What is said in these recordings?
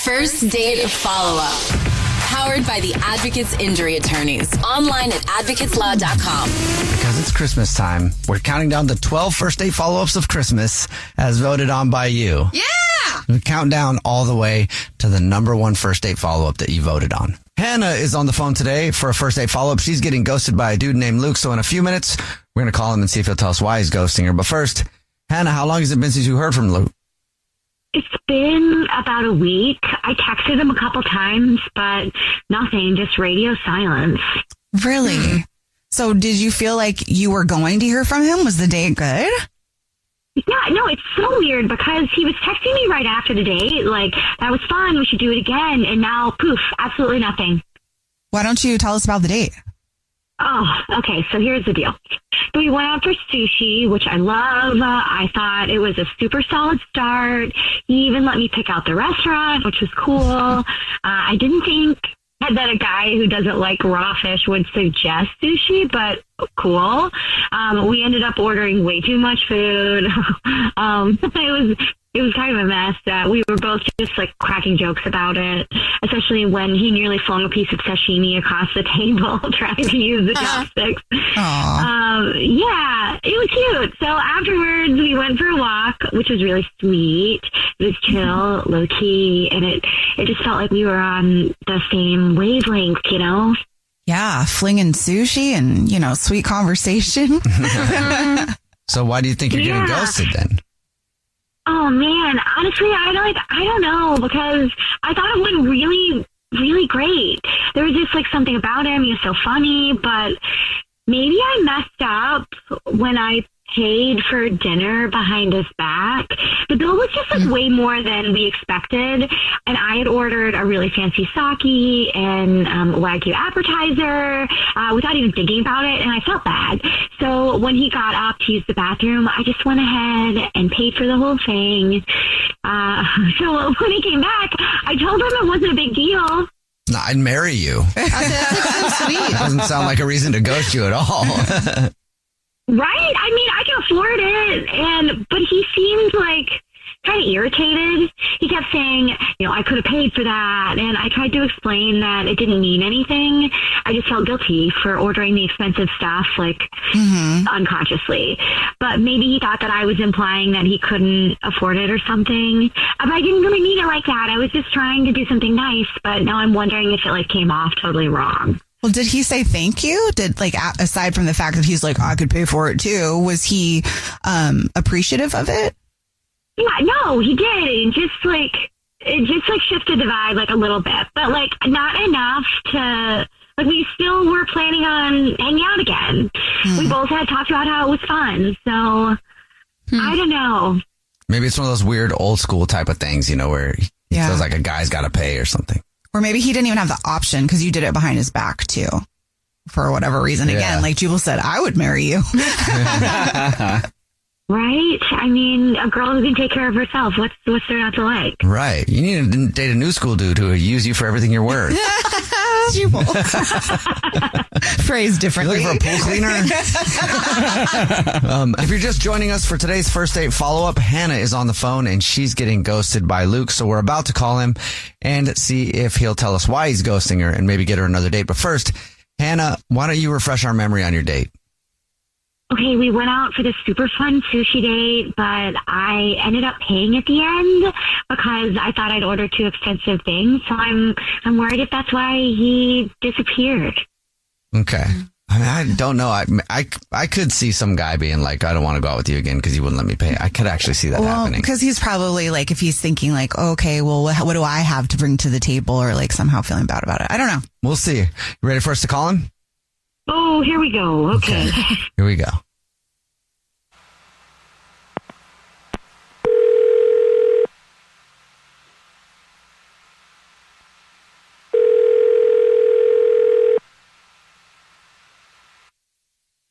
First Date Follow-Up. Powered by the Advocates Injury Attorneys. Online at advocateslaw.com. Because it's Christmas time, we're counting down the 12 first date follow-ups of Christmas as voted on by you. Yeah! We count down all the way to the number one first date follow-up that you voted on. Hanna is on the phone today for a first date follow-up. She's getting ghosted by a dude named Luke. So in a few minutes, we're going to call him and see if he'll tell us why he's ghosting her. But first, Hanna, how long has it been since you heard from Luke? It's been about a week. I texted him a couple times, but nothing, just radio silence. Really? So did you feel like you were going to hear from him? Was the date good? Yeah, no, it's so weird because he was texting me right after the date, like, that was fun, we should do it again, and now, poof, absolutely nothing. Why don't you tell us about the date? Oh, okay, so here's the deal. So we went out for sushi, which I love. I thought it was a super solid start. He even let me pick out the restaurant, which was cool. I didn't think that a guy who doesn't like raw fish would suggest sushi, but cool. We ended up ordering way too much food. It was kind of a mess. We were both just like cracking jokes about it, especially when he nearly flung a piece of sashimi across the table trying to use the chopsticks. Yeah, it was cute. So afterwards, we went for a walk, which was really sweet. It was chill, low key, and it just felt like we were on the same wavelength, you know? Yeah, flinging sushi and, sweet conversation. So why do you think you're getting ghosted then? Oh man, honestly, I don't know, because I thought it went really, really great. There was just like something about him. He was so funny, but maybe I messed up when I paid for dinner behind his back. The bill was just like way more than we expected, and I had ordered a really fancy sake and Wagyu appetizer without even thinking about it, and I felt bad. So when he got up to use the bathroom, I just went ahead and paid for the whole thing. So when he came back, I told him it wasn't a big deal. No, I'd marry you. That's so sweet. Doesn't sound like a reason to ghost you at all. Right? I mean, I can afford it, but he seemed like kind of irritated. He kept saying, I could have paid for that, and I tried to explain that it didn't mean anything. I just felt guilty for ordering the expensive stuff, like, unconsciously. But maybe he thought that I was implying that he couldn't afford it or something. But I didn't really mean it like that. I was just trying to do something nice, but now I'm wondering if it, came off totally wrong. Well, did he say thank you? Aside from the fact that he's like, I could pay for it too, was he appreciative of it? Yeah, no, he did. It just shifted the vibe a little bit, but not enough to we still were planning on hanging out again. We both had talked about how it was fun, so I don't know. Maybe it's one of those weird old school type of things, where he feels like a guy's got to pay or something. Or maybe he didn't even have the option because you did it behind his back too, for whatever reason. Yeah. Again, like Jubal said, I would marry you. Right? I mean, a girl who can take care of herself. What's there not to like? Right. You need to date a new school dude who will use you for everything you're worth. Jubal. Phrased differently. You looking for a pool cleaner? If you're just joining us for today's first date follow-up, Hanna is on the phone and she's getting ghosted by Luke. So we're about to call him and see if he'll tell us why he's ghosting her and maybe get her another date. But first, Hanna, why don't you refresh our memory on your date? Okay, we went out for this super fun sushi date, but I ended up paying at the end because I thought I'd ordered too expensive things. So I'm worried if that's why he disappeared. Okay. I mean, I don't know. I could see some guy being like, I don't want to go out with you again because you wouldn't let me pay. I could actually see that happening. Because he's probably if he's thinking okay, well, what do I have to bring to the table, or somehow feeling bad about it. I don't know. We'll see. You ready for us to call him? Oh, here we go. Okay. Here we go.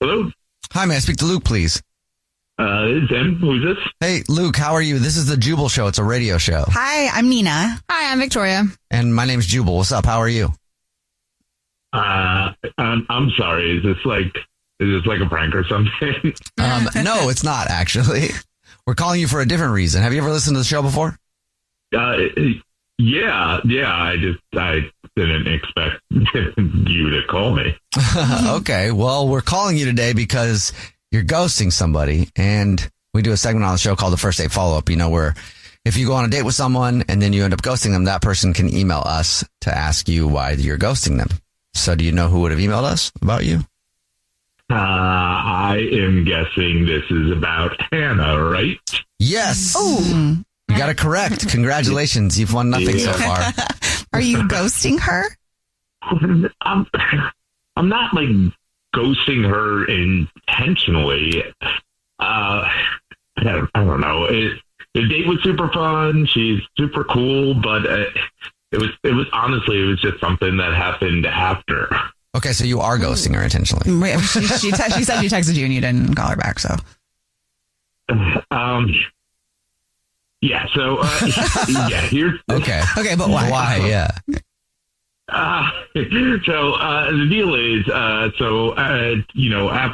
Hello? Hi, may I speak to Luke, please? This is him. Who's this? Hey, Luke, how are you? This is the Jubal Show. It's a radio show. Hi, I'm Nina. Hi, I'm Victoria. And my name's Jubal. What's up? How are you? I'm sorry. Is this like a prank or something? No, it's not, actually. We're calling you for a different reason. Have you ever listened to the show before? Yeah. I didn't expect you to call me. Okay. Well, we're calling you today because you're ghosting somebody, and we do a segment on the show called the First Date Follow-Up, where if you go on a date with someone and then you end up ghosting them, that person can email us to ask you why you're ghosting them. So do you know who would have emailed us about you? I am guessing this is about Hanna, right? Yes. Oh, You got it correct. Congratulations. You've won nothing so far. are you ghosting her? I'm not like ghosting her intentionally. I don't know. The date was super fun. She's super cool, but it was honestly, it was just something that happened after. Okay, so you are ghosting her intentionally. Wait, she said she texted you and you didn't call her back, so. Yeah, so, here's... Okay. Okay, but why? Why, yeah. So the deal is, after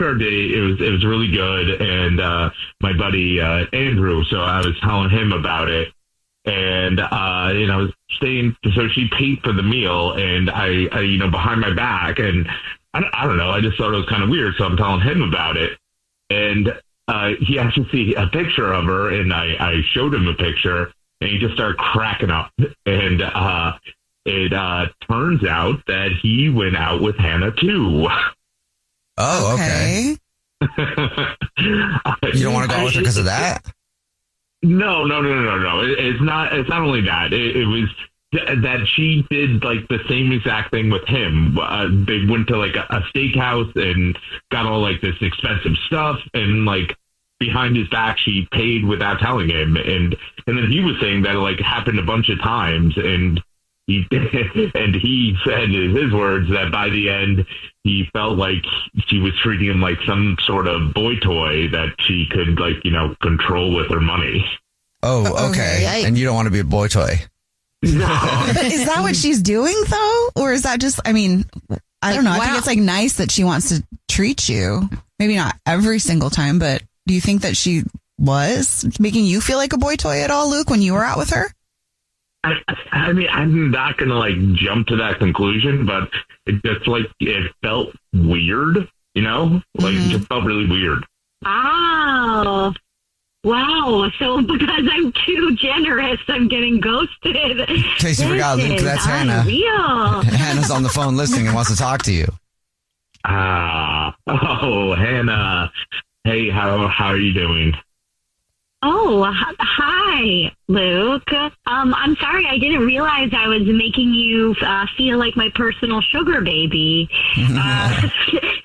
our date, it was really good, and my buddy Andrew. So I was telling him about it, and I was staying. So she paid for the meal, and I behind my back, and I don't know. I just thought it was kind of weird, so I'm telling him about it, and he asked to see a picture of her, and I showed him a picture, and he just started cracking up, and it turns out that he went out with Hanna too. Oh, okay. You don't want to go with her because of that? No. It's not only that. It was that she did like the same exact thing with him. They went to like a steakhouse and got all like this expensive stuff, and like behind his back she paid without telling him, and then he was saying that it like happened a bunch of times, and he said in his words that by the end he felt like she was treating him like some sort of boy toy that she could control with her money. Oh, okay. And you don't want to be a boy toy. No. But is that what she's doing though? Or is that just, I don't know. I think it's like nice that she wants to treat you. Maybe not every single time, but do you think that she was making you feel like a boy toy at all, Luke, when you were out with her? I mean, I'm not going to jump to that conclusion, but it just it felt weird, it just felt really weird. Oh, wow. So because I'm too generous, I'm getting ghosted. In case you forgot, Luke, that's Hanna. Unreal. Hanna's on the phone listening and wants to talk to you. Hanna. Hey, how are you doing? Oh, hi, Luke. I'm sorry, I didn't realize I was making you feel like my personal sugar baby.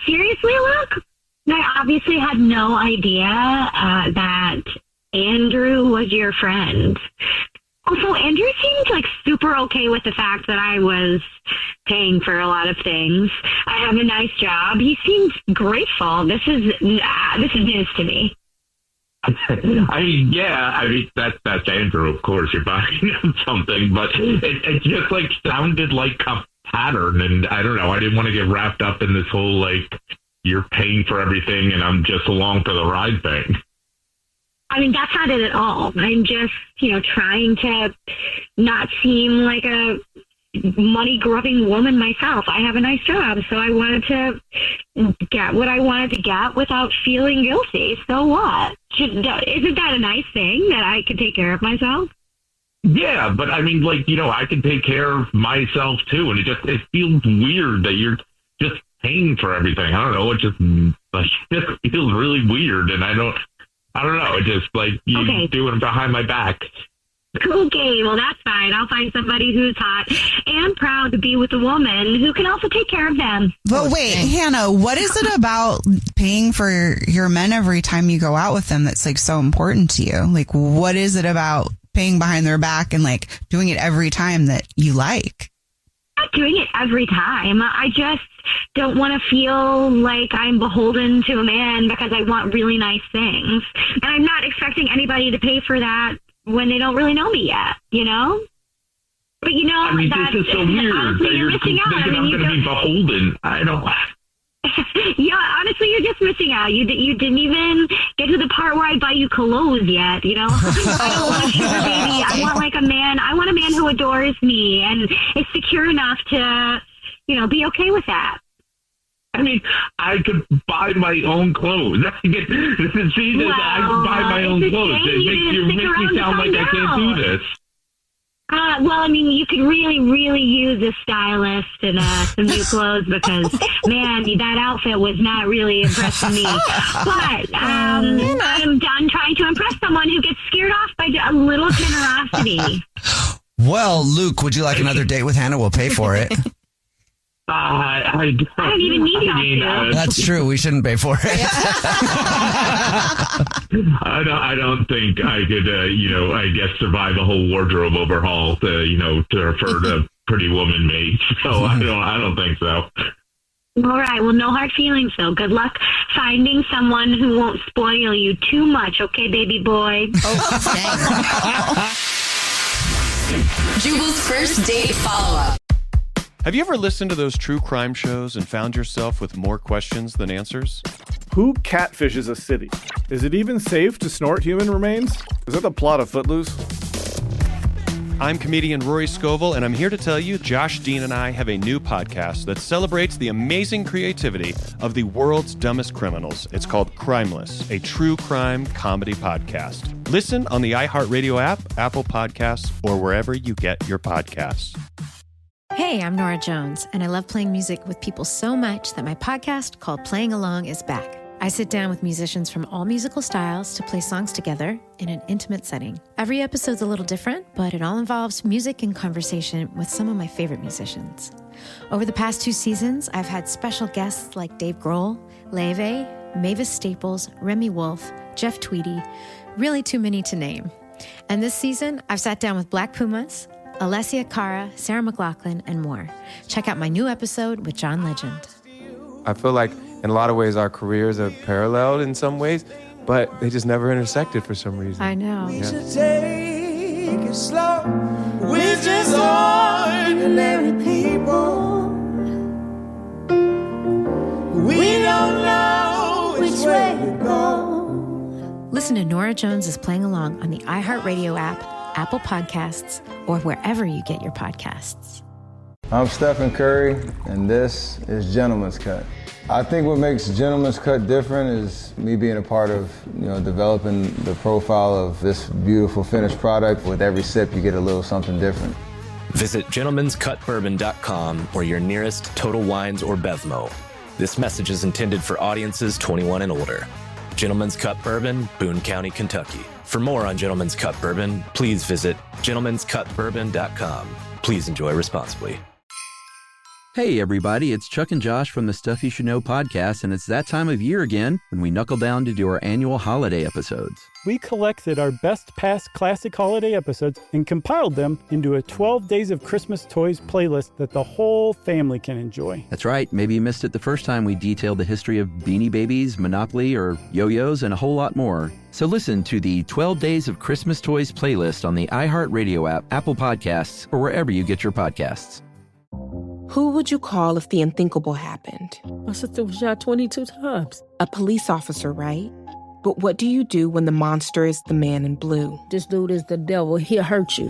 Seriously, Luke? I obviously had no idea that Andrew was your friend. Also, Andrew seemed like super okay with the fact that I was paying for a lot of things. I have a nice job. He seemed grateful. This is news to me. That's Andrew, of course. You're buying him something, but it just sounded like a pattern, and I don't know. I didn't want to get wrapped up in this whole you're paying for everything and I'm just along for the ride thing. I mean, that's not it at all. I'm just, trying to not seem like a money-grubbing woman myself. I have a nice job, so I wanted to get what I wanted to get without feeling guilty. So what? Isn't that a nice thing that I could take care of myself? Yeah, but I mean, I can take care of myself too, and it feels weird that you're just paying for everything. I don't know. It just feels really weird, and I don't know. It just you doing it behind my back. Okay, well, that's fine. I'll find somebody who's hot and proud to be with a woman who can also take care of them. But wait, Hanna, what is it about paying for your men every time you go out with them that's so important to you? What is it about paying behind their back and doing it every time that you like? I'm not doing it every time. I just don't want to feel like I'm beholden to a man because I want really nice things. And I'm not expecting anybody to pay for that when they don't really know me yet, But I mean, this is so weird. Honestly, you're missing out. I'm going to be beholden. I don't. Yeah, honestly, you're just missing out. You didn't even get to the part where I buy you clothes yet, you know? I don't want a sugar baby. I want a man who adores me and is secure enough to, be okay with that. I mean, I could buy my own clothes. I can buy my own clothes. It makes me sound like I can't do this. You could really, really use a stylist and some new clothes because, man, that outfit was not really impressing me. But I'm done trying to impress someone who gets scared off by a little generosity. Well, Luke, would you like another date with Hanna? We'll pay for it. I don't even need you. That's true. We shouldn't pay for it. I don't think I could, survive a whole wardrobe overhaul to refer to Pretty Woman mate. So I don't think so. All right. Well, no hard feelings, though. Good luck finding someone who won't spoil you too much. Okay, baby boy. Jubal's first date follow-up. Have you ever listened to those true crime shows and found yourself with more questions than answers? Who catfishes a city? Is it even safe to snort human remains? Is that the plot of Footloose? I'm comedian Rory Scovel, and I'm here to tell you Josh Dean and I have a new podcast that celebrates the amazing creativity of the world's dumbest criminals. It's called Crimeless, a true crime comedy podcast. Listen on the iHeartRadio app, Apple Podcasts, or wherever you get your podcasts. Hey, I'm Nora Jones, and I love playing music with people so much that my podcast called Playing Along is back. I sit down with musicians from all musical styles to play songs together in an intimate setting. Every episode's a little different, but it all involves music and conversation with some of my favorite musicians. Over the past 2 seasons, I've had special guests like Dave Grohl, Leve, Mavis Staples, Remy Wolf, Jeff Tweedy, really too many to name. And this season, I've sat down with Black Pumas, Alessia Cara, Sarah McLachlan, and more. Check out my new episode with John Legend. I feel like in a lot of ways our careers are paralleled in some ways, but they just never intersected for some reason. I know. Yeah. We should take it slow. We're just ordinary people. We don't know which way to go. Listen to Nora Jones is Playing Along on the iHeartRadio app, Apple Podcasts, or wherever you get your podcasts. I'm Stephen Curry, and this is Gentleman's Cut. I think what makes Gentleman's Cut different is me being a part of, developing the profile of this beautiful finished product. With every sip, you get a little something different. Visit gentleman'scutbourbon.com or your nearest Total Wines or Bevmo. This message is intended for audiences 21 and older. Gentleman's Cut Bourbon, Boone County, Kentucky. For more on Gentleman's Cut Bourbon, please visit gentleman'scutbourbon.com. Please enjoy responsibly. Hey everybody, it's Chuck and Josh from the Stuff You Should Know podcast, and it's that time of year again when we knuckle down to do our annual holiday episodes. We collected our best past classic holiday episodes and compiled them into a 12 Days of Christmas Toys playlist that the whole family can enjoy. That's right. Maybe you missed it the first time we detailed the history of Beanie Babies, Monopoly, or yo-yos, and a whole lot more. So listen to the 12 Days of Christmas Toys playlist on the iHeartRadio app, Apple Podcasts, or wherever you get your podcasts. Who would you call if the unthinkable happened? My sister was shot 22 times. A police officer, right? But what do you do when the monster is the man in blue? This dude is the devil. He'll hurt you.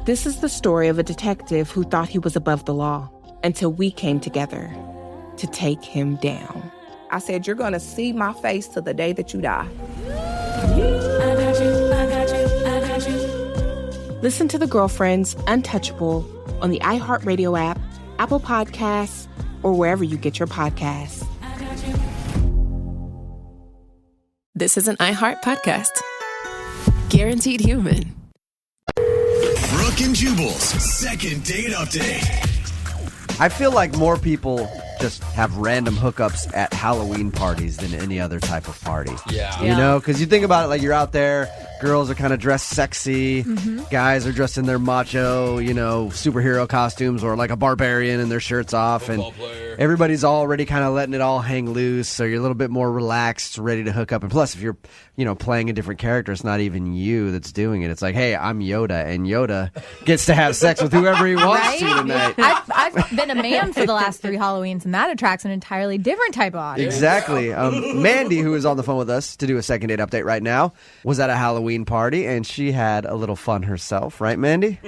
This is the story of a detective who thought he was above the law until we came together to take him down. I said, you're going to see my face till the day that you die. I got you, I got you, I got you. Listen to The Girlfriends, Untouchable, on the iHeartRadio app, Apple Podcasts, or wherever you get your podcasts. This is an iHeart podcast. Guaranteed human. Brooke and Jubal's second date update. I feel like more people just have random hookups at Halloween parties than any other type of party. Yeah. You know, because you think about it, like you're out there, Girls are kind of dressed sexy. Guys are dressed in their macho, superhero costumes or like a barbarian and their shirts off. And everybody's already kind of letting it all hang loose. So you're a little bit more relaxed, ready to hook up. And plus, if you're, playing a different character, it's not even you that's doing it. It's like, hey, I'm Yoda. And Yoda gets to have sex with whoever he wants to tonight. I've been a man for the last 3 Halloweens, and that attracts an entirely different type of audience. Exactly. Mandy, who is on the phone with us to do a second date update right now, was at a Halloween party, and she had a little fun herself. Right, Mandy?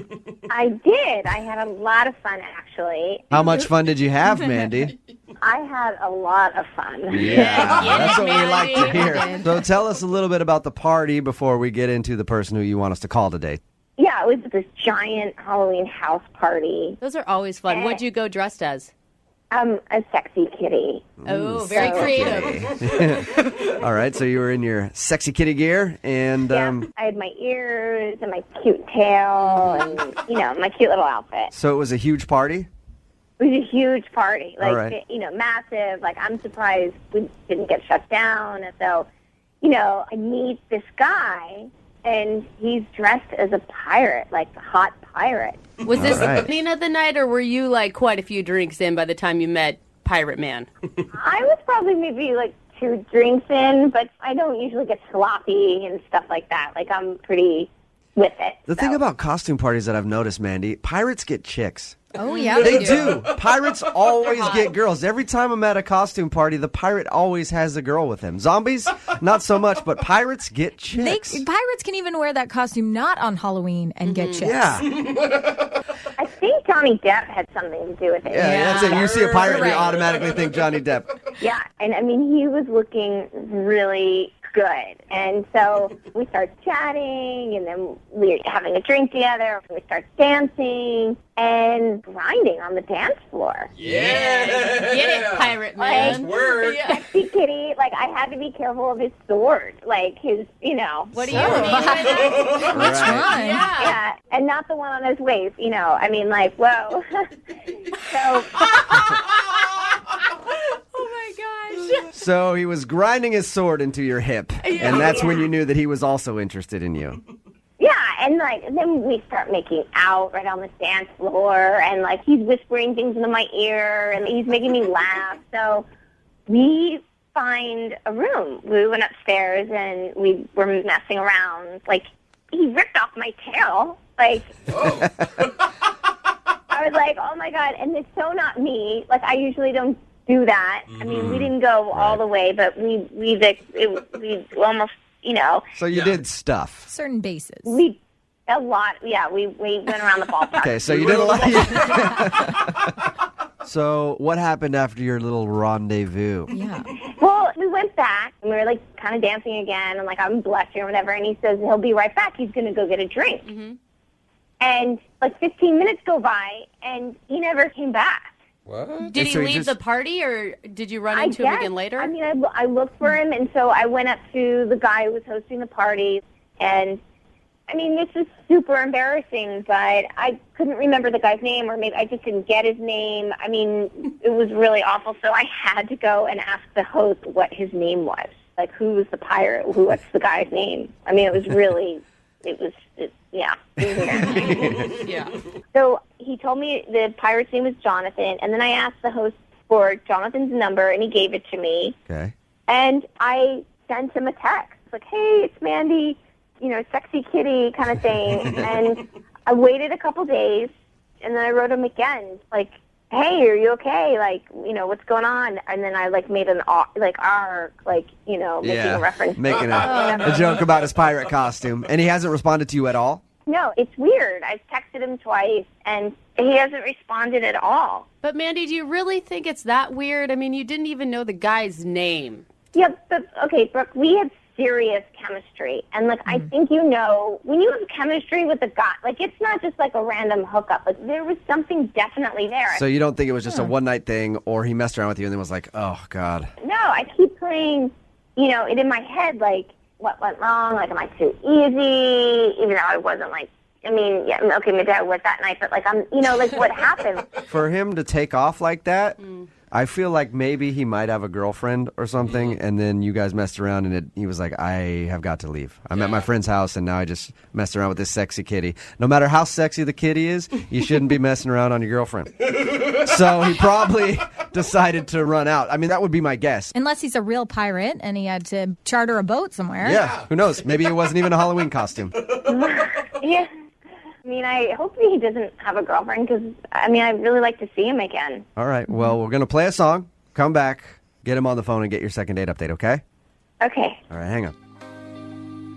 I did. I had a lot of fun, actually. How much fun did you have, Mandy? I had a lot of fun. Yeah, that's what we like to hear. So tell us a little bit about the party before we get into the person who you want us to call today. Yeah, it was this giant Halloween house party. Those are always fun. What'd you go dressed as? A sexy kitty. Oh, very creative. All right, so you were in your sexy kitty gear, and I had my ears and my cute tail and, my cute little outfit. So it was a huge party? It was a huge party, All right. Massive. Like, I'm surprised we didn't get shut down. And so, I meet this guy, and he's dressed as a pirate, like a hot pirate. Was this the beginning of the night, or were you like quite a few drinks in by the time you met Pirate Man? I was probably maybe like 2 drinks in, but I don't usually get sloppy and stuff like that. Like, I'm pretty with it. The thing about costume parties that I've noticed, Mandy, pirates get chicks. Oh, yeah, they do. Pirates always get girls. Every time I'm at a costume party, the pirate always has a girl with him. Zombies, not so much, but pirates get chicks. Pirates can even wear that costume not on Halloween and get chicks. Yeah. I think Johnny Depp had something to do with it. Yeah, that's it. You see a pirate and you automatically think Johnny Depp. Yeah, and I mean, he was looking really good. And so we start chatting, and then we're having a drink together. We start dancing and grinding on the dance floor. Yeah. Get it, Pirate Man. Word. Sexy kitty. Like, I had to be careful of his sword. Like, his, What do you mean? Which one? Yeah, and not the one on his waist, I mean, like, whoa. So... So he was grinding his sword into your hip, and that's when you knew that he was also interested in you. Yeah, and then we start making out right on the dance floor, and he's whispering things into my ear, and he's making me laugh. So we find a room. We went upstairs, and we were messing around. He ripped off my tail. I was like, oh my God, and it's so not me. I usually don't do that. I mean, we didn't go all the way, but we almost, So you did stuff. Certain bases. A lot. Yeah, we went around the ballpark. Okay, so you did a lot. So what happened after your little rendezvous? Yeah. Well, we went back, and we were kind of dancing again, and I'm blushing or whatever, and he says he'll be right back. He's going to go get a drink. Mm-hmm. And 15 minutes go by, and he never came back. What? Did he leave the party, or did you run into him again later? I mean, I looked for him, and so I went up to the guy who was hosting the party, and I mean, this is super embarrassing, but I couldn't remember the guy's name, or maybe I just didn't get his name. I mean, it was really awful, so I had to go and ask the host what his name was. Who was the pirate? What's the guy's name? I mean, it was really, yeah. Yeah. So he told me the pirate's name was Jonathan, and then I asked the host for Jonathan's number, and he gave it to me. Okay. And I sent him a text, hey, it's Mandy, sexy kitty kind of thing. And I waited a couple days, and then I wrote him again, hey, are you okay? What's going on? And then I made an making a reference. Making a joke about his pirate costume. And he hasn't responded to you at all? No, it's weird. I've texted him twice, and he hasn't responded at all. But Mandy, do you really think it's that weird? I mean, you didn't even know the guy's name. Yeah, but okay, Brooke, we had serious chemistry, and I think when you have chemistry with a guy, it's not just a random hookup. There was something definitely there. So you don't think it was just a one night thing, or he messed around with you and then was like, oh God. No, I keep playing, it in my head, what went wrong? Am I too easy? Even though I wasn't maybe I was that night, but what happened? For him to take off like that, I feel like maybe he might have a girlfriend or something, and then you guys messed around, and he was like, I have got to leave. I'm at my friend's house, and now I just messed around with this sexy kitty. No matter how sexy the kitty is, you shouldn't be messing around on your girlfriend. So he probably decided to run out. I mean, that would be my guess. Unless he's a real pirate and he had to charter a boat somewhere. Yeah, who knows? Maybe it wasn't even a Halloween costume. Yeah. I mean, I hope he doesn't have a girlfriend because, I mean, I'd really like to see him again. All right, well, we're going to play a song, come back, get him on the phone, and get your second date update, okay? Okay. All right, hang on.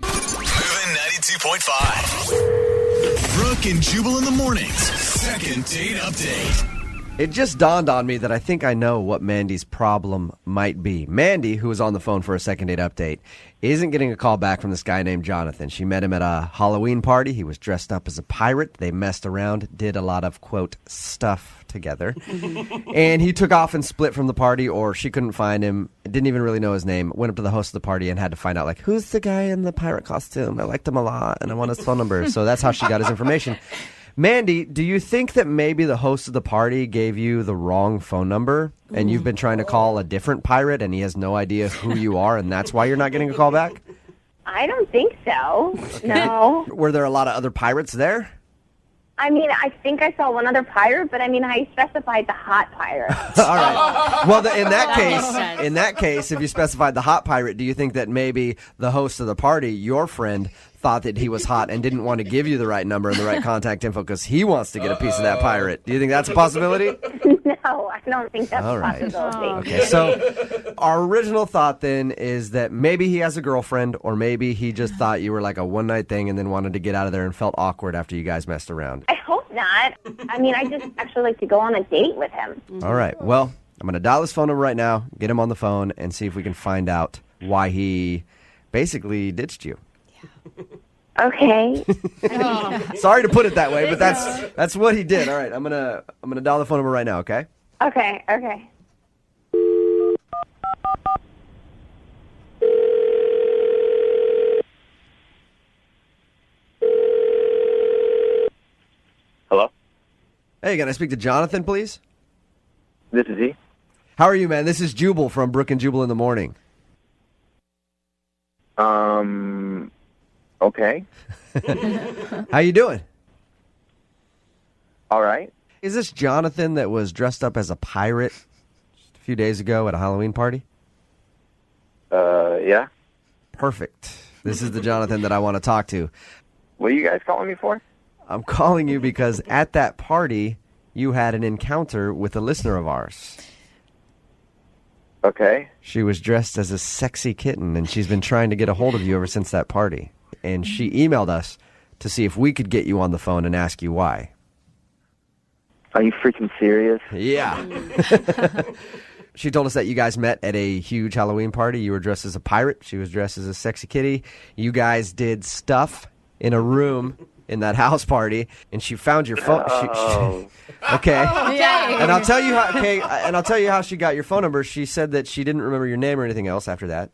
Moving 92.5. Brooke and Jubal in the mornings. Second date update. It just dawned on me that I think I know what Mandy's problem might be. Mandy, who was on the phone for a second date update, isn't getting a call back from this guy named Jonathan. She met him at a Halloween party. He was dressed up as a pirate. They messed around, did a lot of, quote, stuff together. And he took off and split from the party, or she couldn't find him, didn't even really know his name, went up to the host of the party and had to find out, like, who's the guy in the pirate costume? I liked him a lot, and I want his phone number. So that's how she got his information. Mandy, do you think that maybe the host of the party gave you the wrong phone number and you've been trying to call a different pirate and he has no idea who you are and that's why you're not getting a call back? I don't think so. No. Were there a lot of other pirates there? I mean, I think I saw one other pirate, but I mean, I specified the hot pirate. All right. Well, in that case, if you specified the hot pirate, do you think that maybe the host of the party, your friend, thought that he was hot and didn't want to give you the right number and the right contact info because he wants to get a piece of that pirate? Do you think that's a possibility? No, I don't think that's a possibility. Okay, so our original thought then is that maybe he has a girlfriend or maybe he just thought you were like a one-night thing and then wanted to get out of there and felt awkward after you guys messed around. I hope not. I mean, I just actually like to go on a date with him. All right, well, I'm going to dial his phone number right now, get him on the phone, and see if we can find out why he basically ditched you. Okay. Sorry to put it that way, but that's what he did. All right, I'm gonna dial the phone number right now. Okay. Okay. Okay. Hello? Hey, can I speak to Jonathan, please? This is he. How are you, man? This is Jubal from Brooke and Jubal in the morning. Okay. How you doing? All right. Is this Jonathan that was dressed up as a pirate just a few days ago at a Halloween party? Yeah. Perfect. This is the Jonathan that I want to talk to. What are you guys calling me for? I'm calling you because at that party, you had an encounter with a listener of ours. Okay. She was dressed as a sexy kitten, and she's been trying to get a hold of you ever since that party. And she emailed us to see if we could get you on the phone and ask you why. Are you freaking serious? Yeah. She told us that you guys met at a huge Halloween party. You were dressed as a pirate. She was dressed as a sexy kitty. You guys did stuff in a room in that house party, and she found your phone. Okay. And I'll tell you how. Okay, and I'll tell you how she got your phone number. She said that she didn't remember your name or anything else after that,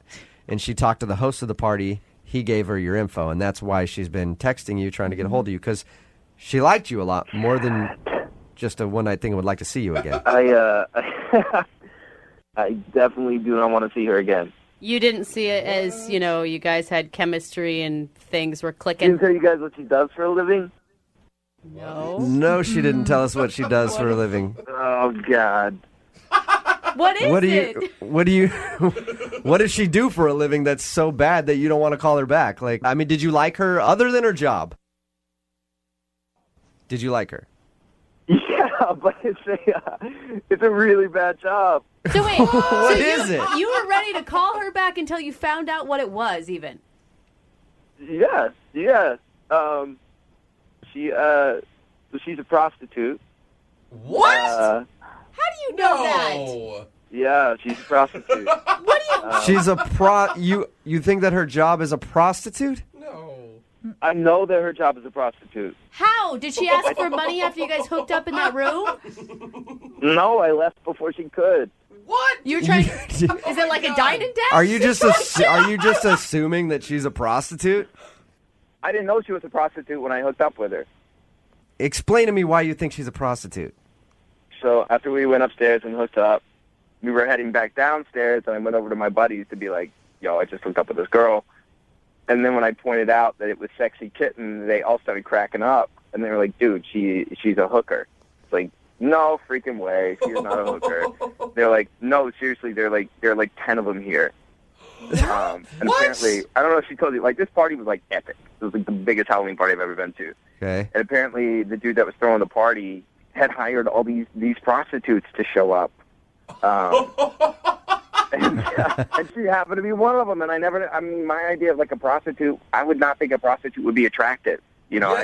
and she talked to the host of the party. He gave her your info, and that's why she's been texting you, trying to get a hold of you, because she liked you a lot more than just a one-night thing and would like to see you again. I definitely do not want to see her again. You didn't see it as, you know, you guys had chemistry and things were clicking. She didn't tell you guys what she does for a living? No, she didn't tell us what she does for a living. Oh, God. What does she do for a living that's so bad that you don't want to call her back? Like, I mean, did you like her other than her job? Did you like her? Yeah, but it's a really bad job. So wait, What is it? You were ready to call her back until you found out what it was, even. Yes. She's a prostitute. What? How do you know that? Yeah, she's a prostitute. What do you? She's a You think that her job is a prostitute? I know that her job is a prostitute. How? Did she ask for money after you guys hooked up in that room? No, I left before she could. What? You're trying. Is it like a dine and dash? Are you just assuming that she's a prostitute? I didn't know she was a prostitute when I hooked up with her. Explain to me why you think she's a prostitute. So after we went upstairs and hooked up, we were heading back downstairs, and I went over to my buddies to be like, yo, I just hooked up with this girl. And then when I pointed out that it was Sexy Kitten, they all started cracking up. And they were like, dude, she's a hooker. It's like, no freaking way. She's not a hooker. They're like, no, seriously, there are like 10 of them here. And apparently, I don't know if she told you, like, this party was like epic. It was like the biggest Halloween party I've ever been to. Okay. And apparently the dude that was throwing the party had hired all these prostitutes to show up. And she happened to be one of them. And my idea of like a prostitute, I would not think a prostitute would be attractive. You know?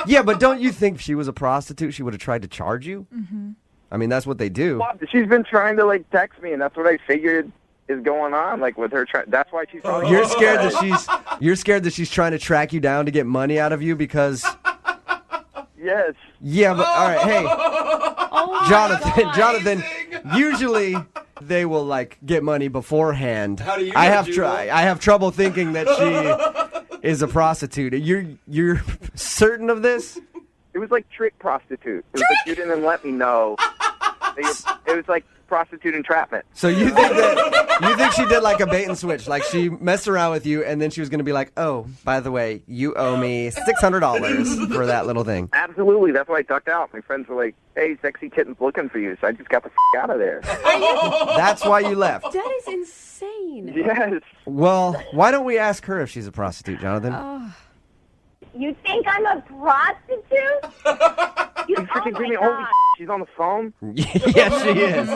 Yeah, but don't you think if she was a prostitute, she would have tried to charge you? Mm-hmm. I mean, that's what they do. Well, she's been trying to like text me, and that's what I figured is going on. Like with her, that's why she's. Probably You're scared that she's trying to track you down to get money out of you because. Yes. Yeah, but all right, hey, Jonathan. Usually they will like get money beforehand. How do you I know, have trouble thinking that she is a prostitute. You're certain of this? It was like trick prostitute. It was like you didn't let me know. It was like prostitute entrapment. So you think she did like a bait and switch, like she messed around with you, and then she was going to be like, "Oh, by the way, you owe me $600 for that little thing." Absolutely, that's why I ducked out. My friends were like, "Hey, Sexy Kitten's looking for you," so I just got the out of there. That's why you left. That is insane. Yes. Well, why don't we ask her if she's a prostitute, Jonathan? You think I'm a prostitute? Holy she's on the phone? Yes, she is.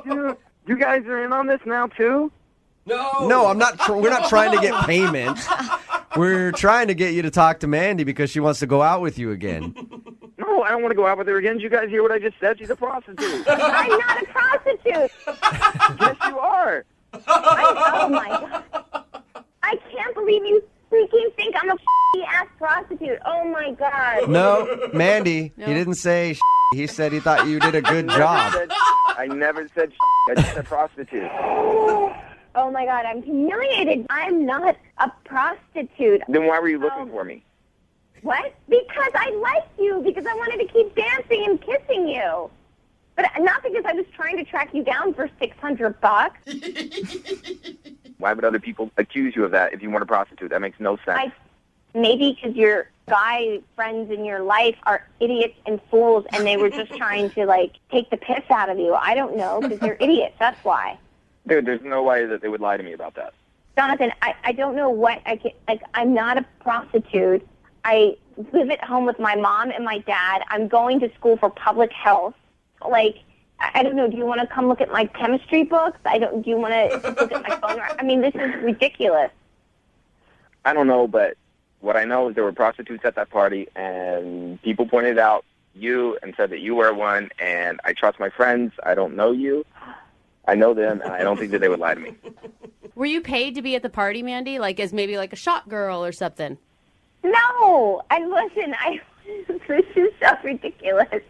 Dude, you guys are in on this now, too? No, I'm not. We're not trying to get payment. We're trying to get you to talk to Mandy because she wants to go out with you again. No, I don't want to go out with her again. Did you guys hear what I just said? She's a prostitute. I'm not a prostitute. Yes, you are. Oh, my God. I can't believe you freaking think I'm a ass prostitute. Oh, my God. No, Mandy, he didn't say he said he thought you did a good job. I never said I just said prostitute. Oh, my God, I'm humiliated. I'm not a prostitute. Then why were you looking for me? What? Because I liked you, because I wanted to keep dancing and kissing you. But not because I was trying to track you down for $600. Why would other people accuse you of that if you weren't a prostitute? That makes no sense. Maybe because your guy friends in your life are idiots and fools, and they were just trying to, like, take the piss out of you. I don't know, because they're idiots. That's why. Dude, there's no way that they would lie to me about that. Jonathan, I don't know what I can... Like, I'm not a prostitute. I live at home with my mom and my dad. I'm going to school for public health. Like, I don't know. Do you want to come look at my chemistry books? Do you want to look at my phone? I mean, this is ridiculous. I don't know, but what I know is there were prostitutes at that party, and people pointed out you and said that you were one, and I trust my friends. I don't know you. I know them, and I don't think that they would lie to me. Were you paid to be at the party, Mandy? Like as maybe like a shot girl or something? No. This is so ridiculous.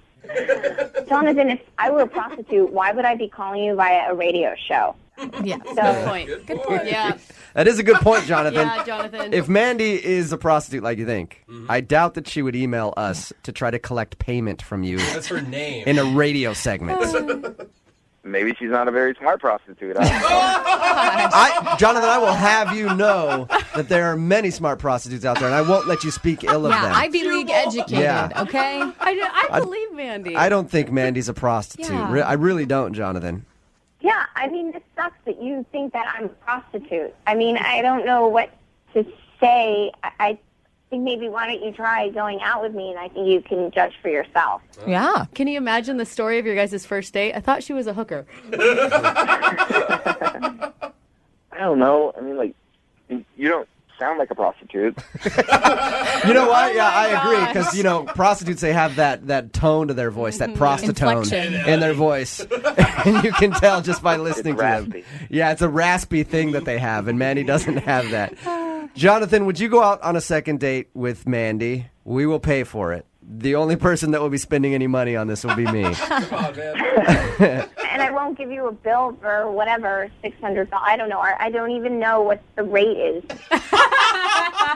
Jonathan, if I were a prostitute, why would I be calling you via a radio show? Yeah, good point. Good point. Yeah. That is a good point, Jonathan. Yeah, Jonathan. If Mandy is a prostitute like you think, I doubt that she would email us to try to collect payment from you. That's her name. In a radio segment. Maybe she's not a very smart prostitute. I don't know. Jonathan, I will have you know that there are many smart prostitutes out there, and I won't let you speak ill of them. Ivy League educated, okay? I believe Mandy. I don't think Mandy's a prostitute. Yeah. I really don't, Jonathan. Yeah, I mean, this sucks that you think that I'm a prostitute. I mean, I don't know what to say. I think maybe why don't you try going out with me, and I think you can judge for yourself. Yeah. Can you imagine the story of your guys' first date? I thought she was a hooker. I don't know. I mean, like, you don't sound like a prostitute. You know what? Yeah, I agree. Because, prostitutes, they have that tone to their voice, that prostitutone in their voice. And you can tell just by listening to them. Yeah, it's a raspy thing that they have, and Mandy doesn't have that. Jonathan, would you go out on a second date with Mandy? We will pay for it. The only person that will be spending any money on this will be me. Come on, man. And I won't give you a bill for whatever, $600. I don't know. I don't even know what the rate is.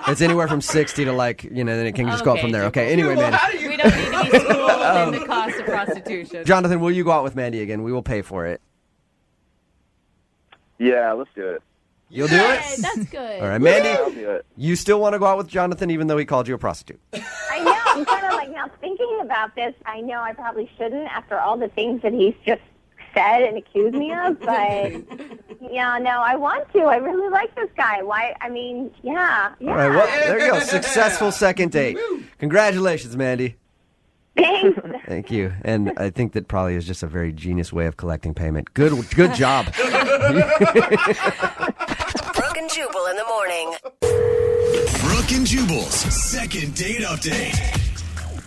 It's anywhere from 60 to then it can just go up from there. Okay, anyway, Mandy. We don't need to be schooled in the cost of prostitution. Jonathan, will you go out with Mandy again? We will pay for it. Yeah, let's do it. You'll do it? That's good. All right, Mandy, Yeah, I'll do it. you still want to go out with Jonathan even though he called you a prostitute? I know. I'm kind of like now thinking about this. I know I probably shouldn't after all the things that he's just said and accused me of, but yeah, no, I want to. I really like this guy. Why? I mean, yeah. All right, well, there you go. Successful second date. Congratulations, Mandy. Thanks. Thank you. And I think that probably is just a very genius way of collecting payment. Good job. Brooke and Jubal in the morning. Brooke and Jubal's second date update.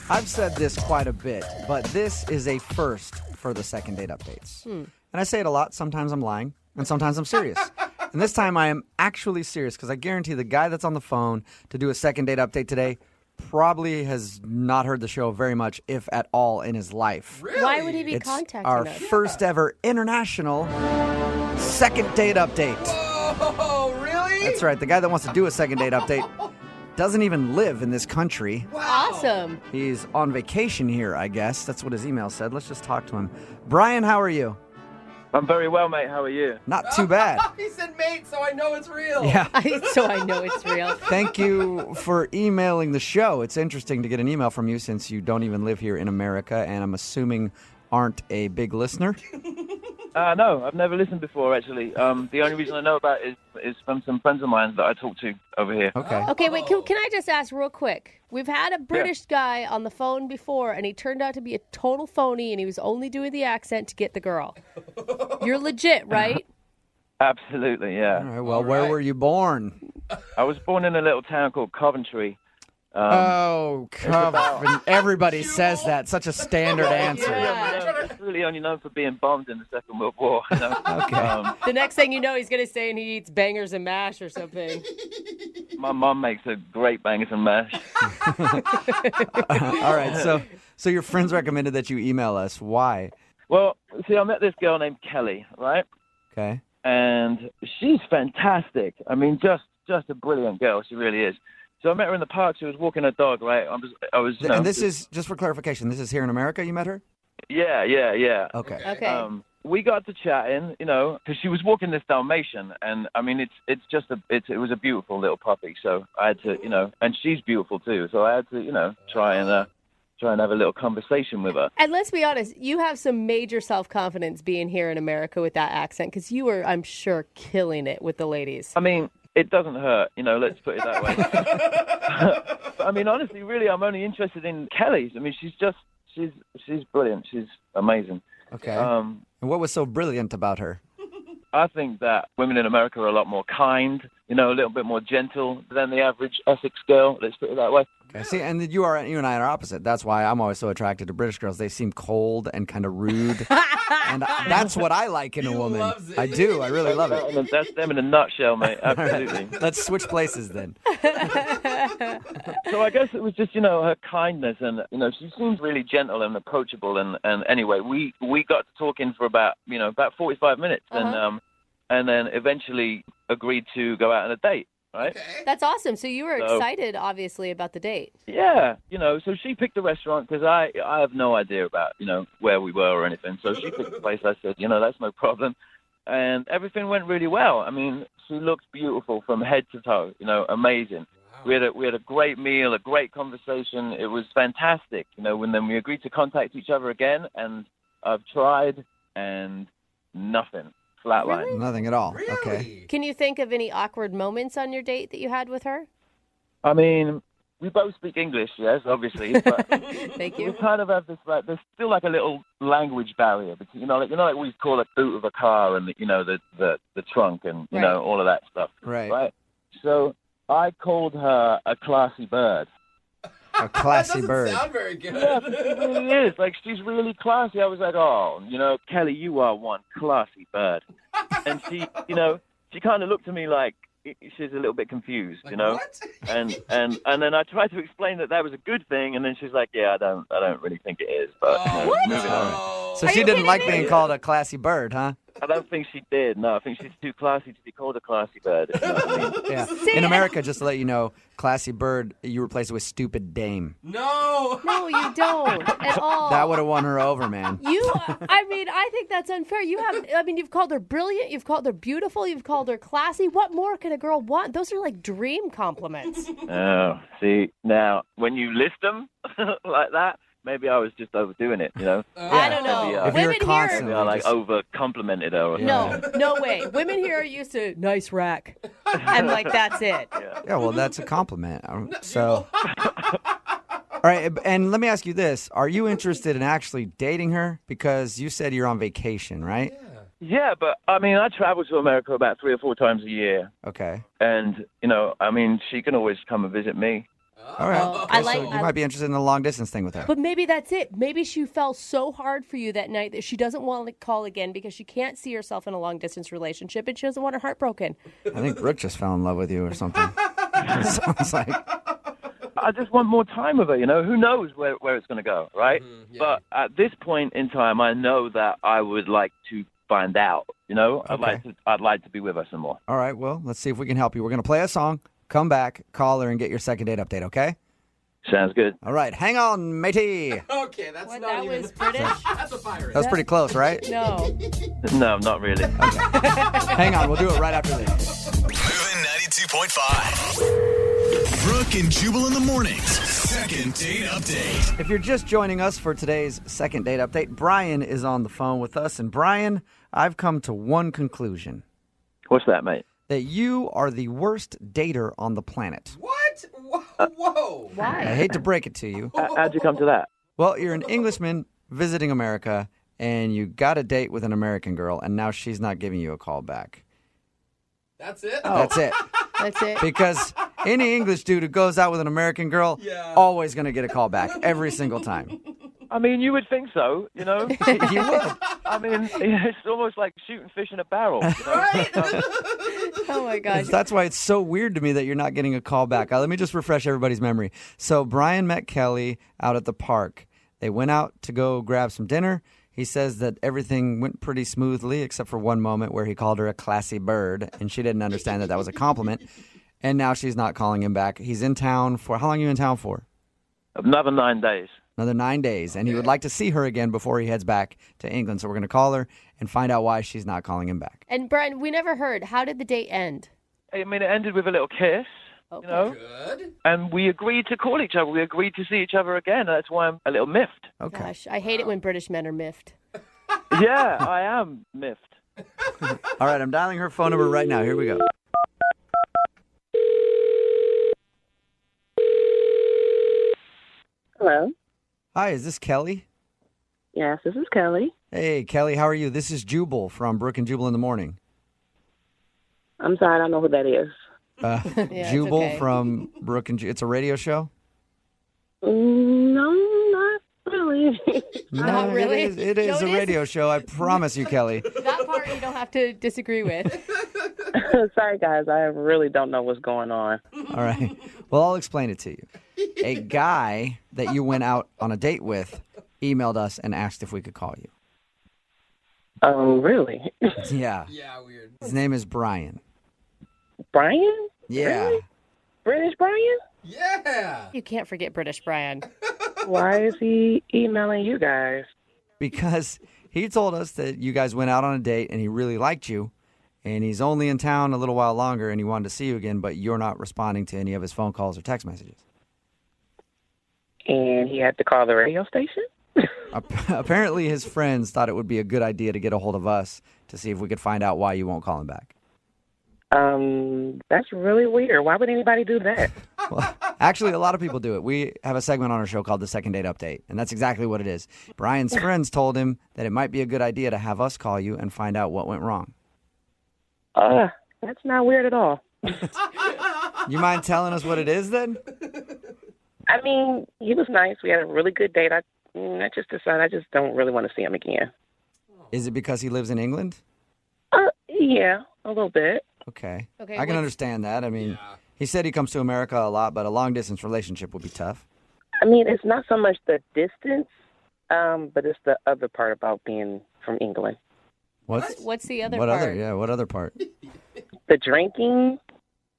I've said this quite a bit, but this is a first for the second date updates. And I say it a lot. Sometimes I'm lying, and sometimes I'm serious. And this time I am actually serious because I guarantee the guy that's on the phone to do a second date update today probably has not heard the show very much, if at all, in his life. Really? Why would he be It's contacting our us? first ever international second date update. Oh, really? That's right. The guy that wants to do a second date update doesn't even live in this country. Awesome. He's on vacation here, I guess. That's what his email said. Let's just talk to him. Brian, how are you? I'm very well, mate. How are you? Not too bad. He said, mate, so I know it's real. Yeah. So I know it's real. Thank you for emailing the show. It's interesting to get an email from you since you don't even live here in America and I'm assuming aren't a big listener. No, I've never listened before, actually. The only reason I know about it is from some friends of mine that I talk to over here. Okay, wait, can I just ask real quick? We've had a British guy on the phone before, and he turned out to be a total phony, and he was only doing the accent to get the girl. You're legit, right? Absolutely, yeah. All right, well, where were you born? I was born in a little town called Coventry. Everybody says that. Such a standard answer. It's really only known for being bombed in the Second World War. You know? Okay. The next thing you know, he's going to say he eats bangers and mash or something. My mom makes a great bangers and mash. All right, so your friends recommended that you email us. Why? Well, see, I met this girl named Kelly, right? Okay. And she's fantastic. I mean, just a brilliant girl. She really is. So I met her in the park. She was walking her dog, right? I was. You know, and this is, just for clarification, this is here in America you met her? Yeah. Okay. Okay. We got to chatting, you know, because she was walking this Dalmatian, and I mean, it was a beautiful little puppy. So I had to, you know, and she's beautiful too. So I had to, you know, try and have a little conversation with her. And let's be honest, you have some major self-confidence being here in America with that accent, because you were, I'm sure, killing it with the ladies. I mean, it doesn't hurt, you know, let's put it that way. But, I mean, honestly, really, I'm only interested in Kelly's. I mean, she's brilliant. She's amazing. Okay. And what was so brilliant about her? I think that women in America are a lot more kind, you know, a little bit more gentle than the average Essex girl, let's put it that way. Okay. See, and you and I are opposite. That's why I'm always so attracted to British girls. They seem cold and kind of rude. And that's what I like in a woman. I do. I really love it. That's them in a nutshell, mate. Absolutely. Right. Let's switch places then. So I guess it was just, you know, her kindness, and, you know, she seemed really gentle and approachable. And anyway, we got to talking for about 45 minutes, and then eventually agreed to go out on a date. Right? That's awesome. So you were excited, obviously, about the date. Yeah, you know, so she picked a restaurant because I have no idea about, you know, where we were or anything. So she picked a place. I said, you know, that's no problem. And everything went really well. I mean, she looked beautiful from head to toe, you know, amazing. Wow. We had a great meal, a great conversation. It was fantastic, you know, and then we agreed to contact each other again, and I've tried and nothing. Flatline. Really? Nothing at all. Really? Okay. Can you think of any awkward moments on your date that you had with her? I mean, we both speak English, yes, obviously. But Thank you. We kind of have this, like, there's still like a little language barrier between, you know, like we call a boot of a car and, you know, the trunk and, you know, all of that stuff. Right. So I called her a classy bird. A classy bird. Sound very good. Yeah, she really is. Like, she's really classy. I was like, oh, you know, Kelly, you are one classy bird. And she, you know, she kind of looked at me like she's a little bit confused, you know. What? And then I tried to explain that was a good thing, and then she's like, yeah, I don't really think it is. But moving on. So she didn't like being called a classy bird, huh? I don't think she did. No, I think she's too classy to be called a classy bird. If you know what I mean. Yeah. In America, just to let you know, classy bird, you replace it with stupid dame. No. No, you don't at all. That would have won her over, man. I think that's unfair. You've called her brilliant, you've called her beautiful, you've called her classy. What more can a girl want? Those are like dream compliments. Oh, see, now, when you list them like that, maybe I was just overdoing it, you know? I don't know. Maybe, If you're Women constantly here, I over-complimented her or something. no way. Women here are used to nice rack, and like that's it. Yeah, well, that's a compliment. So, all right, and let me ask you this: are you interested in actually dating her? Because you said you're on vacation, right? Yeah, but, I mean, I travel to America about 3 or 4 times a year. Okay. And, you know, I mean, she can always come and visit me. All right. Okay, so you might be interested in the long distance thing with her. But maybe that's it. Maybe she fell so hard for you that night that she doesn't want to call again because she can't see herself in a long distance relationship and she doesn't want her heart broken. I think Brooke just fell in love with you or something. Sounds like. I just want more time with her, you know? Who knows where it's going to go, right? But at this point in time, I know that I would like to find out, you know? Okay. I'd like to be with her some more. All right, well, let's see if we can help you. We're going to play a song, come back, call her, and get your second date update, okay? Sounds good. All right, hang on, matey. Okay, that's What, not that even... was British? That's a pirate. That was pretty close, right? No. No, not really. Hang on, we'll do it right after this. Moving 92.5. Brooke and Jubal in the mornings. Second date update. If you're just joining us for today's second date update, Brian is on the phone with us. And Brian, I've come to one conclusion. What's that, mate? That you are the worst dater on the planet. What? Whoa. Why? I hate to break it to you. How'd you come to that? Well, you're an Englishman visiting America, and you got a date with an American girl, and now she's not giving you a call back. That's it? That's it. That's it. Because any English dude who goes out with an American girl, always going to get a call back every single time. I mean, you would think so, you know? You would. I mean, it's almost like shooting fish in a barrel. You know? Oh, my gosh. That's why it's so weird to me that you're not getting a call back. Let me just refresh everybody's memory. So Brian met Kelly out at the park. They went out to go grab some dinner. He says that everything went pretty smoothly except for one moment where he called her a classy bird, and she didn't understand that was a compliment. And now she's not calling him back. He's in town for, how long are you in town for? Another 9 days. Another 9 days. And he would like to see her again before he heads back to England. So we're going to call her and find out why she's not calling him back. And Brian, we never heard. How did the date end? I mean, it ended with a little kiss, you know? Good. And we agreed to call each other. We agreed to see each other again. That's why I'm a little miffed. Okay. Gosh, I hate it when British men are miffed. Yeah, I am miffed. All right, I'm dialing her phone number right now. Here we go. Hello. Hi, is this Kelly? Yes, this is Kelly. Hey, Kelly, how are you? This is Jubal from Brooke and Jubal in the morning. I'm sorry, I don't know who that is. Yeah, Jubal it's okay. from Brooke and Jubal. It's a radio show? No, not really. Not really? It is a radio show. I promise you, Kelly. That part you don't have to disagree with. Sorry, guys, I really don't know what's going on. All right. Well, I'll explain it to you. A guy that you went out on a date with emailed us and asked if we could call you. Oh, really? Yeah. Yeah, weird. His name is Brian. Brian? Yeah. Really? British Brian? Yeah. You can't forget British Brian. Why is he emailing you guys? Because he told us that you guys went out on a date and he really liked you. And he's only in town a little while longer and he wanted to see you again, but you're not responding to any of his phone calls or text messages. And he had to call the radio station? Apparently his friends thought it would be a good idea to get a hold of us to see if we could find out why you won't call him back. That's really weird. Why would anybody do that? Well, actually, a lot of people do it. We have a segment on our show called the Second Date Update, and that's exactly what it is. Brian's friends told him that it might be a good idea to have us call you and find out what went wrong. That's not weird at all. You mind telling us what it is then? I mean, he was nice. We had a really good date. I just decided I just don't really want to see him again. Is it because he lives in England? Yeah, a little bit. Okay. Okay, I can understand that. I mean, he said he comes to America a lot, but a long-distance relationship would be tough. I mean, it's not so much the distance, but it's the other part about being from England. What's the other What part? What other part? The drinking.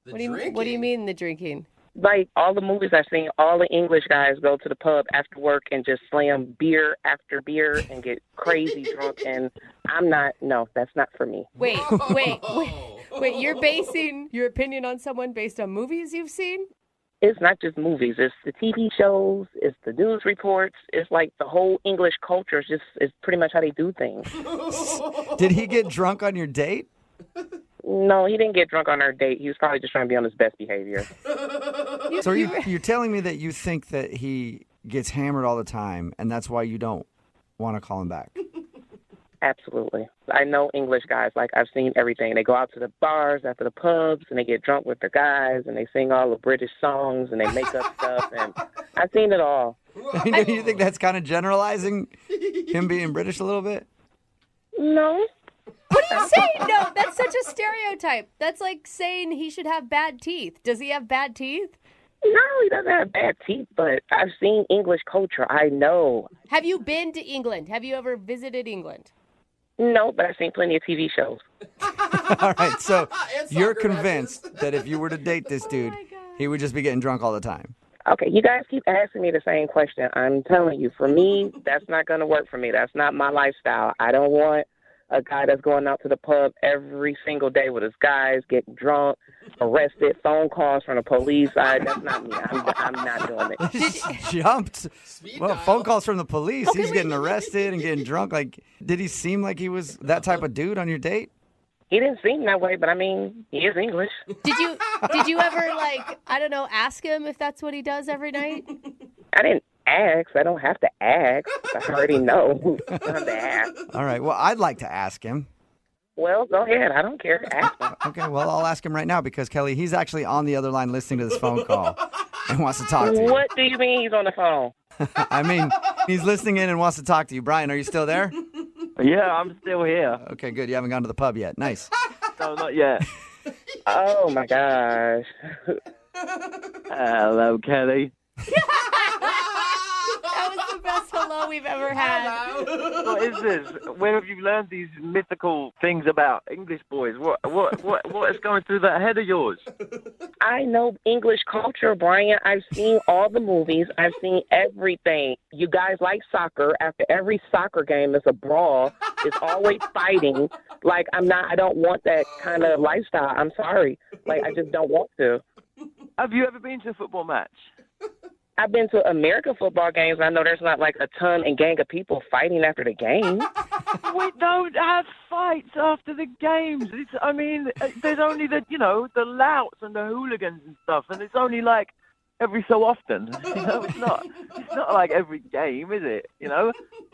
What do you mean the drinking? Like all the movies I've seen, all the English guys go to the pub after work and just slam beer after beer and get crazy drunk. And no, that's not for me. Wait. You're basing your opinion on someone based on movies you've seen? It's not just movies. It's the TV shows. It's the news reports. It's like the whole English culture is pretty much how they do things. Did he get drunk on your date? No, he didn't get drunk on our date. He was probably just trying to be on his best behavior. So you're telling me that you think that he gets hammered all the time, and that's why you don't want to call him back? Absolutely. I know English guys. Like, I've seen everything. They go out to the bars after the pubs, and they get drunk with their guys, and they sing all the British songs, and they make up stuff, and I've seen it all. You think that's kind of generalizing him being British a little bit? No. What are you saying? No, that's such a stereotype. That's like saying he should have bad teeth. Does he have bad teeth? No, he doesn't have bad teeth, but I've seen English culture. I know. Have you been to England? Have you ever visited England? No, but I've seen plenty of TV shows. All right, so you're convinced that if you were to date this dude, he would just be getting drunk all the time. Okay, you guys keep asking me the same question. I'm telling you, for me, that's not going to work for me. That's not my lifestyle. I don't want a guy that's going out to the pub every single day with his guys, getting drunk, arrested, phone calls from the police. That's not me. I'm not doing it. He jumped. Well, phone calls from the police. He's getting arrested and getting drunk. Like, did he seem like he was that type of dude on your date? He didn't seem that way, but I mean, he is English. Did you ever, like, I don't know, ask him if that's what he does every night? I didn't ask. I don't have to ask. I already know. I don't have to ask. All right. Well, I'd like to ask him. Well, go ahead. I don't care. Ask him. Okay. Well, I'll ask him right now because, Kelly, he's actually on the other line listening to this phone call and wants to talk to you. What do you mean he's on the phone? I mean, he's listening in and wants to talk to you. Brian, are you still there? Yeah, I'm still here. Okay, good. You haven't gone to the pub yet. Nice. No, not yet. Oh, my gosh. Hello, Kelly. That was the best hello we've ever had. What is this? Where have you learned these mythical things about English boys? What is going through that head of yours? I know English culture, Brian. I've seen all the movies. I've seen everything. You guys like soccer. After every soccer game, there's a brawl. It's always fighting. Like, I don't want that kind of lifestyle. I'm sorry. Like, I just don't want to. Have you ever been to a football match? I've been to American football games. I know there's not like a ton and gang of people fighting after the game. We don't have fights after the games. There's only the louts and the hooligans and stuff, and it's only like every so often. It's not like every game, is it?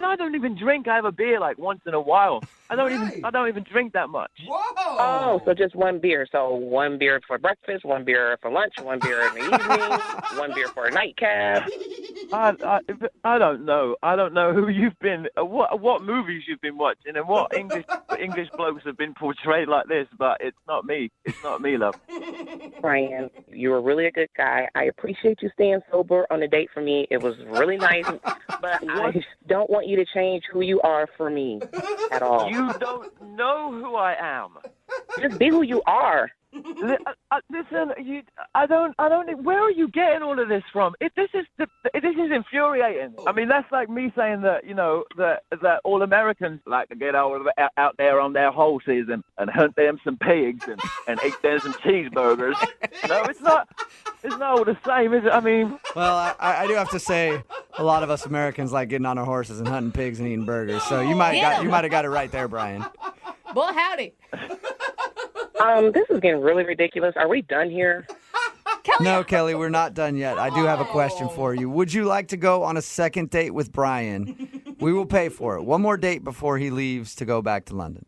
I don't even drink. I have a beer like once in a while. I don't even drink that much. Whoa! Oh, so just one beer. So one beer for breakfast, one beer for lunch, one beer in the evening, one beer for a nightcap. I don't know. I don't know who you've been, what movies you've been watching, and what English blokes have been portrayed like this. But it's not me. It's not me, love. Brian, you were really a good guy. I appreciate you staying sober on the date for me. It was really nice, but I don't want you to change who you are for me at all. You don't know who I am. Just be who you are. Listen, I don't. Where are you getting all of this from? This is infuriating. I mean, that's like me saying that that all Americans like to get out there on their horses and hunt them some pigs and eat them some cheeseburgers. It's not all the same, is it? I mean, well, I do have to say, a lot of us Americans like getting on our horses and hunting pigs and eating burgers. So you might have got it right there, Brian. Well, howdy. This is getting really ridiculous. Are we done here? No, Kelly, we're not done yet. I do have a question for you. Would you like to go on a second date with Brian? We will pay for it. One more date before he leaves to go back to London.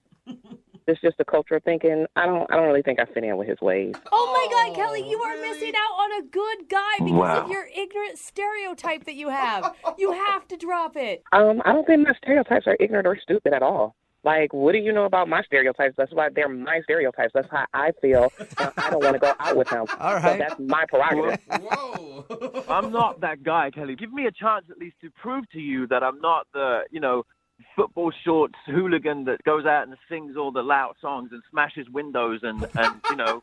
It's just a culture of thinking. I don't really think I fit in with his ways. Oh my God, Kelly, you are missing out on a good guy because of your ignorant stereotype that you have. You have to drop it. I don't think my stereotypes are ignorant or stupid at all. Like, what do you know about my stereotypes? That's why they're my stereotypes. That's how I feel. I don't want to go out with him. All right. So that's my prerogative. Whoa. I'm not that guy, Kelly. Give me a chance at least to prove to you that I'm not the football shorts hooligan that goes out and sings all the loud songs and smashes windows and you know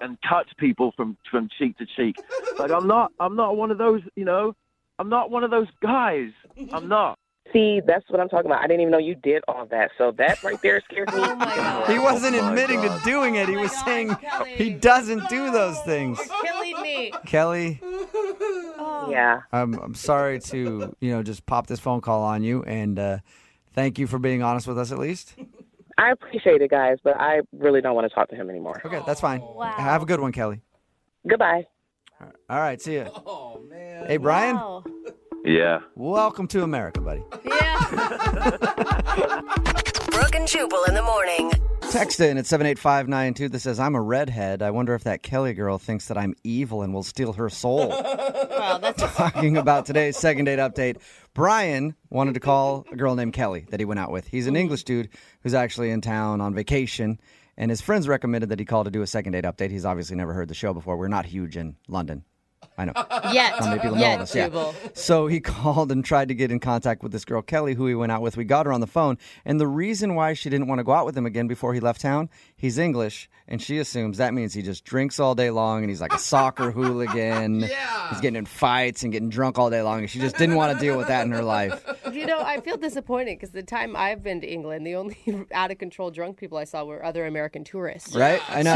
and cuts people from cheek to cheek. Like I'm not one of those, you know. I'm not one of those guys. I'm not. See, that's what I'm talking about. I didn't even know you did all that. So that right there scares me. Oh my God. He wasn't admitting to doing it. He was saying he doesn't do those things. You're killing me. Kelly, Yeah. I'm sorry to, just pop this phone call on you, and thank you for being honest with us at least. I appreciate it, guys, but I really don't want to talk to him anymore. Okay, that's fine. Wow. Have a good one, Kelly. Goodbye. All right, see ya. Oh, man. Hey, Brian. Wow. Yeah. Welcome to America, buddy. Yeah. Brooke and Jubal in the morning. Text in at 78592 that says, I'm a redhead. I wonder if that Kelly girl thinks that I'm evil and will steal her soul. Wow, that's Talking about today's second date update, Brian wanted to call a girl named Kelly that he went out with. He's an English dude who's actually in town on vacation, and his friends recommended that he call to do a second date update. He's obviously never heard the show before. We're not huge in London. I know. Yet. Not many people know this. Yeah. So he called and tried to get in contact with this girl, Kelly, who he went out with. We got her on the phone. And the reason why she didn't want to go out with him again before he left town, he's English, and she assumes that means he just drinks all day long and he's like a soccer hooligan. Yeah. He's getting in fights and getting drunk all day long. And she just didn't want to deal with that in her life. I feel disappointed because the time I've been to England, the only out-of-control drunk people I saw were other American tourists. Right? I know.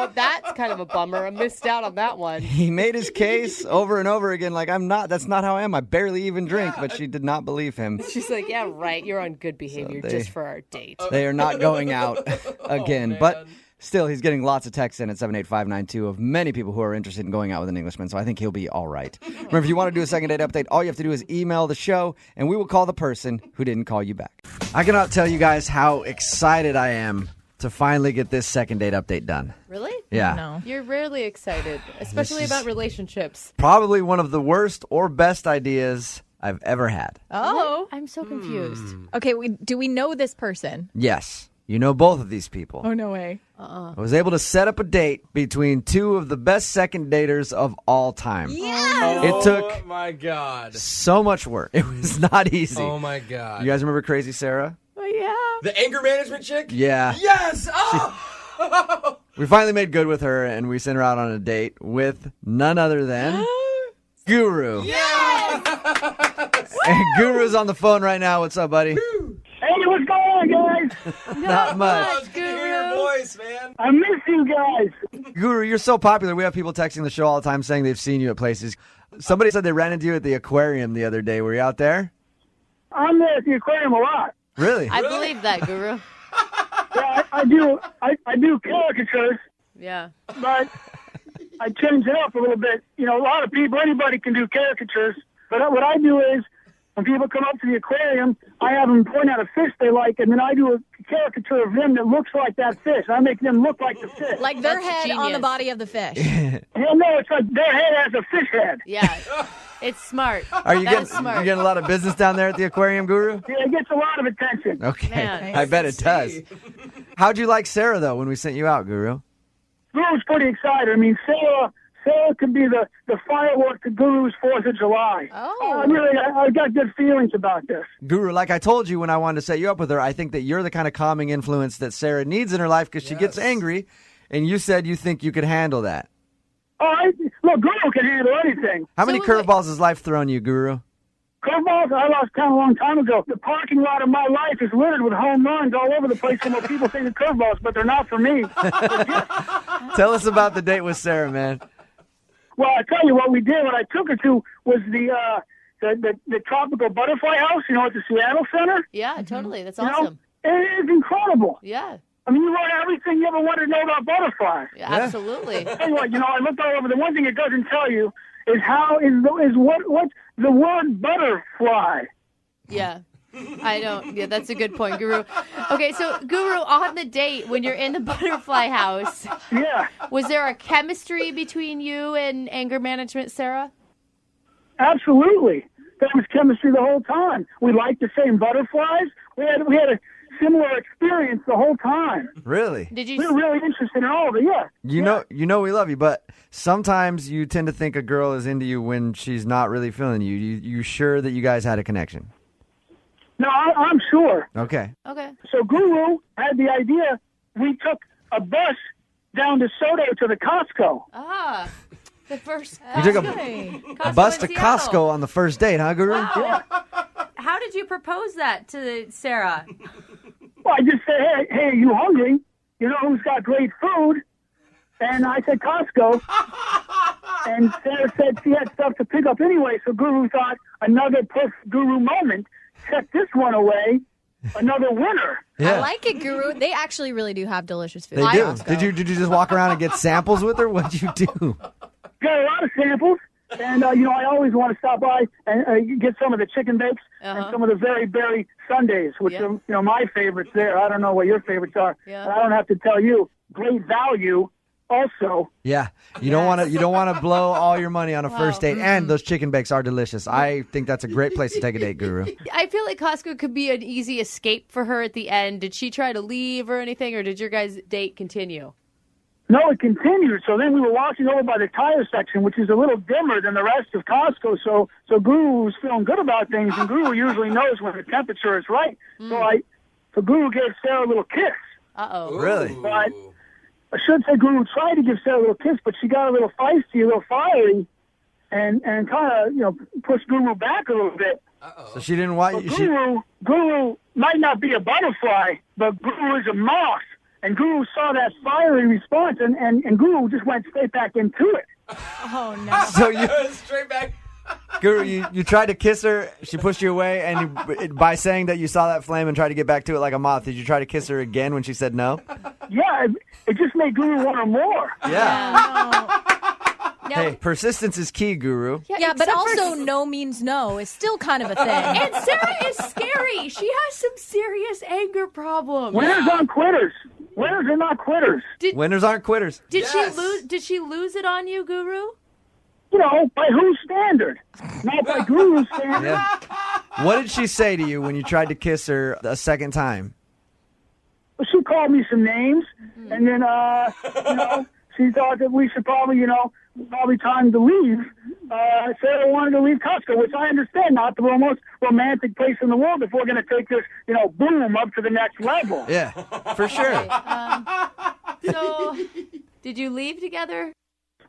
So that's kind of a bummer. I missed out on that one. He made his case over and over again, like, that's not how I am. I barely even drink, but she did not believe him. She's like, yeah, right. You're on good behavior just for our date. They are not going out again. But still, he's getting lots of texts in at 78592 of many people who are interested in going out with an Englishman, so I think he'll be all right. Remember, if you want to do a second date update, all you have to do is email the show, and we will call the person who didn't call you back. I cannot tell you guys how excited I am to finally get this second date update done. Really? Yeah. No. You're rarely excited, especially about relationships. Probably one of the worst or best ideas I've ever had. Oh. I'm so confused. Okay, do we know this person? Yes. You know both of these people. Oh, no way. I was able to set up a date between two of the best second daters of all time. Yes! It took Oh, my God. so much work. It was not easy. Oh, my God. You guys remember Crazy Sarah? Oh, yeah. The anger management chick? Yeah. Yes! Oh! We finally made good with her, and we sent her out on a date with none other than Guru. Yes! And Guru's on the phone right now. What's up, buddy? Hey, what's going on, guys? Not much. It's good to hear your voice, man. I miss you guys. Guru, you're so popular. We have people texting the show all the time saying they've seen you at places. Somebody said they ran into you at the aquarium the other day. Were you out there? I'm there at the aquarium a lot. Really? I believe that, Guru. Yeah, I do caricatures, Yeah. but I change it up a little bit. A lot of people, anybody can do caricatures, but what I do is when people come up to the aquarium, I have them point out a fish they like, and then I do a caricature of them that looks like that fish. I make them look like the fish. Like their That's head on the genius. body of the fish. Hell no, it's like their head has a fish head. Yeah. It's smart. Are you That is getting smart. you getting a lot of business down there at the aquarium, Guru? Yeah, it gets a lot of attention. Okay. Man. I bet it does. How'd you like Sarah, though, when we sent you out, Guru? Guru's pretty excited. I mean, Sarah could be the firework to Guru's 4th of July. Oh. I got good feelings about this. Guru, like I told you when I wanted to set you up with her, I think that you're the kind of calming influence that Sarah needs in her life because she gets angry, and you said you think you could handle that. Look, Guru can handle anything. How many curveballs has life thrown you, Guru? Curveballs, I lost count a long time ago. The parking lot of my life is littered with home runs all over the place from what people think are curveballs, but they're not for me. Tell us about the date with Sarah, man. Well, I tell you what we did. What I took her to was the tropical butterfly house, at the Seattle Center. Yeah, totally. That's You know, awesome. it is incredible. Yeah. I mean, you learn everything you ever wanted to know about butterflies. Yeah, absolutely. Tell you what, I looked all over. The one thing it doesn't tell you is what's the word butterfly. Yeah. I don't. Yeah, that's a good point, Guru. Okay, so Guru, on the date when you're in the butterfly house, was there a chemistry between you and anger management, Sarah? Absolutely. There was chemistry the whole time. We liked the same butterflies. We had a similar experience the whole time. Really? We were really interested in all of it, yeah. You know we love you, but sometimes you tend to think a girl is into you when she's not really feeling you. You sure that you guys had a connection? No, I'm sure. Okay. Okay. So Guru had the idea. We took a bus down to Soto to the Costco. Ah, the first. You took a Costco bus in to Seattle. Costco on the first date, huh, Guru? Wow. How did you propose that to Sarah? Well, I just said, hey, are you hungry? You know who's got great food? And I said Costco. And Sarah said she had stuff to pick up anyway, so Guru thought another perfect Guru moment. Set this one away. Another winner. Yeah. I like it, Guru. They actually really do have delicious food. They do. Did you just walk around and get samples with her? What'd you do? Got a lot of samples. And, I always want to stop by and get some of the chicken bakes and some of the very berry sundaes, which are, my favorites there. I don't know what your favorites are. Yeah. And I don't have to tell you. Great value also. Yeah, you don't want to blow all your money on a first date, and those chicken bakes are delicious. I think that's a great place to take a date, Guru. I feel like Costco could be an easy escape for her at the end. Did she try to leave or anything, or did your guys' date continue? No, it continued. So then we were walking over by the tire section, which is a little dimmer than the rest of Costco. So Guru was feeling good about things, and Guru usually knows when the temperature is right. So Guru gave Sarah a little kiss. Uh-oh. Really? But I should say Guru tried to give Sarah a little kiss, but she got a little feisty, a little fiery, and kind of, pushed Guru back a little bit. So she didn't want you. Guru might not be a butterfly, but Guru is a moth. And Guru saw that fiery response, and Guru just went straight back into it. Oh, no. So you, straight back. Guru, you tried to kiss her. She pushed you away, and by saying that you saw that flame and tried to get back to it like a moth, did you try to kiss her again when she said no? Yeah, it just made Guru want her more. Yeah. No. Hey, persistence is key, Guru. Yeah, but also no means no is still kind of a thing. And Sarah is scary. She has some serious anger problems. Winners aren't quitters. Winners are not quitters. Winners aren't quitters. Did she lose it on you, Guru? By whose standard? Not by Guru's standard. Yeah. What did she say to you when you tried to kiss her a second time? Well, she called me some names, and then, she thought that we should probably, probably time to leave. Sarah wanted to leave Costco, which I understand, not the most romantic place in the world if we're going to take this, boom, up to the next level. Yeah, for sure. So, did you leave together?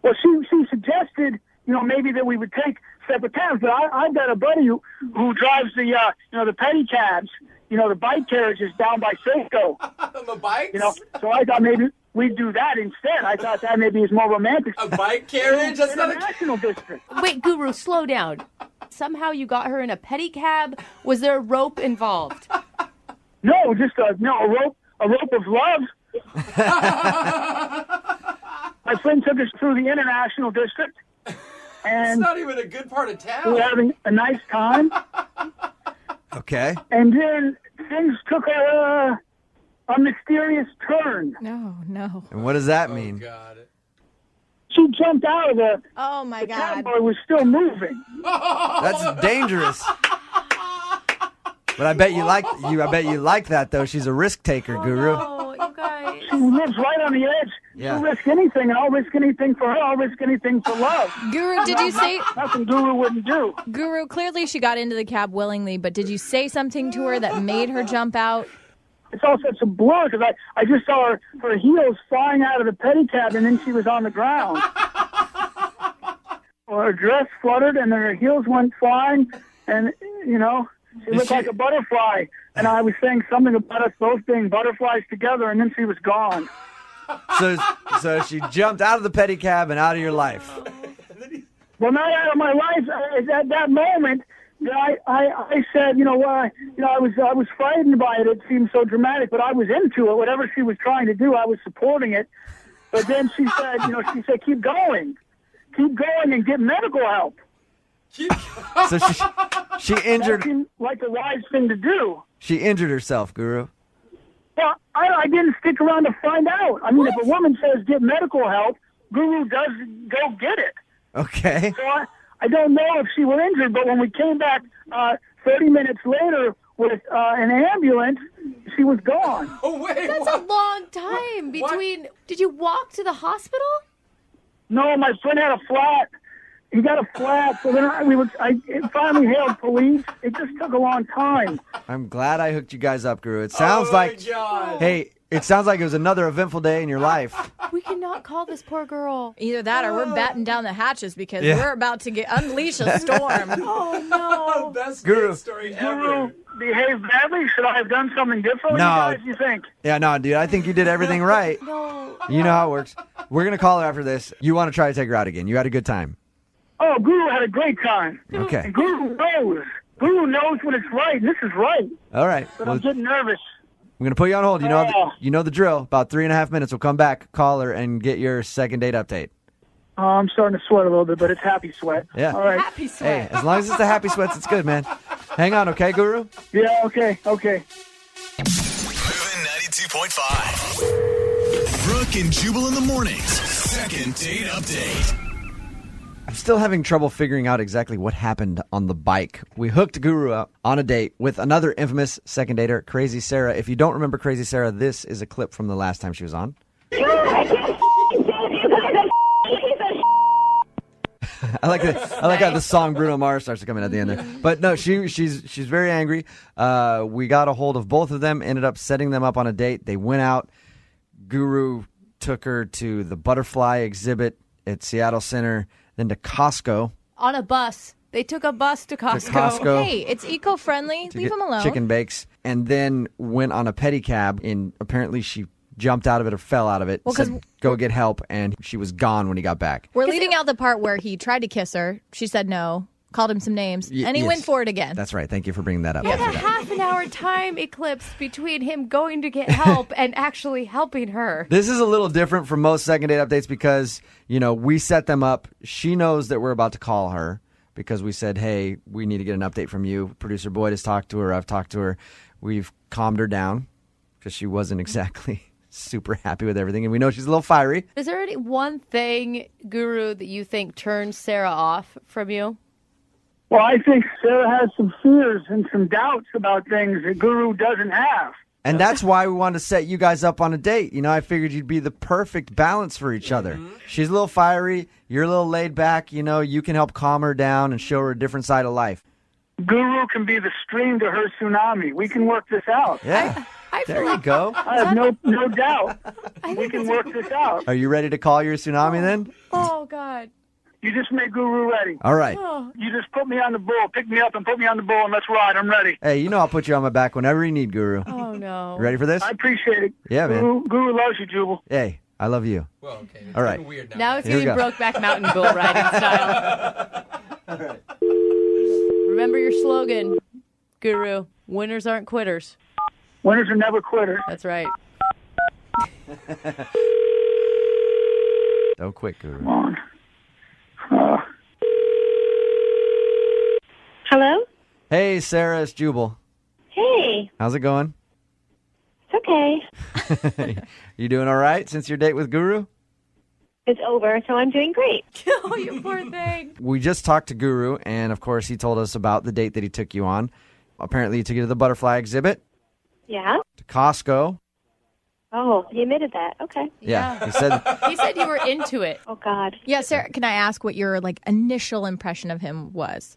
Well, she suggested, maybe that we would take separate cabs, but I've got a buddy who drives the, the pedicabs, the bike carriages down by Safeco. The bikes? So I thought maybe we'd do that instead. I thought that maybe is more romantic. A bike carriage? That's not a national district. Wait, Guru, slow down. Somehow you got her in a pedicab. Was there a rope involved? No, just a rope of love. My friend took us through the international district, and it's not even a good part of town. we were having a nice time. Okay. And then things took a mysterious turn. No. And what does that mean? God. She jumped out of the. Oh, my the God. cowboy was still moving. That's dangerous. But I bet you like that though. She's a risk taker, Guru. Oh, you guys. She lives right on the edge. Yeah. She'll risk anything, and I'll risk anything for her. I'll risk anything for love. Guru, did you say... Nothing Guru wouldn't do. Guru, clearly she got into the cab willingly, but did you say something to her that made her jump out? It's all such a blur, because I just saw her heels flying out of the pedicab, and then she was on the ground. Her dress fluttered, and then her heels went flying, and, she looked like a butterfly. And I was saying something about us both being butterflies together, and then she was gone. So she jumped out of the pedicab and out of your life. Well, not out of my life. At that moment, I said, I was frightened by it. It seemed so dramatic, but I was into it. Whatever she was trying to do, I was supporting it. But then she said, keep going and get medical help. So she injured. That seemed like the wise thing to do. She injured herself, Guru. Well, I didn't stick around to find out. I mean, if a woman says get medical help, Guru does go get it. Okay. So I don't know if she was injured, but when we came back 30 minutes later with an ambulance, she was gone. Oh, wait. That's a long time between... What? Did you walk to the hospital? No, my friend had a flat. he got a flat. So then I finally hailed police. It just took a long time. I'm glad I hooked you guys up, Guru. It sounds like, hey, it sounds like it was another eventful day in your life. We cannot call this poor girl. Either that or we're batten down the hatches because Yeah. we're about to unleash a storm. Oh, no. Best Guru. date story Guru ever. behaved badly. Should I have done something differently? No. Guys, you think? Yeah, no, dude, I think you did everything right. No. You know how it works. We're going to call her after this. You want to try to take her out again. You had a good time. Oh, Guru had a great time. Okay. And Guru knows. Guru knows when it's right. This is right. All right. But Well, I'm getting nervous. I'm going to put you on hold. You know, Oh. you know the drill. About 3.5 minutes, we'll come back, call her, and get your second date update. Oh, I'm starting to sweat a little bit, but it's happy sweat. Yeah. All right. Happy sweat. Hey, as long as it's the happy sweats, it's good, man. Hang on, okay, Guru? Yeah, okay. Moving 92.5. Brooke and Jubal in the mornings. Second date update. I'm still having trouble figuring out exactly what happened on the bike. We hooked Guru up on a date with another infamous second dater, Crazy Sarah. If you don't remember Crazy Sarah, this is a clip from the last time she was on. I like how the song Bruno Mars starts to come in at the end there. But no, she's very angry. We got a hold of both of them, ended up setting them up on a date. They went out. Guru took her to the butterfly exhibit at Seattle Center, then to Costco. On a bus. They took a bus to Costco. Costco. Hey, it's eco-friendly. to Leave get them alone. chicken bakes, and then went on a pedicab, and apparently she jumped out of it or fell out of it, Well, 'cause said, go get help, and she was gone when he got back. We're leaving out the part where he tried to kiss her. She said no, called him some names, and he yes. went for it again. That's right. Thank you for bringing that up. What I a forgot. half an hour time eclipse between him going to get help and actually helping her. This is a little different from most second date updates because, you know, we set them up. She knows that we're about to call her because we said, hey, we need to get an update from you. Producer Boyd has talked to her. I've talked to her. We've calmed her down because she wasn't exactly super happy with everything. And we know she's a little fiery. Is there any one thing, Guru, that you think turns Sarah off from you? Well, I think Sarah has some fears and some doubts about things that Guru doesn't have. And that's why we wanted to set you guys up on a date. You know, I figured you'd be the perfect balance for each other. She's a little fiery. You're a little laid back. You know, you can help calm her down and show her a different side of life. Guru can be the stream to her tsunami. We can work this out. Yeah. There you go. I have no doubt. We can work this out. Are you ready to call your tsunami then? Oh, God. You just make Guru ready. All right. You just put me on the bull. Pick me up and put me on the bull, and let's ride. I'm ready. Hey, you know I'll put you on my back whenever you need, Guru. Oh, no. You ready for this? I appreciate it. Yeah, man. Guru loves you, Jubal. Hey, I love you. Well, okay. It's All right. getting weird now. Now it's Here we getting go. Brokeback Mountain bull riding style. All right. Remember your slogan, Guru. Winners aren't quitters. Winners are never quitters. That's right. Don't quit, Guru. Come on. Hello? Hey, Sarah, it's Jubal. Hey, How's it going? it's okay. You doing all right since your date with Guru? It's over, so I'm doing great. Oh, you poor thing. We just talked to Guru, and of course, he told us about the date that he took you on. Apparently, he took you to the butterfly exhibit, Yeah? to Costco. Oh, he admitted that. Okay. Yeah, he said. He said you were into it. Oh, God. Yeah, Sarah, can I ask what your initial impression of him was?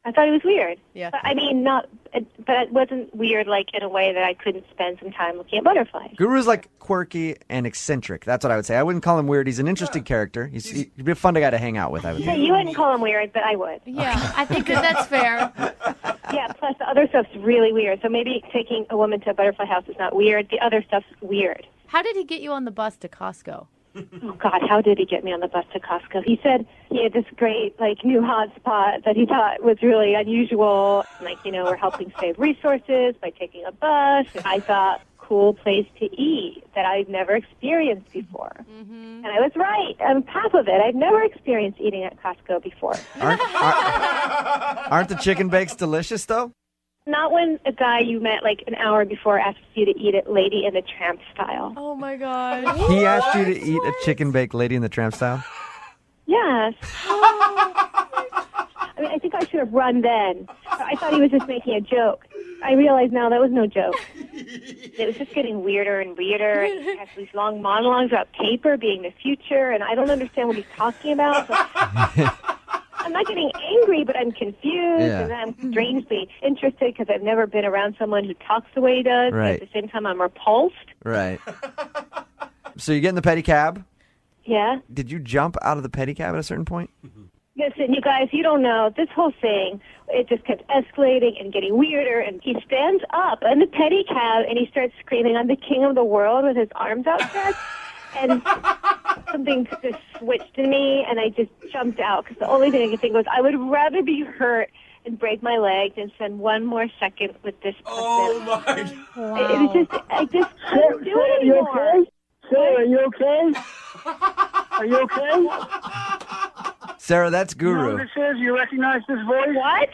I thought it was weird. Yeah. But, I mean, but it wasn't weird, in a way that I couldn't spend some time looking at butterflies. Guru's quirky and eccentric. That's what I would say. I wouldn't call him weird. He's an interesting character. He'd be a fun guy to hang out with, I would Yeah, think. you wouldn't call him weird, but I would. Yeah, I think that's fair. Yeah, plus the other stuff's really weird. So maybe taking a woman to a butterfly house is not weird. The other stuff's weird. How did he get you on the bus to Costco? Oh, God, how did he get me on the bus to Costco? He said he had this great, new hot spot that he thought was really unusual. We're helping save resources by taking a bus. I thought, cool place to eat that I've never experienced before. Mm-hmm. And I was right. On top of it, I've never experienced eating at Costco before. Aren't the chicken bakes delicious, though? Not when a guy you met an hour before asks you to eat it Lady in the Tramp style. Oh, my God. He asked you to eat a chicken bake Lady in the Tramp style? Yes. I think I should have run then. I thought he was just making a joke. I realize now that was no joke. It was just getting weirder and weirder. And he has these long monologues about paper being the future, and I don't understand what he's talking about. I'm not getting angry, but I'm confused, and then I'm strangely interested because I've never been around someone who talks the way he does. But at the same time, I'm repulsed. Right. So you get in the pedicab. Yeah. Did you jump out of the pedicab at a certain point? Listen, you guys, you don't know. This whole thing, it just kept escalating and getting weirder. And he stands up in the pedicab and he starts screaming, "I'm the king of the world," with his arms outstretched. And something just switched in me, and I just jumped out because the only thing I could think was I would rather be hurt and break my leg than spend one more second with this person. Oh my God. It was just, I just couldn't do it anymore. Sarah, are you okay? Are you okay? Sarah, that's You know Guru. who this is? You recognize this voice? What?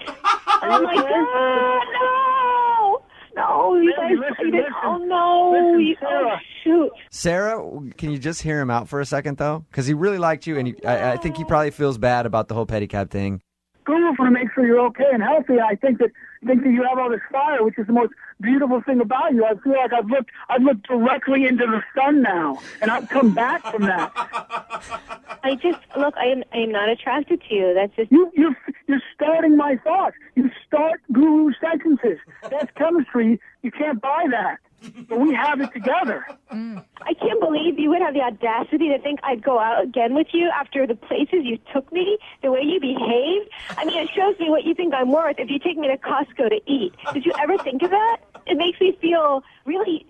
Are you Oh my okay? God, no! No, you guys, Listen. oh no, Listen, Sarah. oh shoot. Sarah, can you just hear him out for a second, though? Because he really liked you, and I think he probably feels bad about the whole pedicab thing. Guru want to make sure you're okay and healthy. I think that you have all this fire, which is the most beautiful thing about you. I feel like I've looked directly into the sun now, and I've come back from that. I am not attracted to you. That's just You're starting my thoughts. You start Guru sentences. That's chemistry. You can't buy that. But we have it together. I can't believe you would have the audacity to think I'd go out again with you after the places you took me, the way you behaved. I mean, it shows me what you think I'm worth if you take me to Costco to eat. Did you ever think of that? It makes me feel really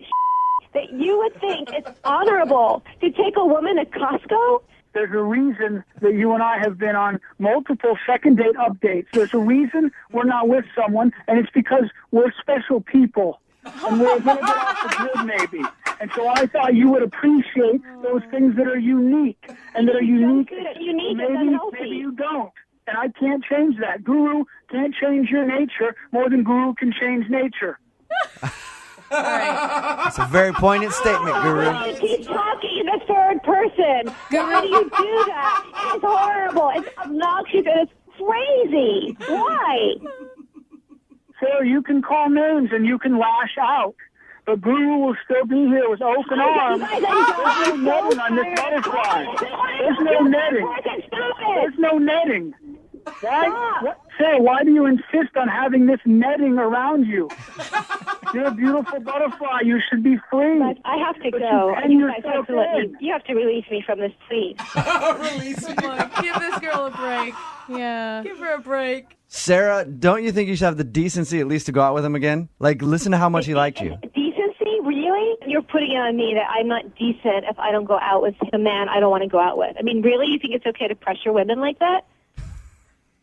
that you would think it's honorable to take a woman to Costco. There's a reason that you and I have been on multiple second date updates. There's a reason we're not with someone, and it's because we're special people. And we're a little bit off the grid, maybe. And so I thought you would appreciate those things that are unique and that are unique. Maybe you don't. And I can't change that. Guru can't change your nature more than Guru can change nature. It's a very poignant statement, Guru. You keep talking in the third person. Why do you do that? It's horrible. It's obnoxious and it's crazy. Why? Sarah, you can call names and you can lash out, but Guru will still be here with open arms. There's no netting on this butterfly. There's no netting. There's no netting. Why? Sarah, why do you insist on having this netting around you? You're a beautiful butterfly. You should be free. But I have to go. You guys have to let me. You have to release me from this, please. Release me. Come on, give this girl a break. Yeah. Give her a break. Sarah, don't you think you should have the decency at least to go out with him again? Like, listen to how much he liked you. Decency? Really? You're putting it on me that I'm not decent if I don't go out with a man I don't want to go out with. I mean, really? You think it's okay to pressure women like that?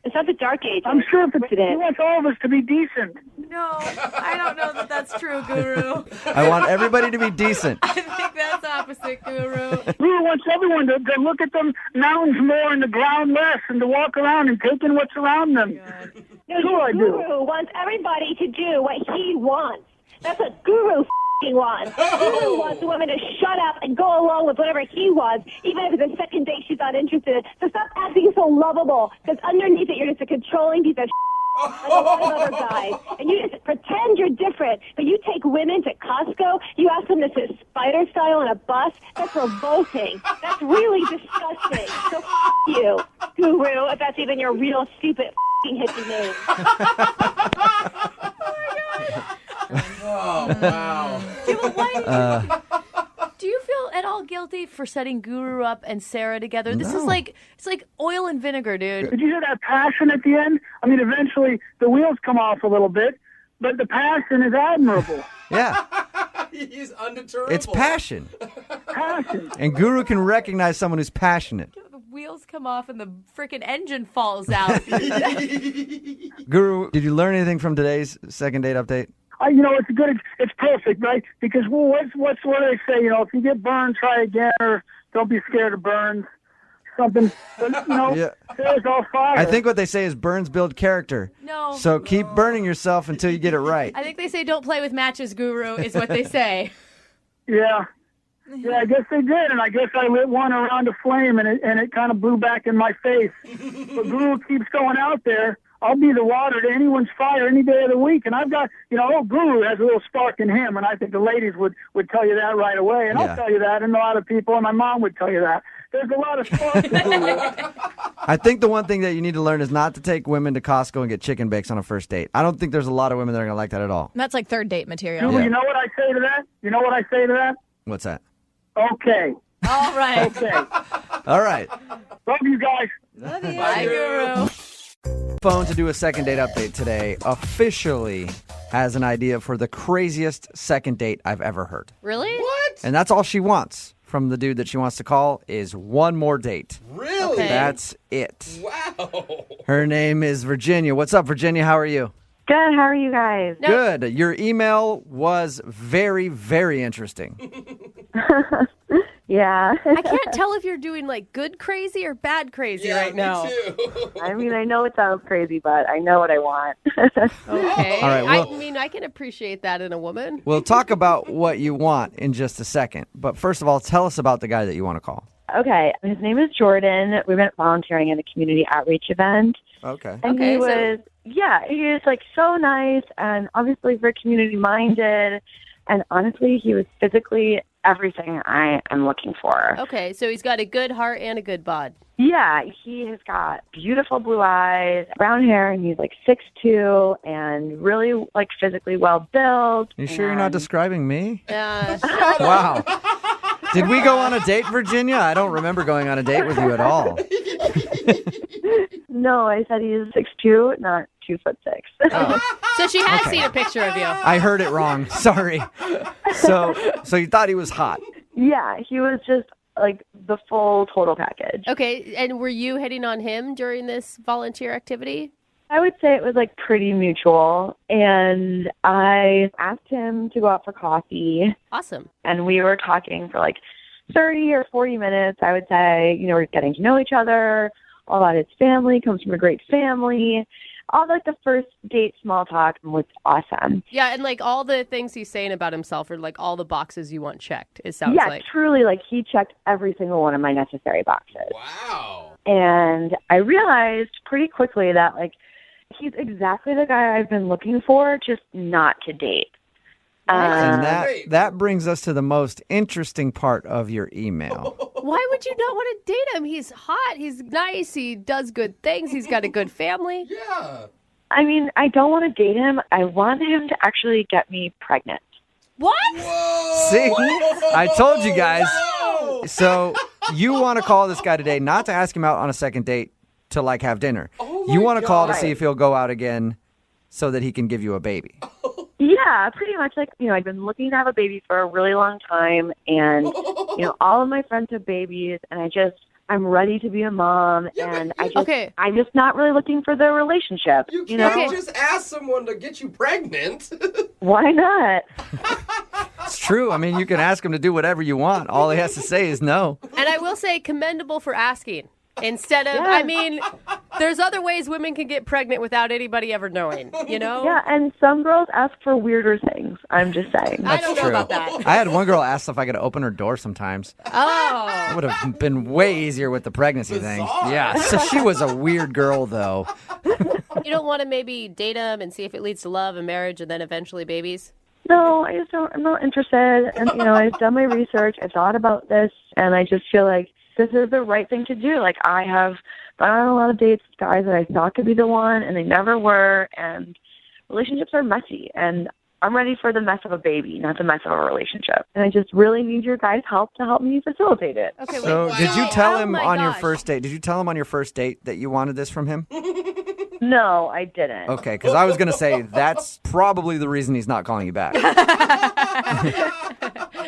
It's not the dark age. I'm sure he wants all of us to be decent. No, I don't know that that's true, Guru. I want everybody to be decent. I think that's opposite, Guru. Guru wants everyone to look at the mountains more and the ground less and to walk around and take in what's around them. No, Sure I do. Guru wants everybody to do what he wants. That's what Guru wants. Guru wants a woman to shut up and go along with whatever he wants, even if it's a second date she's not interested. So stop acting so lovable, because underneath it you're just a controlling piece of like a lot of other guys. And you just pretend you're different, but you take women to Costco, you ask them to sit spider style on a bus. That's revolting. That's really disgusting. So you, Guru, if that's even your real stupid hippie name. Oh, wow. Do you feel at all guilty for setting Guru up and Sarah together? This is No. like, it's like oil and vinegar, dude. Did you hear that passion at the end? I mean, eventually the wheels come off a little bit, but the passion is admirable. Yeah, He's undeterrable. it's passion. Passion. And Guru can recognize someone who's passionate. The wheels come off and the freaking engine falls out. Guru, did you learn anything from today's second date update? It's perfect, right? Because what do they say? You know, if you get burned, try again, or don't be scared of burns. Something, but, Sarah's all fire. I think what they say is burns build character. No. So keep burning yourself until you get it right. I think they say don't play with matches, Guru, is what they say. Yeah, I guess they did, and I guess I lit one around a flame, and it kind of blew back in my face. But Guru keeps going out there. I'll be the water to anyone's fire any day of the week. And I've got, Guru has a little spark in him, and I think the ladies would tell you that right away. And I'll tell you that, and a lot of people, and my mom would tell you that. There's a lot of sauce. I think the one thing that you need to learn is not to take women to Costco and get chicken bakes on a first date. I don't think there's a lot of women that are going to like that at all. That's like third date material. You know what I say to that? You know what I say to that? What's that? Okay. All right. Okay. All right. Love you guys. Love you. Bye, Guru. Phone to do a second date update today officially has an idea for the craziest second date I've ever heard. Really? What? And that's all she wants from the dude that she wants to call is one more date. Really? Okay. That's it. Wow. Her name is Virginia. What's up, Virginia? How are you? Good. How are you guys? Good. Your email was very, very interesting. Yeah. I can't tell if you're doing like good crazy or bad crazy right now. Me too. I mean, I know it sounds crazy, but I know what I want. Okay. All right, well- I mean, I can appreciate that in a woman. We'll talk about what you want in just a second. But first of all, tell us about the guy that you want to call. Okay. His name is Jordan. We went volunteering at a community outreach event. Okay. And Okay, he so- was, he was like so nice and obviously very community minded. And honestly, he was physically everything I am looking for. Okay, so he's got a good heart and a good bod. Yeah, he has got beautiful blue eyes, brown hair, and he's like 6'2", and really like physically well built. You sure you're not describing me? Yeah. Wow. Did we go on a date, Virginia? I don't remember going on a date with you at all. No, I said he's 6'2", not 2'6". Oh. So she has Okay. seen a picture of you. I heard it wrong. Sorry. So you thought he was hot. Yeah, he was just like the full total package. Okay, and were you hitting on him during this volunteer activity? I would say it was like pretty mutual, and I asked him to go out for coffee. Awesome. And we were talking for like 30 or 40 minutes. I would say, we're getting to know each other. All about his family, comes from a great family. All like the first date small talk was awesome. Yeah, and like all the things he's saying about himself are like all the boxes you want checked, it sounds Yeah, like. truly, like he checked every single one of my necessary boxes. Wow. And I realized pretty quickly that like he's exactly the guy I've been looking for, just not to date. And that brings us to the most interesting part of your email. Why would you not want to date him? He's hot, he's nice, he does good things, he's got a good family. Yeah. I mean, I don't want to date him. I want him to actually get me pregnant. What? See? I told you guys. So you want to call this guy today not to ask him out on a second date to like have dinner. You want to call to see if he'll go out again so that he can give you a baby. Yeah, pretty much. Like, I've been looking to have a baby for a really long time, and, all of my friends have babies, and I'm ready to be a mom, and I'm just not really looking for the relationship. You can't just ask someone to get you pregnant. Why not? It's true. I mean, you can ask him to do whatever you want. All he has to say is no. And I will say commendable for asking. Instead of, I mean, there's other ways women can get pregnant without anybody ever knowing, Yeah, and some girls ask for weirder things. I'm just saying. I don't know about that. I had one girl ask if I could open her door sometimes. Oh. It would have been way easier with the pregnancy thing. Yeah, so she was a weird girl, though. You don't want to maybe date him and see if it leads to love and marriage and then eventually babies? No, I just don't. I'm not interested. And, I've done my research. I've thought about this, and I just feel like this is the right thing to do. Like, I have gone on a lot of dates with guys that I thought could be the one, and they never were, and relationships are messy, and I'm ready for the mess of a baby, not the mess of a relationship. And I just really need your guys' help to help me facilitate it. Okay, So did you tell him on your first date? Did you tell him on your first date that you wanted this from him? No, I didn't. Okay, because I was going to say that's probably the reason he's not calling you back.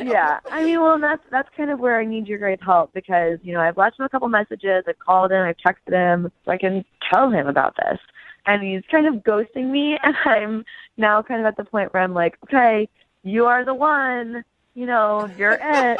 Yeah, I mean, well, that's kind of where I need your guys' help because, I've left him a couple messages, I've called him, I've texted him, so I can tell him about this. And he's kind of ghosting me, and I'm now kind of at the point where I'm like, okay, you are the one, you're it.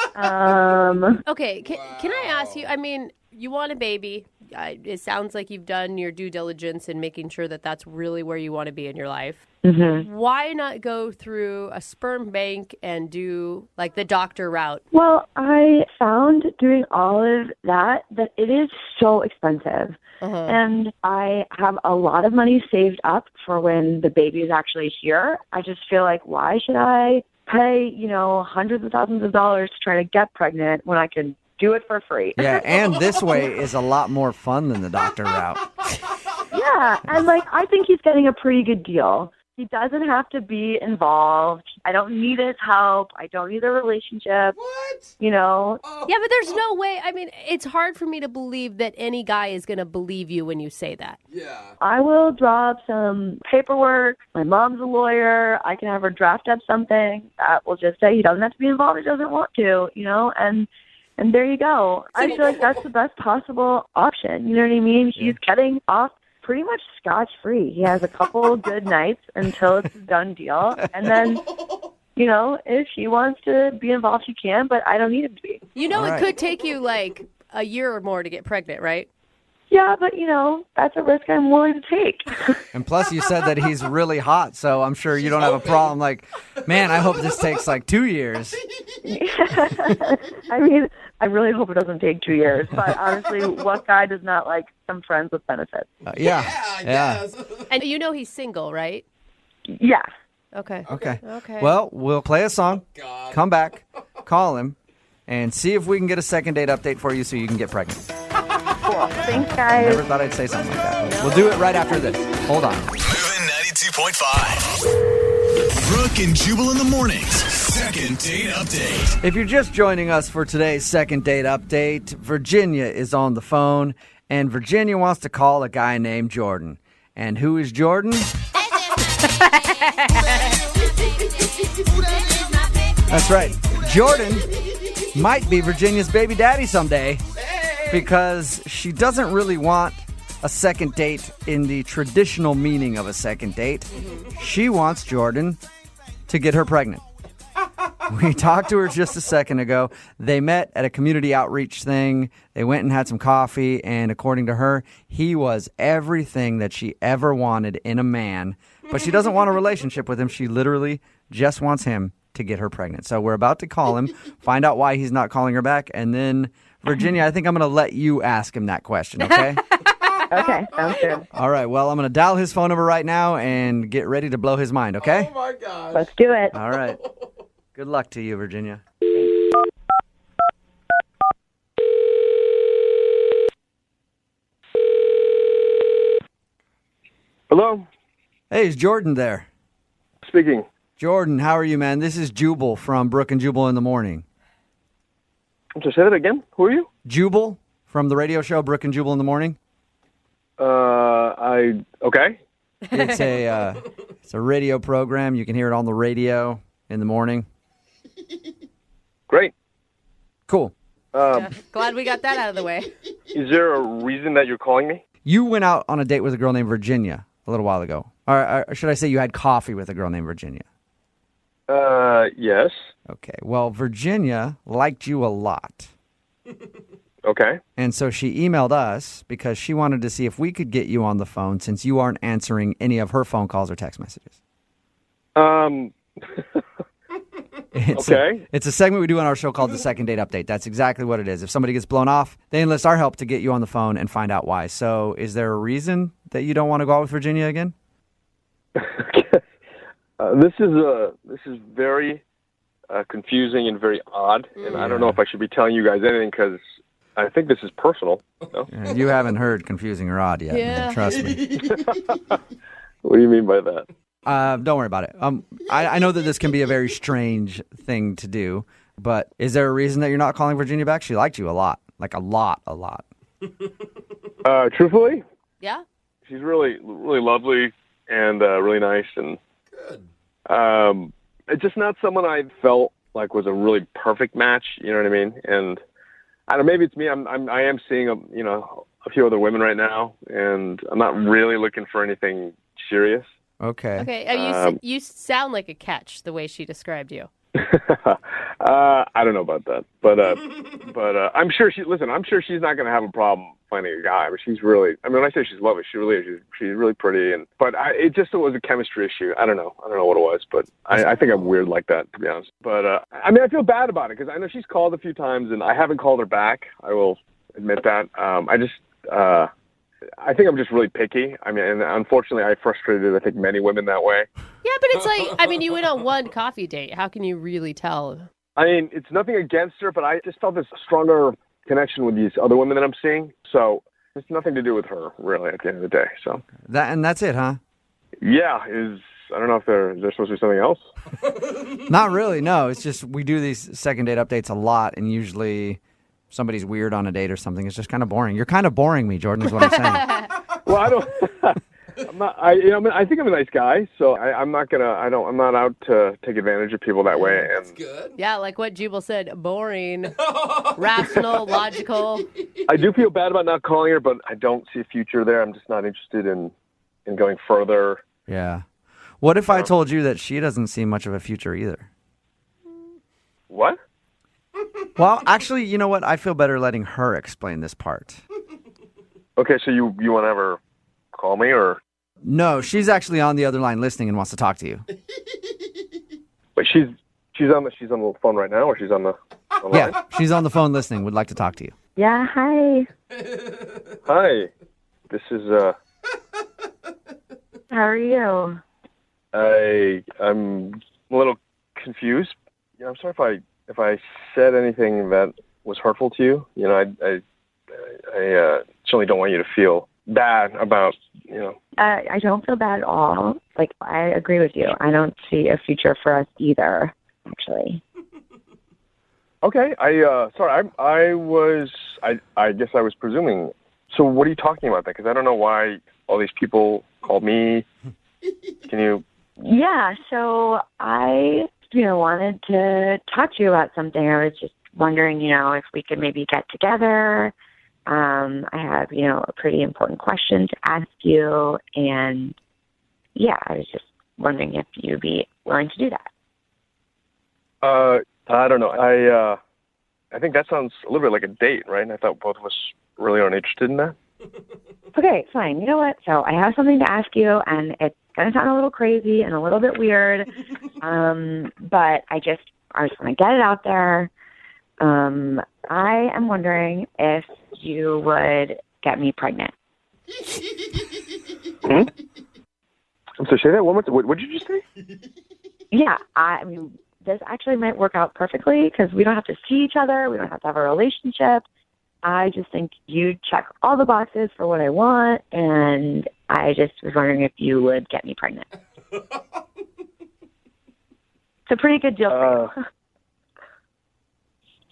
Okay, can I ask you, I mean, you want a baby. It sounds like you've done your due diligence in making sure that that's really where you want to be in your life. Mm-hmm. Why not go through a sperm bank and do like the doctor route? Well, I found doing all of that it is so expensive. And I have a lot of money saved up for when the baby is actually here. I just feel like, why should I pay, hundreds of thousands of dollars to try to get pregnant when I can do it for free. Yeah, and this way is a lot more fun than the doctor route. Yeah, and like I think he's getting a pretty good deal. He doesn't have to be involved. I don't need his help. I don't need a relationship. What? You know? Yeah, but there's no way. I mean, it's hard for me to believe that any guy is going to believe you when you say that. Yeah. I will draw up some paperwork. My mom's a lawyer. I can have her draft up something that will just say he doesn't have to be involved. He doesn't want to, you know? And there you go. I feel like that's the best possible option. You know what I mean? He's getting off pretty much scotch-free. He has a couple good nights until it's a done deal. And then, you know, if he wants to be involved, he can, but I don't need him to be. You know, it could take you like a year or more to get pregnant, right? Yeah, but, you know, that's a risk I'm willing to take. And plus, you said that he's really hot, so I'm sure you don't have a problem. Like, man, I hope this takes like 2 years. I mean, I really hope it doesn't take 2 years. But honestly, what guy does not like some friends with benefits? Yeah. And you know he's single, right? Yeah. Okay. Well, we'll play a song, come back, call him, and see if we can get a second date update for you so you can get pregnant. Cool. Thanks, guys. Never thought I'd say something like that. We'll do it right after this. Hold on. Moving 92.5. Brooke and Jubal in the mornings. Second date update. If you're just joining us for today's second date update, Virginia is on the phone, and Virginia wants to call a guy named Jordan. And who is Jordan? That's right. Jordan might be Virginia's baby daddy someday because she doesn't really want a second date in the traditional meaning of a second date. She wants Jordan to get her pregnant. We talked to her just a second ago. They met at a community outreach thing. They went and had some coffee, and according to her, he was everything that she ever wanted in a man. But she doesn't want a relationship with him. She literally just wants him to get her pregnant. So we're about to call him, find out why he's not calling her back, and then, Virginia, I think I'm going to let you ask him that question, okay? Okay, sounds good. All right, well, I'm going to dial his phone number right now and get ready to blow his mind, okay? Oh, my gosh. Let's do it. All right. Good luck to you, Virginia. Hello? Hey, is Jordan there? Speaking. Jordan, how are you, man? This is Jubal from Brooke and Jubal in the Morning. I'm sorry, say that again? Who are you? Jubal from the radio show Brooke and Jubal in the Morning. Okay. It's a radio program. You can hear it on the radio in the morning. Great. Cool. Glad we got that out of the way. Is there a reason that you're calling me? You went out on a date with a girl named Virginia a little while ago. Or should I say you had coffee with a girl named Virginia? Yes. Okay. Well, Virginia liked you a lot. Okay. And so she emailed us because she wanted to see if we could get you on the phone since you aren't answering any of her phone calls or text messages. It's a segment we do on our show called the Second Date Update. That's exactly what it is. If somebody gets blown off, they enlist our help to get you on the phone and find out why. So is there a reason that you don't want to go out with Virginia again? This is very confusing and very odd, and I don't know if I should be telling you guys anything because I think this is personal. No? Yeah, you haven't heard confusing or odd yet. Yeah. Man, trust me. What do you mean by that? Don't worry about it. I know that this can be a very strange thing to do, but is there a reason that you're not calling Virginia back? She liked you a lot. Like a lot. Truthfully? Yeah? She's really, really lovely and really nice, and it's just not someone I felt like was a really perfect match. You know what I mean? And I don't know, maybe it's me. I am seeing a few other women right now, and I'm not really looking for anything serious. Okay. Okay. You sound like a catch the way she described you. I don't know about that, but I'm sure I'm sure she's not going to have a problem finding a guy. But she's really, when I say she's lovely, she really is. She's really pretty, but it just was a chemistry issue. I don't know what it was, but I think I'm weird like that, to be honest. But I feel bad about it because I know she's called a few times and I haven't called her back. I will admit that. I think I'm just really picky. And unfortunately, I frustrated, I think, many women that way. Yeah, but it's like, you went on one coffee date. How can you really tell? It's nothing against her, but I just felt this stronger connection with these other women that I'm seeing. So it's nothing to do with her, really, at the end of the day. So That's it, huh? yeah, I don't know if they're supposed to be something else. Not really, no. It's just we do these second date updates a lot, and usually somebody's weird on a date or something. It's just kind of boring. You're kind of boring me, Jordan, is what I'm saying. Well, I don't. I'm not. I think I'm a nice guy, so I'm not gonna. I'm not out to take advantage of people that way. And That's good. Yeah, like what Jubal said, boring, rational, logical. I do feel bad about not calling her, but I don't see a future there. I'm just not interested in going further. Yeah. What if I told you that she doesn't see much of a future either? What? Well, actually, you know what? I feel better letting her explain this part. Okay, so you want to have her call me, or? No, she's actually on the other line listening and wants to talk to you. But she's on the phone right now, or she's on the line? Yeah, she's on the phone listening. Would like to talk to you. Yeah, hi. Hi, this is How are you? I'm a little confused. You know, I'm sorry if I said anything that was hurtful to you. You know, I certainly don't want you to feel bad about, you know. I don't feel bad at all. Like, I agree with you. I don't see a future for us either, actually. Okay, sorry, I guess I was presuming. So what are you talking about then? Because I don't know why all these people called me. Can you? Yeah, so I, wanted to talk to you about something. I was just wondering, if we could maybe get together. I have, a pretty important question to ask you. And, yeah, I was just wondering if you'd be willing to do that. I don't know. I think that sounds a little bit like a date, right? And I thought both of us really aren't interested in that. Okay, fine. You know what? So I have something to ask you, and it's going to sound a little crazy and a little bit weird, but I just want to get it out there. I am wondering if you would get me pregnant. Hmm? So say that one more time. What did you just say? Yeah, I mean, this actually might work out perfectly because we don't have to see each other. We don't have to have a relationship. I just think you check all the boxes for what I want, and I just was wondering if you would get me pregnant. It's a pretty good deal for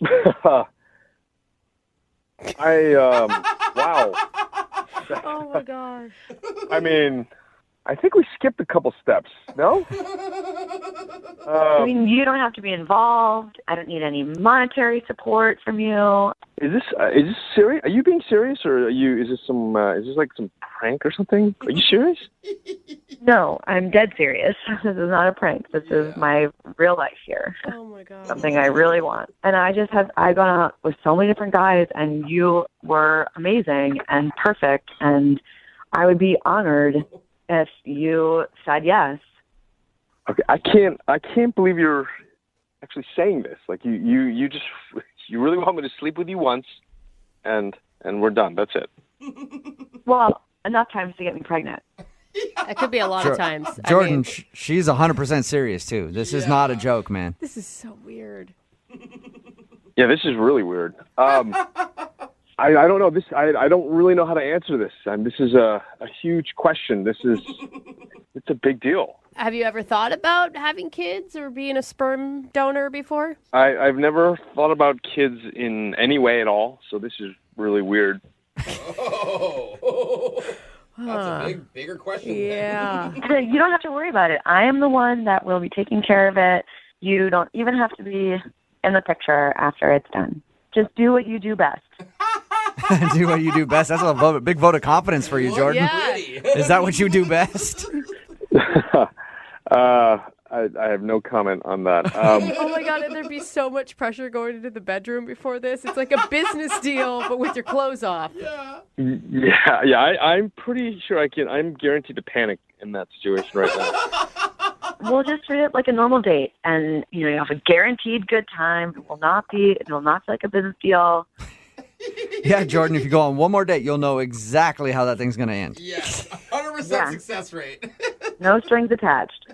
you. Wow. Oh, my gosh. I mean, I think we skipped a couple steps, no? I mean, you don't have to be involved. I don't need any monetary support from you. Is this serious? Are you being serious, or is this like some prank or something? Are you serious? No, I'm dead serious. This is not a prank. This is my real life here. Oh my God. Something I really want. And I've gone out with so many different guys, and you were amazing and perfect, and I would be honored if you said yes. Okay, I can't believe you're actually saying this. Like you really want me to sleep with you once, and we're done. That's it. Well, enough times to get me pregnant. It could be a lot of times. Jordan, she's 100% serious, too. This is not a joke, man. This is so weird. Yeah, this is really weird. I don't know. I don't really know how to answer this. This is a huge question. It's a big deal. Have you ever thought about having kids or being a sperm donor before? I've never thought about kids in any way at all, so this is really weird. Oh, that's a bigger question. Yeah. You don't have to worry about it. I am the one that will be taking care of it. You don't even have to be in the picture after it's done. Just do what you do best. Do what you do best. That's a big vote of confidence for you, Jordan. Yeah. Is that what you do best? I have no comment on that. Oh my God, and there'd be so much pressure going into the bedroom before this. It's like a business deal, but with your clothes off. Yeah. I'm pretty sure I'm guaranteed to panic in that situation right now. We'll just treat it like a normal date, and you have a guaranteed good time. It will not feel like a business deal. Yeah, Jordan, if you go on one more date, you'll know exactly how that thing's going to end. Yes, 100% success rate. No strings attached.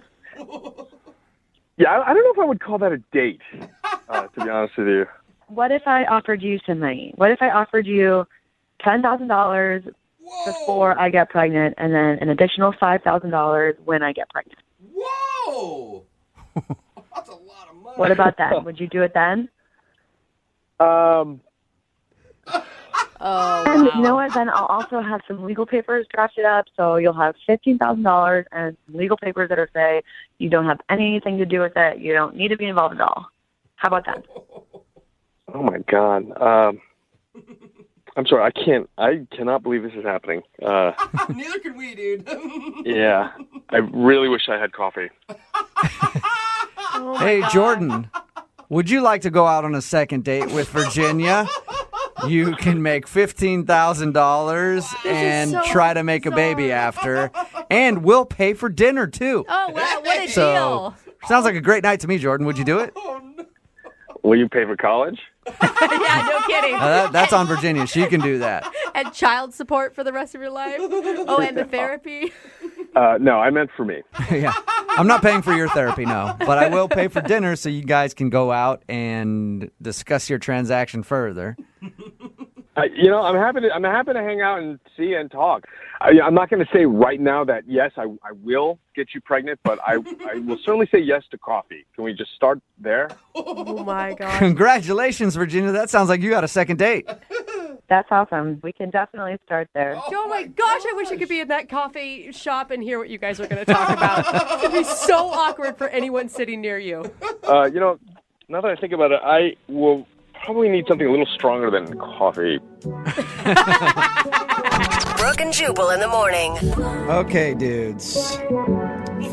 Yeah, I don't know if I would call that a date, to be honest with you. what if I offered you some money? What if I offered you $10,000 before I get pregnant, and then an additional $5,000 when I get pregnant? Whoa! That's a lot of money. What about that? Would you do it then? Oh, And wow. you know what? Then I'll also have some legal papers drafted up, so you'll have $15,000 and some legal papers that say you don't have anything to do with it. You don't need to be involved at all. How about that? Oh my God. I'm sorry. I cannot believe this is happening. Neither can we, dude. Yeah. I really wish I had coffee. Hey, Jordan, would you like to go out on a second date with Virginia? You can make $15,000 and so try to make a baby after. And we'll pay for dinner, too. Oh, wow, what a So, deal. sounds like a great night to me, Jordan. Would you do it? Will you pay for college? Yeah, no kidding. That's on Virginia. She can do that. And child support for the rest of your life? Oh, and the therapy? No, I meant for me. Yeah. I'm not paying for your therapy, no. But I will pay for dinner so you guys can go out and discuss your transaction further. I'm happy to hang out and see and talk. I'm not going to say right now that yes, I will get you pregnant, but I will certainly say yes to coffee. Can we just start there? Oh my God! Congratulations, Virginia. That sounds like you got a second date. That's awesome. We can definitely start there. Oh my gosh, I wish I could be in that coffee shop and hear what you guys are going to talk about. It's going to be so awkward for anyone sitting near you. Now that I think about it, I will probably need something a little stronger than coffee. Brooke and Jubal in the morning. Okay, dudes.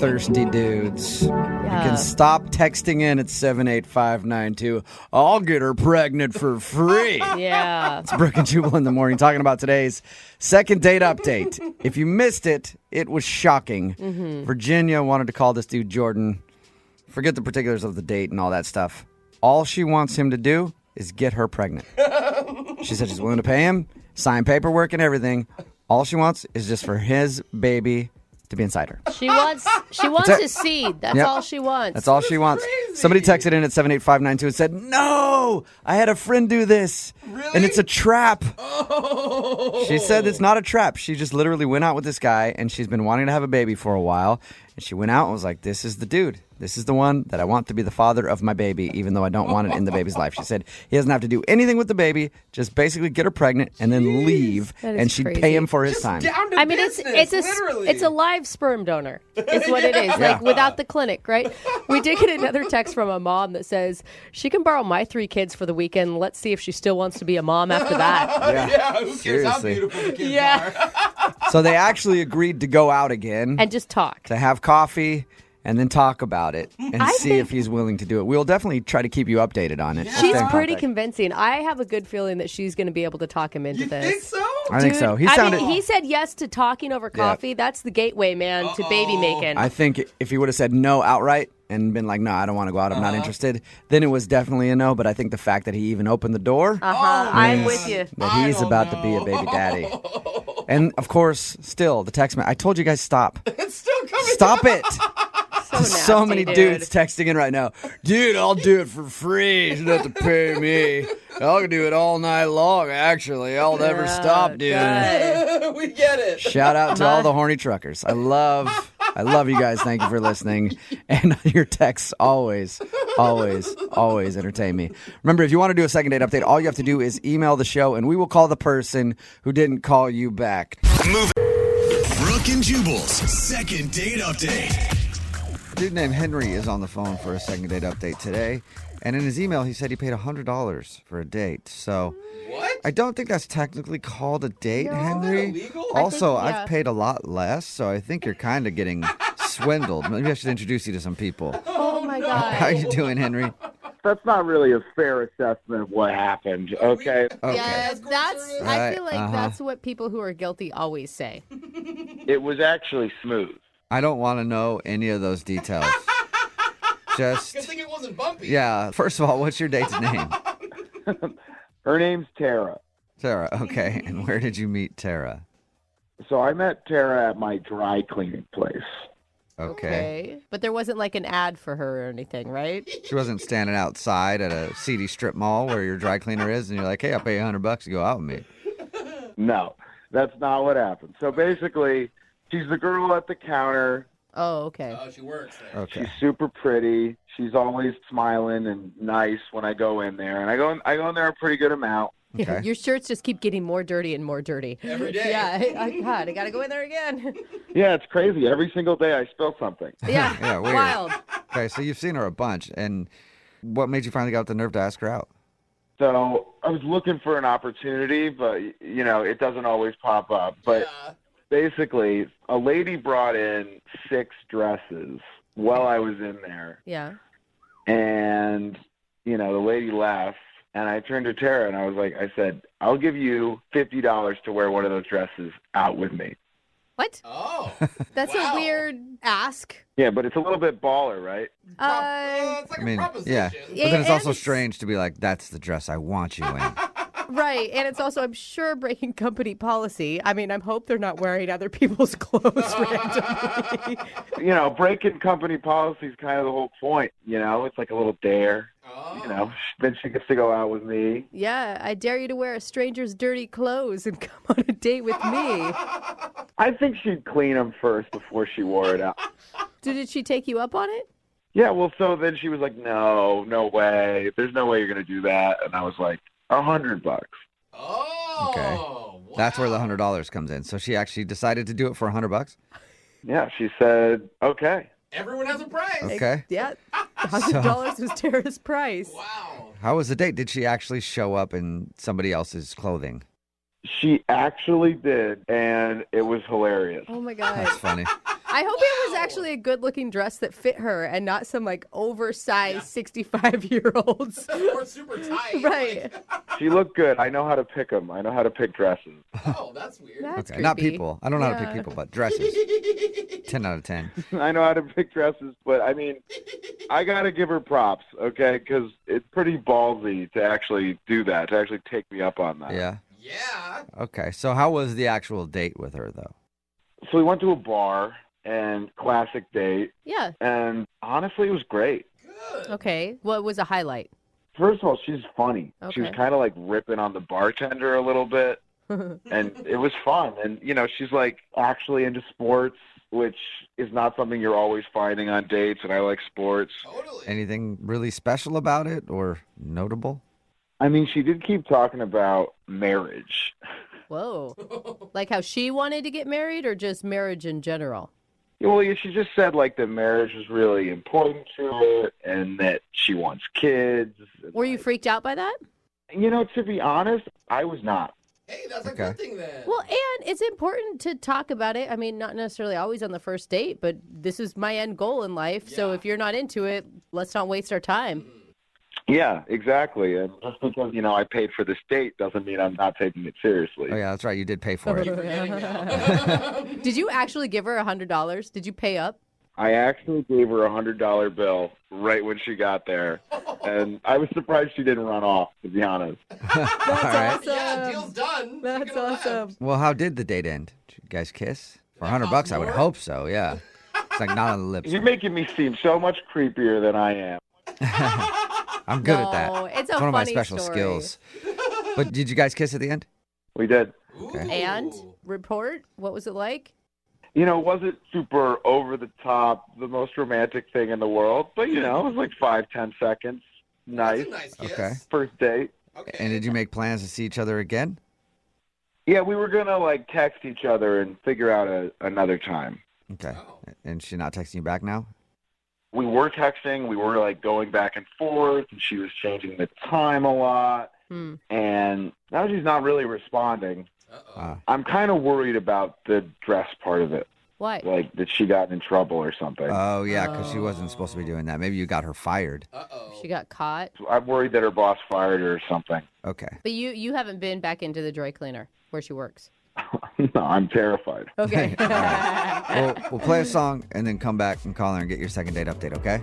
Thirsty dudes. You can stop texting in at 78592. I'll get her pregnant for free. Yeah. It's Brooke and Jubal in the morning talking about today's second date update. If you missed it, it was shocking. Mm-hmm. Virginia wanted to call this dude Jordan. Forget the particulars of the date and all that stuff. All she wants him to do is get her pregnant. She said she's willing to pay him, sign paperwork and everything. All she wants is just for his baby to be inside her. She wants it. his seed. That's Yep. all she wants. That's all she wants. Somebody texted in at 78592 and said, "No, I had a friend do this, and it's a trap." Oh. She said it's not a trap. She just literally went out with this guy, and she's been wanting to have a baby for a while. And she went out and was like, "This is the dude. This is the one that I want to be the father of my baby, even though I don't want it in the baby's life." She said he doesn't have to do anything with the baby, just basically get her pregnant and then leave, That is and she'd crazy. pay him for his time. I mean, it's a live sperm donor. It's what it is. Yeah. Like without the clinic, right? We did get another text from a mom that says she can borrow my 3 kids for the weekend. Let's see if she still wants to be a mom after that. Yeah, who cares how Seriously. beautiful the kids Yeah. are? So they actually agreed to go out again. And just talk. To have coffee and then talk about it and I see if he's willing to do it. We'll definitely try to keep you updated on it. She's Stay in pretty contact. convincing. I have a good feeling that she's going to be able to talk him into this. Think so? I think so. He I sounded. mean, he said yes to talking over coffee. That's the gateway, man, to baby making. I think if he would have said no outright and been like, "No, I don't want to go out. I'm not interested," then it was definitely a no. But I think the fact that he even opened the door, I'm means with you. that he's about to be a baby daddy. And of course, still the text. I told you guys stop. It's still coming. Stop it. So nasty, many dude. dudes texting in right now. Dude, I'll do it for free. You don't have to pay me. I'll do it all night long, actually. I'll never stop, dude. We get it. Shout out to all the horny truckers. I love you guys. Thank you for listening. And your texts always entertain me. Remember, if you want to do a second date update, all you have to do is email the show, and we will call the person who didn't call you back. Brooke and Jubal's second date update. A dude named Henry is on the phone for a second date update today. And in his email, he said he paid $100 for a date. So What? I don't think that's technically called a date, No. Henry. Isn't that illegal? Also, I think, yeah. I've paid a lot less, so I think you're kind of getting swindled. Maybe I should introduce you to some people. Oh my God. How you doing, Henry? That's not really a fair assessment of what happened, okay? Okay. Yeah, that's. I Right, feel like that's what people who are guilty always say. It was actually smooth. I don't want to know any of those details. Just, Good thing it wasn't bumpy. yeah. First of all, what's your date's name? Her name's Tara. Tara. Okay. And where did you meet Tara? So I met Tara at my dry cleaning place. Okay. But there wasn't like an ad for her or anything, right? She wasn't standing outside at a seedy strip mall where your dry cleaner is, and you're like, hey, I'll pay you $100 to go out with me. No, that's not what happened. So basically, she's the girl at the counter. Oh, okay. Oh, she works there. Okay. She's super pretty. She's always smiling and nice when I go in there. And I go in there a pretty good amount. Okay. Your shirts just keep getting more dirty and more dirty. Every day. Yeah, God, I got to go in there again. Yeah, it's crazy. Every single day I spill something. Yeah, Yeah, weird. wild. Okay, so you've seen her a bunch, and what made you finally get the nerve to ask her out? So I was looking for an opportunity, but, you know, it doesn't always pop up. But basically, a lady brought in 6 dresses while I was in there. Yeah. And, you know, the lady left. And I turned to Tara and I said, I'll give you $50 to wear one of those dresses out with me. What? Oh. That's a weird ask. Yeah, but it's a little bit baller, right? It's like I mean, a proposition. yeah. But then it's also strange to be like, that's the dress I want you in. Right. And it's also, I'm sure, breaking company policy. I mean, I hope they're not wearing other people's clothes randomly. You know, breaking company policy is kind of the whole point. You know, it's like a little dare. Oh. You know, then she gets to go out with me. Yeah, I dare you to wear a stranger's dirty clothes and come on a date with me. I think she'd clean them first before she wore it out. Did she take you up on it? Yeah, well, so then she was like, no way. There's no way you're going to do that. And I was like, $100. Oh. Okay. Wow. That's where the $100 comes in. So she actually decided to do it for $100? Yeah, she said, okay. Everyone has a price. Okay. Yeah. $100 was Tara's price. Wow. How was the date? Did she actually show up in somebody else's clothing? She actually did, and it was hilarious. Oh, my God. That's funny. I hope it was actually a good-looking dress that fit her and not some, like, oversized 65-year-olds. Or super tight. Right. She looked good. I know how to pick them. I know how to pick dresses. Oh, that's weird. That's Okay, not creepy. people. I don't know how to pick Yeah. people, but dresses. 10 out of 10. I know how to pick dresses, but, I mean, I got to give her props, okay, because it's pretty ballsy to actually do that, to actually take me up on that. Yeah. Yeah. Okay, so how was the actual date with her, though? So we went to a bar, and classic date, Yeah. and honestly, it was great. Okay. What was a highlight? First of all, she's funny. She was Okay. kind of like ripping on the bartender a little bit, and it was fun. And, you know, she's like actually into sports, which is not something you're always finding on dates, and I like sports. Totally. Anything really special about it or notable? I mean, she did keep talking about marriage. Whoa. Like how she wanted to get married or just marriage in general? Well, yeah, she just said, like, that marriage was really important to her and that she wants kids. Were you freaked out by that? You know, to be honest, I was not. Hey, that's a Okay. good thing then. Well, and it's important to talk about it. I mean, not necessarily always on the first date, but this is my end goal in life. So Yeah. if you're not into it, let's not waste our time. Yeah, exactly. And just because, you know, I paid for this date doesn't mean I'm not taking it seriously. Oh, yeah, that's right. You did pay for it. Keep forgetting now. Did you actually give her $100? Did you pay up? I actually gave her a $100 bill right when she got there. And I was surprised she didn't run off, to be honest. That's right. awesome. Yeah, deal's done. That's Speaking of awesome. Well, how did the date end? Did you guys kiss? For $100, I would more? hope so, yeah. It's like not on the lips. You're making me seem so much creepier than I am. I'm good at No, that. it's a one of my funny special story. skills. But did you guys kiss at the end? We did. Okay. And report, what was it like? You know, it wasn't super over the top, the most romantic thing in the world, but, you know, it was like 5-10 seconds. Nice. That's a nice kiss. Okay. First date. Okay. And did you make plans to see each other again? Yeah, we were going to, like, text each other and figure out another time. Okay. Oh. And she's not texting you back now? We were texting. We were, like, going back and forth, and she was changing the time a lot. And now she's not really responding. I'm kind of worried about the dress part of it. Why? Like, that she got in trouble or something. Oh, yeah, because she wasn't supposed to be doing that. Maybe you got her fired. She got caught. I'm worried that her boss fired her or something. Okay. But you haven't been back into the dry cleaner where she works. No, I'm terrified. Okay. We'll play a song and then come back and call her and get your second date update, okay?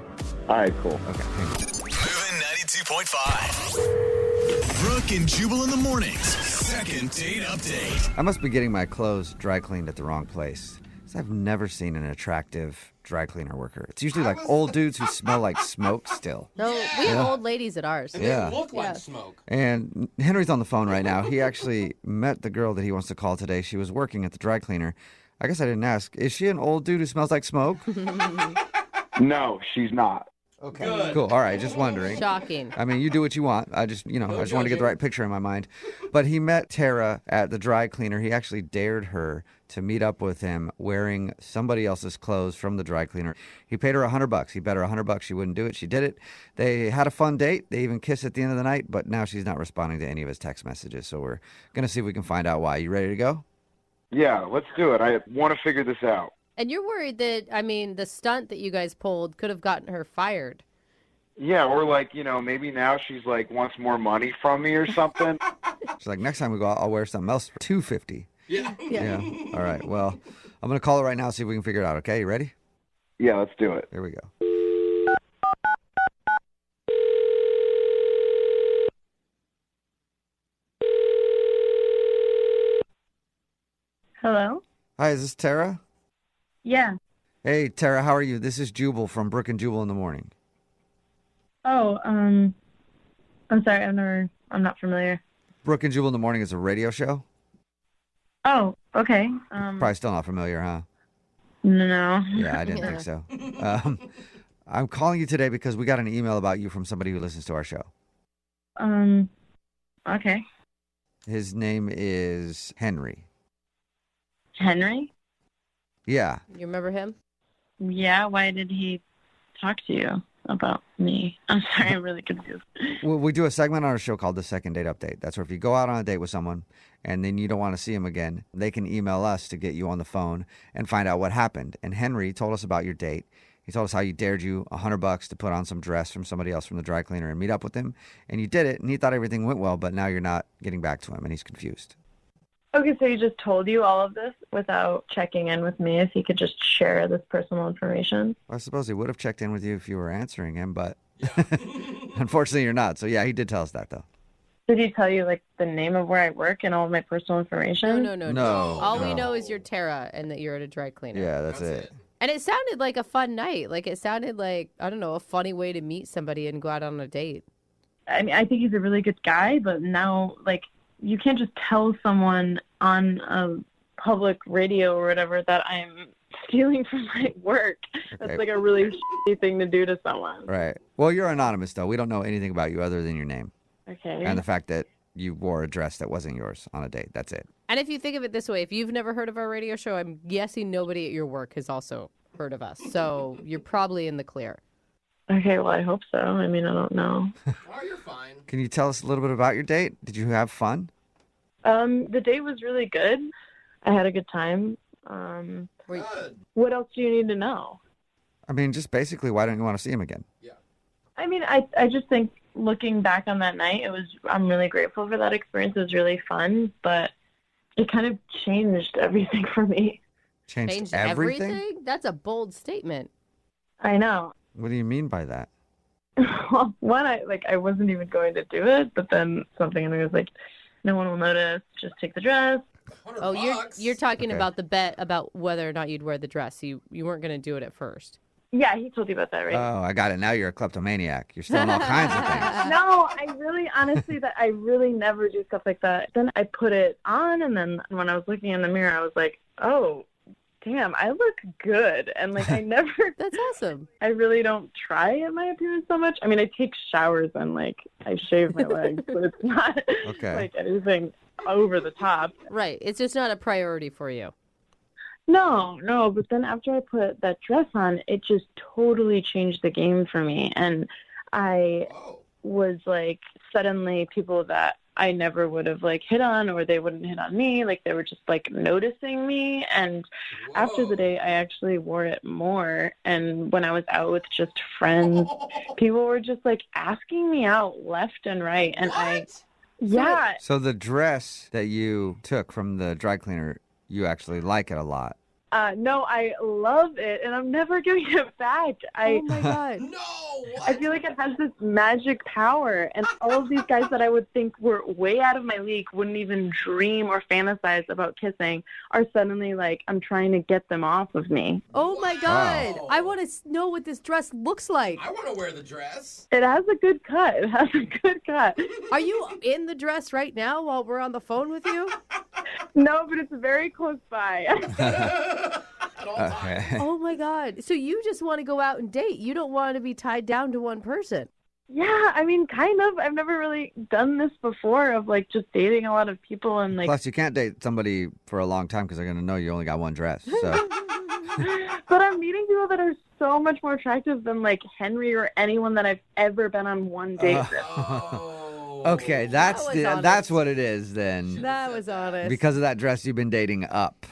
All right, cool. Okay, thanks. Moving 92.5. Brooke and Jubal in the mornings. Second date update. I must be getting my clothes dry cleaned at the wrong place. I've never seen an attractive dry cleaner worker. It's usually like old dudes who smell like smoke still. No, we have old ladies at ours. And Yeah. they look like smoke. And Henry's on the phone right now. He actually met the girl that he wants to call today. She was working at the dry cleaner. I guess I didn't ask. Is she an old dude who smells like smoke? No, she's not. Okay. Good. Cool. All right. Just wondering. Shocking. I mean, you do what you want. I just want to get the right picture in my mind. But he met Tara at the dry cleaner. He actually dared her to meet up with him wearing somebody else's clothes from the dry cleaner. He paid her $100. He bet her $100 she wouldn't do it. She did it. They had a fun date. They even kissed at the end of the night, but now she's not responding to any of his text messages. So we're going to see if we can find out why. You ready to go? Yeah, let's do it. I want to figure this out. And you're worried that, the stunt that you guys pulled could have gotten her fired. Yeah, or maybe now she's wants more money from me or something. She's like, next time we go out, I'll wear something else for $250. Yeah. All right. Well, I'm going to call her right now, see if we can figure it out. Okay, you ready? Yeah, let's do it. Here we go. Hello? Hi, is this Tara? Yeah. Hey, Tara, how are you? This is Jubal from Brooke and Jubal in the morning. Oh, I'm sorry, I'm not familiar. Brooke and Jubal in the morning is a radio show. Oh, okay. Probably still not familiar, huh? No. Yeah, I didn't think so. I'm calling you today because we got an email about you from somebody who listens to our show. Okay. His name is Henry. Henry? Yeah. You remember him? Yeah, why did he talk to you about me? I'm sorry, I'm really confused. Well, we do a segment on our show called the Second Date Update. That's where if you go out on a date with someone and then you don't want to see him again, they can email us to get you on the phone and find out what happened. And Henry told us about your date. He told us how you dared you $100 to put on some dress from somebody else from the dry cleaner and meet up with him. And you did it, and he thought everything went well, but now you're not getting back to him, and he's confused. Okay, so he just told you all of this without checking in with me if he could just share this personal information? Well, I suppose he would have checked in with you if you were answering him, but unfortunately you're not. So, yeah, he did tell us that, though. Did he tell you, the name of where I work and all of my personal information? No. All we know is you're Tara and that you're at a dry cleaner. Yeah, that's it. And it sounded like a fun night. It sounded like, I don't know, a funny way to meet somebody and go out on a date. I mean, I think he's a really good guy, but now, you can't just tell someone on a public radio or whatever that I'm stealing from my work. Okay. That's a really shitty thing to do to someone. Right. Well, you're anonymous, though. We don't know anything about you other than your name. Okay. And the fact that you wore a dress that wasn't yours on a date. That's it. And if you think of it this way, if you've never heard of our radio show, I'm guessing nobody at your work has also heard of us. So you're probably in the clear. Okay, well, I hope so. I mean, I don't know. Oh, you're fine. Can you tell us a little bit about your date? Did you have fun? The date was really good. I had a good time. What else do you need to know? I mean, just basically, why don't you want to see him again? Yeah. I mean, I just think looking back on that night, I'm really grateful for that experience. It was really fun, but it kind of changed everything for me. Changed everything? That's a bold statement. I know. What do you mean by that? Well, one, I wasn't even going to do it, but then something in me was like, no one will notice. Just take the dress. Oh, you're talking Okay. about the bet about whether or not you'd wear the dress. You weren't going to do it at first. Yeah, he told you about that, right? Oh, I got it. Now you're a kleptomaniac. You're stealing all kinds of things. No, I really never do stuff like that. Then I put it on, and then when I was looking in the mirror, I was like, oh, damn, I look good. And I never. That's awesome. I really don't try at my appearance so much. I mean, I take showers and I shave my legs, but it's not anything over the top. Right. It's just not a priority for you. No, but then after I put that dress on, it just totally changed the game for me. And I was suddenly people that I never would have hit on, or they wouldn't hit on me. They were just noticing me. And after the day, I actually wore it more. And when I was out with just friends, people were just asking me out left and right. And yeah. So the dress that you took from the dry cleaner, you actually like it a lot. No, I love it, and I'm never giving it back. Oh my God. No, I feel like it has this magic power, and all of these guys that I would think were way out of my league, wouldn't even dream or fantasize about kissing, are suddenly like, I'm trying to get them off of me. Oh my God. I want to know what this dress looks like. I want to wear the dress. It has a good cut. It has a good cut. Are you in the dress right now while we're on the phone with you? No, but it's very close by. Okay. Oh my God. So you just want to go out and date. You don't want to be tied down to one person. Yeah, I mean, kind of. I've never really done this before of like just dating a lot of people and like. Plus, you can't date somebody for a long time because they're going to know you only got one dress. So. But I'm meeting people that are so much more attractive than like Henry or anyone that I've ever been on one date with. Okay, that's what it is then. That was honest. Because of that dress, you've been dating up.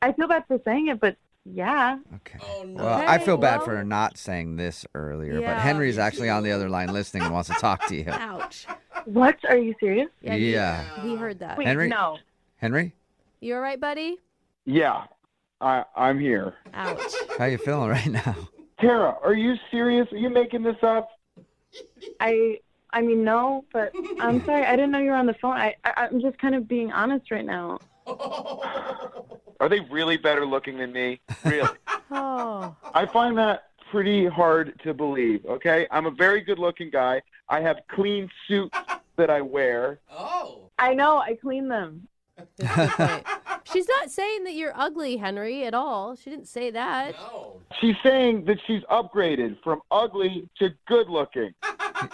I feel bad for saying it, but yeah. Okay. Oh, no. Well, I feel bad for not saying this earlier, Yeah. but Henry's actually on the other line listening and wants to talk to you. Ouch. What? Are you serious? Yeah. He heard that. Wait, Henry? no. Henry? You all right, buddy? Yeah, I'm here. Ouch. How you feeling right now? Tara, are you serious? Are you making this up? I mean, no, but I'm sorry. I didn't know you were on the phone. I'm just kind of being honest right now. Are they really better looking than me? Really? Oh. I find that pretty hard to believe, okay? I'm a very good-looking guy. I have clean suits that I wear. Oh. I know. I clean them. She's not saying that you're ugly, Henry, at all. She didn't say that. No. She's saying that she's upgraded from ugly to good-looking.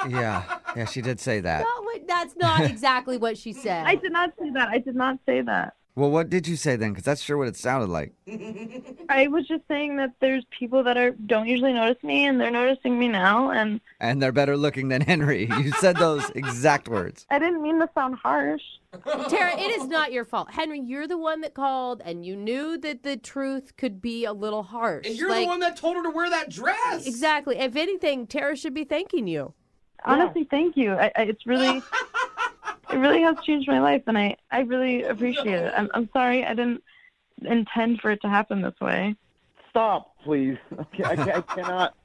Yeah, she did say that. That's not exactly what she said. I did not say that. I did not say that. Well, what did you say then? Because that's sure what it sounded like. I was just saying that there's people that don't usually notice me, and they're noticing me now, and And they're better looking than Henry. You said those exact words. I didn't mean to sound harsh. Tara, it is not your fault. Henry, you're the one that called, and you knew that the truth could be a little harsh. And you're the one that told her to wear that dress. Exactly. If anything, Tara should be thanking you. Honestly, thank you. It's really, it really has changed my life, and I really appreciate it. I'm sorry I didn't intend for it to happen this way. Stop, please. Okay,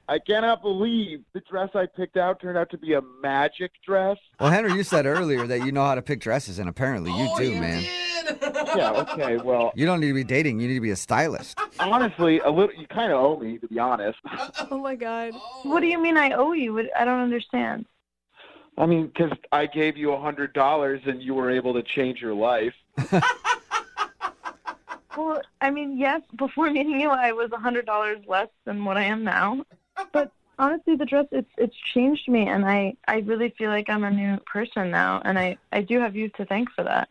I cannot believe the dress I picked out turned out to be a magic dress. Well, Henry, you said earlier that you know how to pick dresses, and apparently you do, man. Yeah, okay, well. You don't need to be dating. You need to be a stylist. Honestly, a little. You kind of owe me, to be honest. Oh, my God. What do you mean I owe you? I don't understand. I mean, because I gave you $100 and you were able to change your life. Well, I mean, yes, before meeting you, I was $100 less than what I am now. But honestly, the dress, it's changed me, and I really feel like I'm a new person now, and I do have you to thank for that.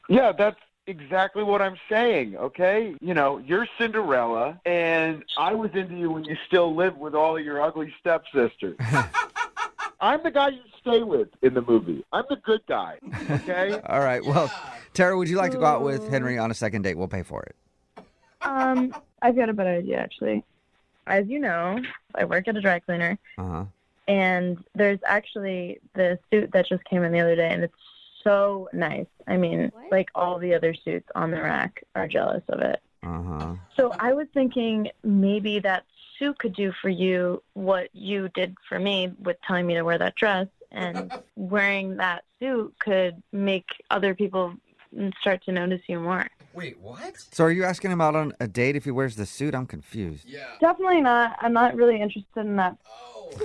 Yeah, that's exactly what I'm saying, okay? You know, you're Cinderella, and I was into you when you still lived with all of your ugly stepsisters. I'm the guy you stay with in the movie. I'm the good guy, okay? All right, well, Tara, would you like to go out with Henry on a second date? We'll pay for it. I've got a better idea, actually. As you know, I work at a dry cleaner, and there's actually the suit that just came in the other day, and it's so nice. I mean, like all the other suits on the rack are jealous of it. So I was thinking maybe that suit could do for you what you did for me with telling me to wear that dress, and wearing that suit could make other people start to notice you more. Wait, what? So are you asking him out on a date if he wears the suit? I'm confused. Yeah. Definitely not. I'm not really interested in that,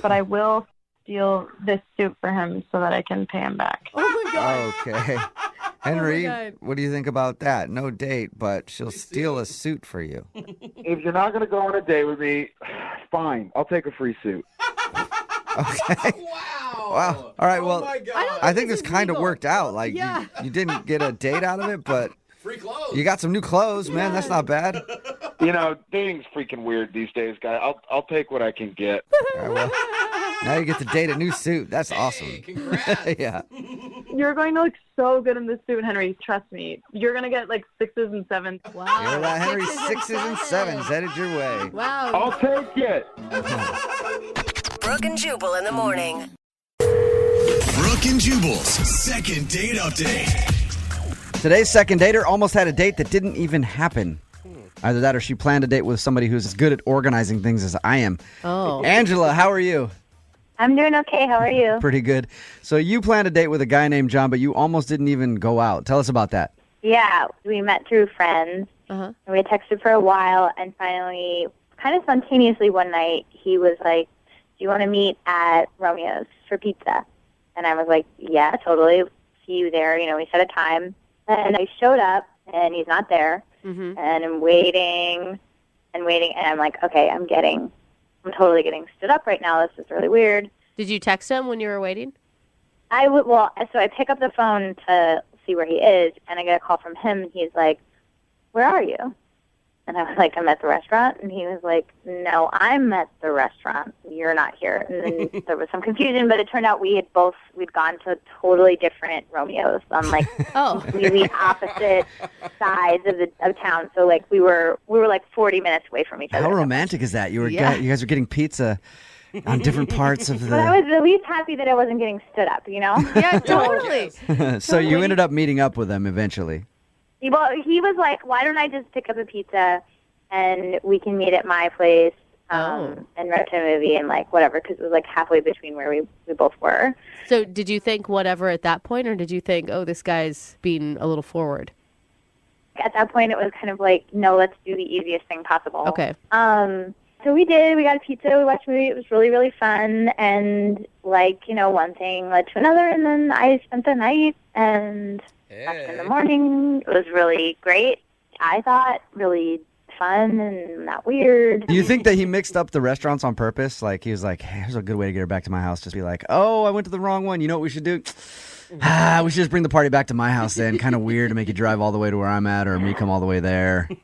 but I will steal this suit for him so that I can pay him back. Oh, my God. Okay. Henry, God. what do you think about that? No date, but she'll steal a suit for you. If you're not going to go on a date with me, fine. I'll take a free suit. Okay. Wow. All right, well, I think this kind of worked out. Like, you didn't get a date out of it, but free clothes. You got some new clothes, man. That's not bad. You know, dating's freaking weird these days, guy. I'll take what I can get. All right, well, now you get to date a new suit. That's awesome. Congrats. Yeah. You're going to look so good in this suit, Henry. Trust me. You're going to get like 6s and 7s. Wow. You're that Henry 6s and 7s headed your way. Wow. I'll take it. Brooke and Jubal in the morning. Brooke and Jubal's second date update. Today's second dater almost had a date that didn't even happen. Either that or she planned a date with somebody who's as good at organizing things as I am. Oh. Angela, how are you? I'm doing okay. How are you? Pretty good. So you planned a date with a guy named John, but you almost didn't even go out. Tell us about that. Yeah, we met through friends. Uh-huh. And we texted for a while, and finally, kind of spontaneously one night, he was like, do you want to meet at Romeo's for pizza? And I was like, yeah, totally. See you there. We set a time. And I showed up, and he's not there. Mm-hmm. And I'm waiting, and I'm like, okay, I'm totally getting stood up right now. This is really weird. Did you text him when you were waiting? So I pick up the phone to see where he is, and I get a call from him, and he's like, where are you? And I was like, I'm at the restaurant. And he was like, no, I'm at the restaurant. You're not here. And then there was some confusion, but it turned out we'd gone to totally different Romeos on like really opposite sides of town. So like we were like 40 minutes away from each other. How romantic is that? You guys were getting pizza on different parts of the... But I was at least happy that I wasn't getting stood up, Yeah, totally. So you ended up meeting up with him eventually. Well, he was like, why don't I just pick up a pizza and we can meet at my place and rent a movie and like whatever, because it was like halfway between where we both were. So did you think whatever at that point, or did you think, oh, this guy's being a little forward? At that point, it was kind of like, no, let's do the easiest thing possible. Okay. So we did. We got a pizza. We watched a movie. It was really, really fun. And like, one thing led to another. And then I spent the night and left in the morning. It was really great. I thought really fun and not weird. Do you think that he mixed up the restaurants on purpose? Like he was like, hey, here's a good way to get her back to my house. Just be like, oh, I went to the wrong one. You know what we should do? We should just bring the party back to my house then. Kind of weird to make you drive all the way to where I'm at or me come all the way there. I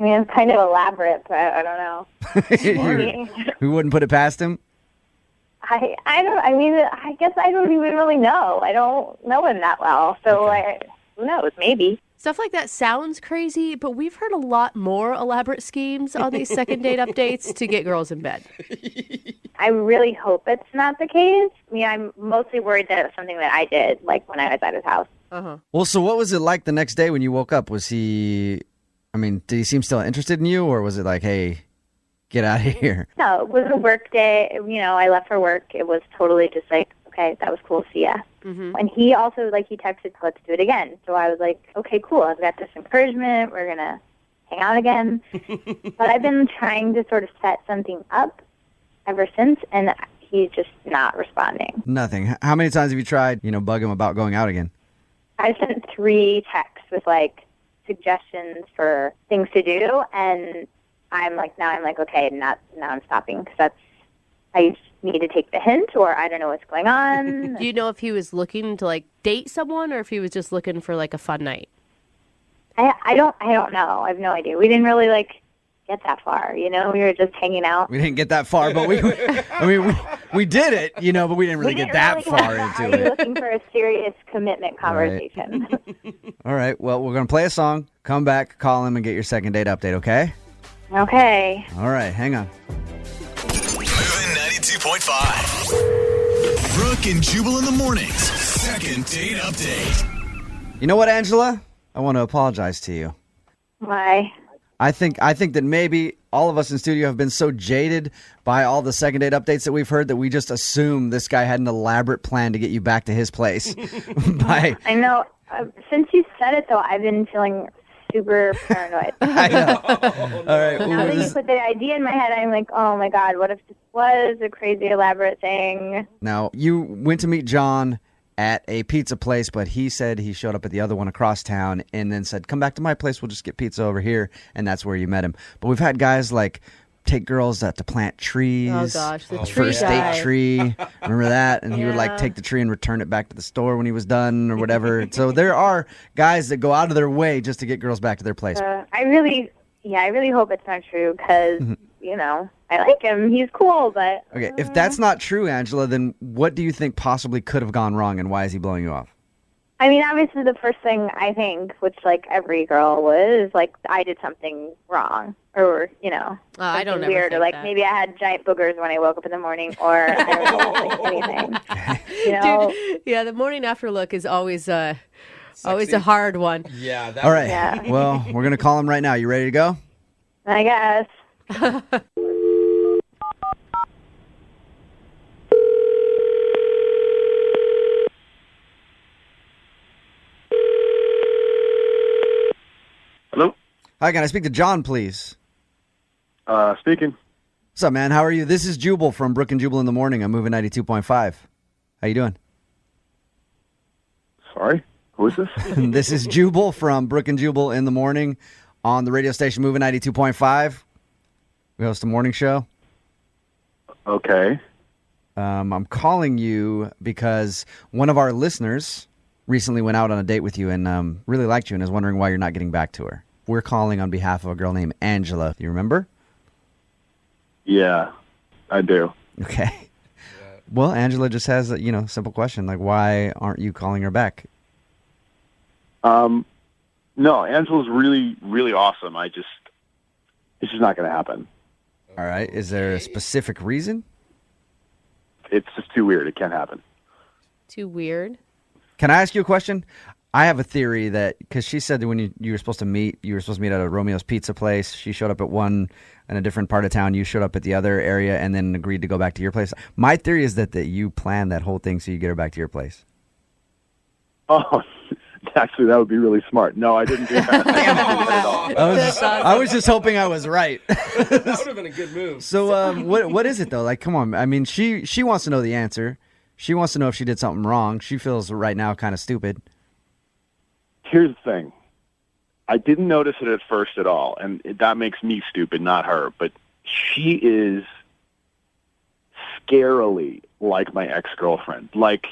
mean, it's kind of elaborate, but I don't know. We wouldn't put it past him? I guess I don't even really know. I don't know him that well. So who knows? Maybe. Stuff like that sounds crazy, but we've heard a lot more elaborate schemes on these second date updates to get girls in bed. I really hope it's not the case. I mean, I'm mostly worried that it was something that I did, like when I was at his house. Uh-huh. Well, so what was it like the next day when you woke up? Did he seem still interested in you, or was it like, hey, get out of here? No, it was a work day. I left for work. It was totally just like, okay, that was cool. See ya. Mm-hmm. And he also, he texted, let's do it again. So I was like, okay, cool. I've got this encouragement. We're going to hang out again. But I've been trying to sort of set something up ever since, and he's just not responding. Nothing. How many times have you tried, bug him about going out again? I sent 3 texts with, suggestions for things to do, and I'm like, okay, now I'm stopping, because I need to take the hint, or I don't know what's going on. Do you know if he was looking to, date someone, or if he was just looking for, a fun night? I don't know. I have no idea. We didn't really, get that far, We were just hanging out. We didn't get that far, but we did it, but we didn't really get that far into it. Looking for a serious commitment conversation. All right. Well, we're going to play a song, come back, call him, and get your second date update, okay? Okay. All right. Hang on. Moving 92.5. Brooke and Jubal in the mornings. Second date update. You know what, Angela? I want to apologize to you. Why? I think that maybe all of us in studio have been so jaded by all the second date updates that we've heard that we just assume this guy had an elaborate plan to get you back to his place. I know. Since you said it, though, I've been feeling super paranoid. I know. All right. Now that you put the idea in my head, I'm like, oh my God, what if this was a crazy elaborate thing? Now, you went to meet John at a pizza place, but he said he showed up at the other one across town and then said, come back to my place, we'll just get pizza over here, and that's where you met him. But we've had guys take girls to plant trees. Oh gosh, the tree first guy. date tree. Remember that? And he would take the tree and return it back to the store when he was done or whatever. So there are guys that go out of their way just to get girls back to their place. I really hope it's not true, because, I like him. He's cool, but... Okay, if that's not true, Angela, then what do you think possibly could have gone wrong, and why is he blowing you off? I mean, obviously the first thing I think, which every girl would, is I did something wrong, or I don't something weird, think or that. maybe I had giant boogers when I woke up in the morning, or I don't know, anything. Dude, yeah, the morning after look is always Oh, it's a hard one. Yeah. All right. Yeah. Well, we're going to call him right now. You ready to go? I guess. Hello? Hi, can I speak to John, please? Speaking. What's up, man? How are you? This is Jubal from Brooke and Jubal in the Morning. I'm moving 92.5. How you doing? Sorry? Who is this? This is Jubal from Brooke and Jubal in the Morning on the radio station Moving 92.5. We host a morning show. Okay. I'm calling you because one of our listeners recently went out on a date with you and really liked you and is wondering why you're not getting back to her. We're calling on behalf of a girl named Angela. Do you remember? Yeah, I do. Okay. Well, Angela just has a simple question, like, why aren't you calling her back? No, Angela's really, really awesome. It's just not going to happen. All right. Is there a specific reason? It's just too weird. It can't happen. Too weird. Can I ask you a question? I have a theory that, because she said that when you were supposed to meet at a Romeo's Pizza place. She showed up at one in a different part of town. You showed up at the other area and then agreed to go back to your place. My theory is that you planned that whole thing so you get her back to your place. Oh, actually, that would be really smart. No, I didn't do that. I was just hoping I was right. That would have been a good move. So what is it, though? Like, come on. I mean, she wants to know the answer. She wants to know if she did something wrong. She feels right now kind of stupid. Here's the thing. I didn't notice it at first at all, and that makes me stupid, not her. But she is scarily like my ex-girlfriend, like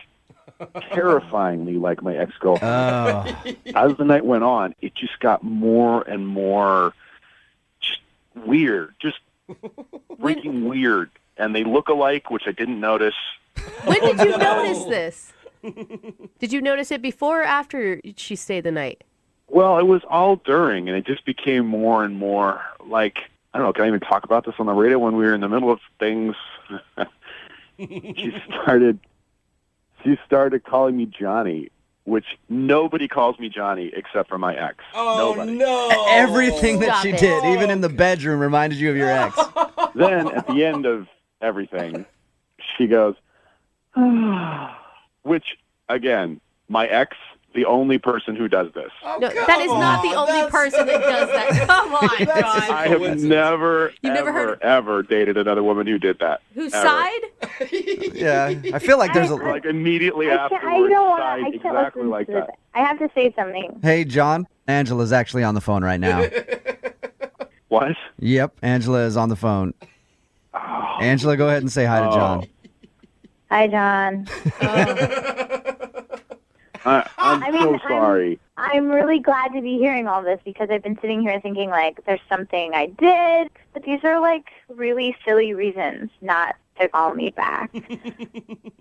terrifyingly like my ex-girlfriend. Oh. As the night went on, it just got more and more just weird, just freaking weird. And they look alike, which I didn't notice. When did you notice this? Did you notice it before or after she stayed the night? Well, it was all during, and it just became more and more like, I don't know, can I even talk about this on the radio when we were in the middle of things? She started calling me Johnny, which nobody calls me Johnny except for my ex. Oh, nobody. no. Everything that she did, even in the bedroom, reminded you of your ex. Then, at the end of everything, she goes, which, again, my ex, the only person who does this. Oh, No, that is not the only person that does that. Come on, John. I have never dated another woman who did that. Who ever. sighed? Yeah, I feel like there's a... Like immediately afterwards, I can't exactly listen like to that. this. I have to say something. Hey, John, Angela's actually on the phone right now. What? Yep, Angela is on the phone. Angela, go ahead and say hi to John. Hi, John. I'm so sorry. I'm really glad to be hearing all this because I've been sitting here thinking, like, there's something I did, but these are, like, really silly reasons not to call me back.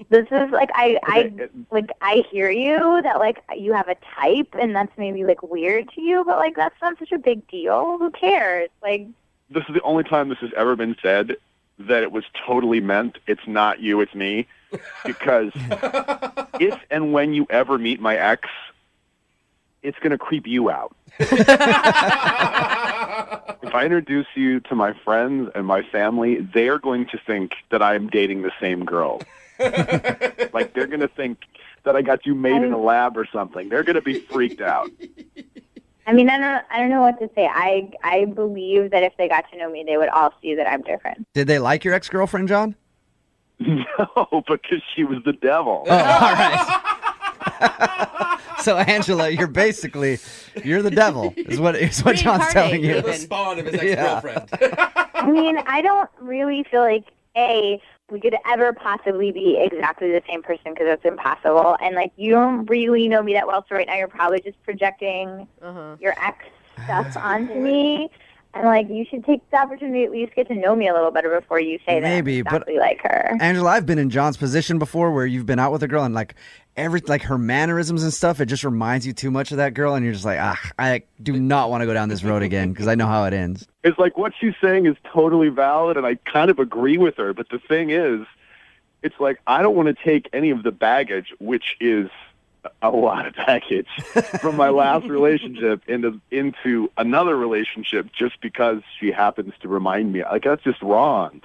This is, like, I hear you that, like, you have a type and that's maybe, like, weird to you, but, like, that's not such a big deal. Who cares? Like, this is the only time this has ever been said that it was totally meant. It's not you, it's me. Because if and when you ever meet my ex, it's going to creep you out. If I introduce you to my friends and my family, they're going to think that I'm dating the same girl. Like, they're going to think that I got you made in a lab or something. They're going to be freaked out. I mean, I don't know what to say. I believe that if they got to know me, they would all see that I'm different. Did they like your ex-girlfriend, John? No, because she was the devil. Oh, all right. So, Angela, you're the devil, is what John's telling you. The spawn of his ex-girlfriend. I mean, I don't really feel like, we could ever possibly be exactly the same person because that's impossible. And, like, you don't really know me that well, so right now you're probably just projecting your ex stuff onto me. And, like, you should take the opportunity to at least get to know me a little better before you say that I'm exactly like her. Angela, I've been in John's position before where you've been out with a girl and, like, her mannerisms and stuff, it just reminds you too much of that girl, and you're just like, I do not want to go down this road again because I know how it ends. It's like what she's saying is totally valid, and I kind of agree with her. But the thing is, it's like I don't want to take any of the baggage, which is a lot of baggage from my last relationship into another relationship just because she happens to remind me. Like, that's just wrong.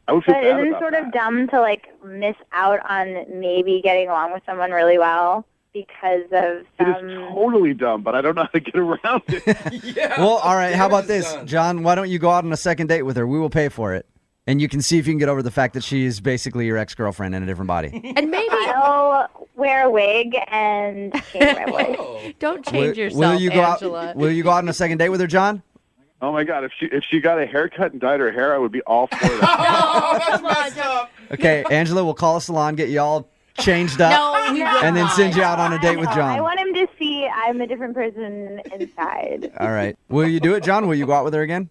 I would feel But bad isn't it about sort that. of dumb to like miss out on maybe getting along with someone really well because of It is some? totally dumb, but I don't know how to get around it. Well, all right. How about this, John? Why don't you go out on a second date with her? We will pay for it. And you can see if you can get over the fact that she is basically your ex-girlfriend in a different body. And maybe I'll wear a wig and change my voice. Don't change yourself, will you go Angela. out? Will you go out on a second date with her, John? Oh my God! If she got a haircut and dyed her hair, I would be all for that. Oh, that's messed up. Okay, Angela, we'll call a salon, get you all changed up, No, we will and then not. send you out on a date with I John. want him to see I'm a different person inside. All right. Will you do it, John? Will you go out with her again?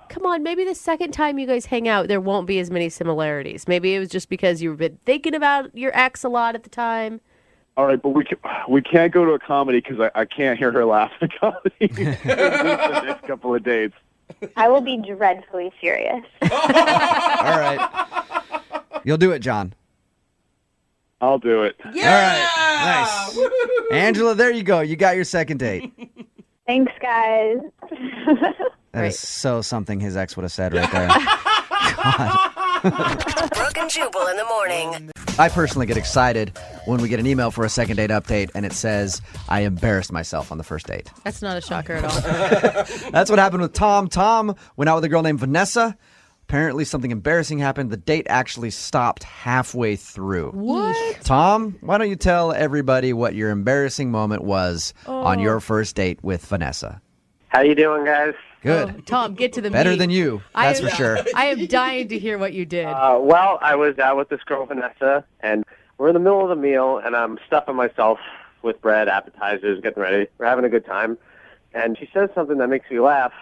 Come on, maybe the second time you guys hang out, there won't be as many similarities. Maybe it was just because you've been thinking about your ex a lot at the time. All right, but we can't go to a comedy because I can't hear her laugh at comedy. The next couple of dates. I will be dreadfully serious. All right. You'll do it, John. I'll do it. All right. Nice. Angela, there you go. You got your second date. Thanks, guys. That is so something his ex would have said right there. God. Brooke and Jubal in the morning. I personally get excited when we get an email for a second date update and it says, I embarrassed myself on the first date. That's not a shocker at all. That's what happened with Tom. Tom went out with a girl named Vanessa. Apparently something embarrassing happened. The date actually stopped halfway through. What? Tom, why don't you tell everybody what your embarrassing moment was on your first date with Vanessa? How you doing, guys? Good. Oh, Tom, get to the Better meat. than you, that's for sure. I am dying to hear what you did. Well, I was out with this girl, Vanessa, and we're in the middle of the meal, and I'm stuffing myself with bread, appetizers, getting ready. We're having a good time. And she says something that makes me laugh,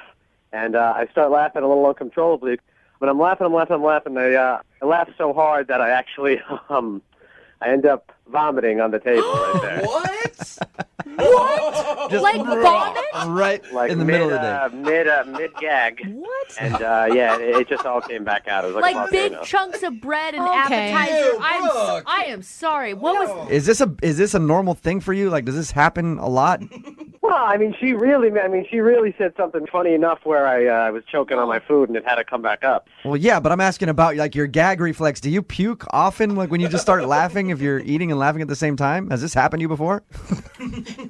and I start laughing a little uncontrollably. But I'm laughing. I laugh so hard that I actually I end up vomiting on the table right there. What? What? Just Like vomit? Right Like in the middle of the day. Mid gag. What? And yeah, it just all came back out. It was like a Like big volcano. chunks of bread and Okay. appetizer. Ew, Brooke. I am sorry. What was? Is this a normal thing for you? Like, does this happen a lot? Well, I mean, she really said something funny enough where I was choking on my food and it had to come back up. Well, yeah, but I'm asking about like your gag reflex. Do you puke often? Like when you just start laughing, if you're eating and laughing at the same time? Has this happened to you before?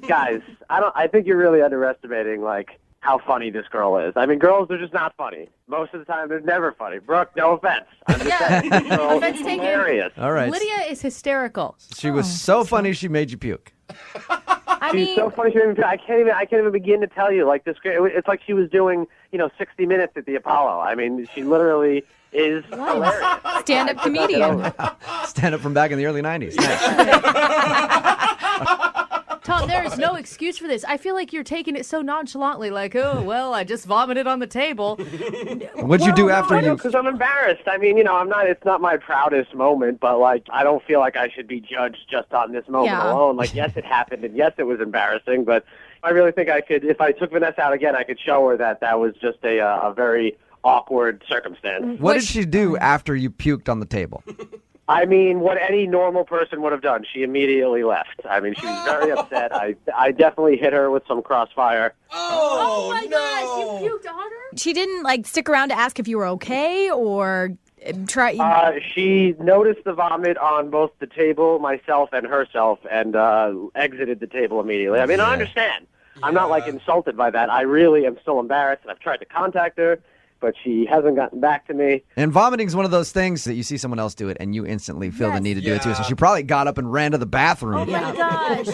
Guys, I think you're really underestimating like how funny this girl is. I mean, girls are just not funny. Most of the time, they're never funny. Brooke, no offense. I'm just saying, this girl Offense is taken. hilarious. All right. Lydia is hysterical. She was so funny she made you puke. I She's mean, so funny. I can't even begin to tell you. Like this, it's like she was doing 60 Minutes at the Apollo. I mean, she literally is hilarious. Stand-up comedian. Stand up from back in the early 90s. Nice. Tom, there is no excuse for this. I feel like you're taking it so nonchalantly, like, oh, well, I just vomited on the table. What'd you do after you? Because I'm embarrassed. I mean, I'm not. It's not my proudest moment, but like, I don't feel like I should be judged just on this moment Yeah. alone. Like, yes, it happened, and yes, it was embarrassing, but I really think I could. If I took Vanessa out again, I could show her that was just a very awkward circumstance. What did she do after you puked on the table? I mean, what any normal person would have done. She immediately left. I mean, she was very upset. I definitely hit her with some crossfire. Oh my gosh, you puked on her? She didn't like stick around to ask if you were okay or try. She noticed the vomit on both the table, myself, and herself, and exited the table immediately. I mean, I understand. I'm not like insulted by that. I really am still embarrassed, and I've tried to contact her, but she hasn't gotten back to me. And vomiting is one of those things that you see someone else do it and you instantly feel the need to do it too. So she probably got up and ran to the bathroom. Oh my gosh,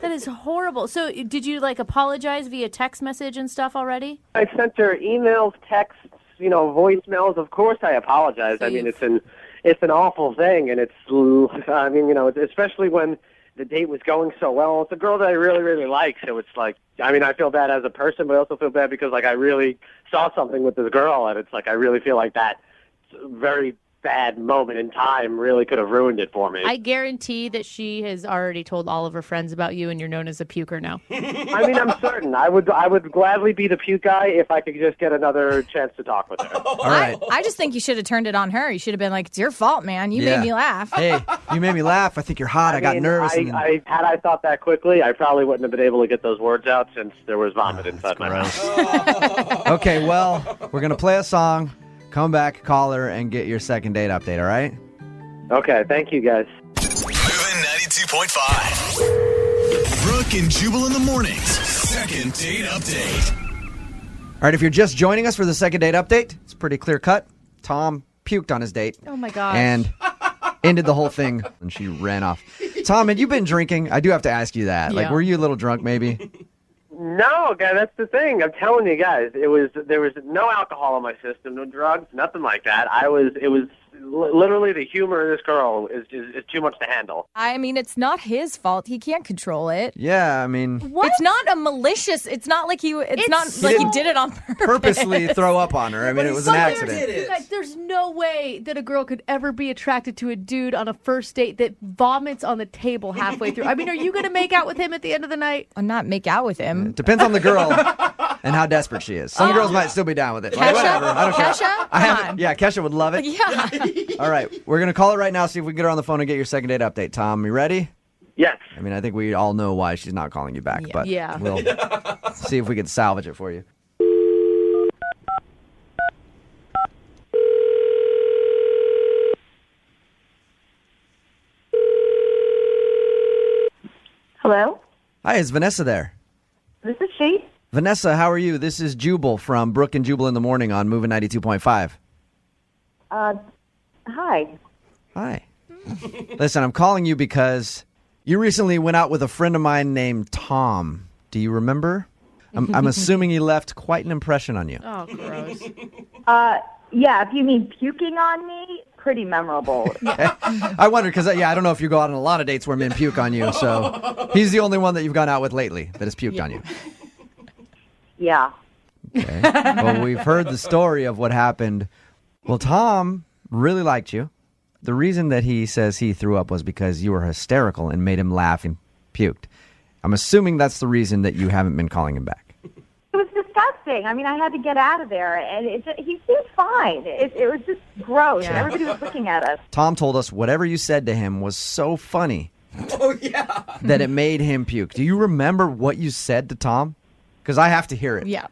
that is horrible. So did you like apologize via text message and stuff already? I sent her emails, texts, voicemails. Of course I apologize. I mean, it's an awful thing, and especially when the date was going so well. It's a girl that I really, really like, so it's like, I mean, I feel bad as a person, but I also feel bad because, like, I really saw something with this girl, and it's like, I really feel like that's very bad moment in time really could have ruined it for me. I guarantee that she has already told all of her friends about you, and you're known as a puker now. I mean, I'm certain. I would gladly be the puke guy if I could just get another chance to talk with her. All right. I just think you should have turned it on her. You should have been like, it's your fault, man. You Yeah. made me laugh. Hey, you made me laugh. I think you're hot. I got nervous. Had I thought that quickly, I probably wouldn't have been able to get those words out since there was vomit inside my mouth. Okay, well, we're going to play a song, come back, call her, and get your second date update, all right? Okay, thank you, guys. Moving 92.5. Brooke and Jubal in the mornings. Second date update. All right, if you're just joining us for the second date update, it's pretty clear cut. Tom puked on his date. Oh, my gosh. And ended the whole thing, and she ran off. Tom, had you been drinking? I do have to ask you that. Like, Yeah. were you a little drunk, maybe? No, guy, that's the thing. I'm telling you guys, there was no alcohol in my system, no drugs, nothing like that. It was literally the humor of this girl is too much to handle. I mean, it's not his fault. He can't control it. Yeah, I mean, It's not a malicious. It's not like he did it on purpose. purposely throw up on her. I mean, it was an accident. You guys, there's no way that a girl could ever be attracted to a dude on a first date that vomits on the table halfway through. I mean, are you going to make out with him at the end of the night? I'll not make out with him. It depends on the girl and how desperate she is. Some girls might still be down with it. Like, Kesha? whatever. I don't care. Kesha? I Come haven't. on. Yeah, Kesha would love it. Yeah. All right, we're going to call her right now, see if we can get her on the phone and get your second date update. Tom, you ready? Yes. I mean, I think we all know why she's not calling you back, but Yeah. we'll see if we can salvage it for you. Hello? Hi, is Vanessa there? This is she. Vanessa, how are you? This is Jubal from Brooke and Jubal in the morning on Moving 92.5. Hi. Hi. Listen, I'm calling you because you recently went out with a friend of mine named Tom. Do you remember? I'm assuming he left quite an impression on you. Oh, gross. Yeah, if you mean puking on me, pretty memorable. I wondered because, I don't know if you go out on a lot of dates where men puke on you, so he's the only one that you've gone out with lately that has puked on you. Yeah. Okay. Well, we've heard the story of what happened. Well, Tom really liked you. The reason that he says he threw up was because you were hysterical and made him laugh and puked. I'm assuming that's the reason that you haven't been calling him back. It was disgusting. I mean, I had to get out of there, and he seemed fine. It was just gross. Yeah. Everybody was looking at us. Tom told us whatever you said to him was so funny that it made him puke. Do you remember what you said to Tom? Because I have to hear it. Yeah.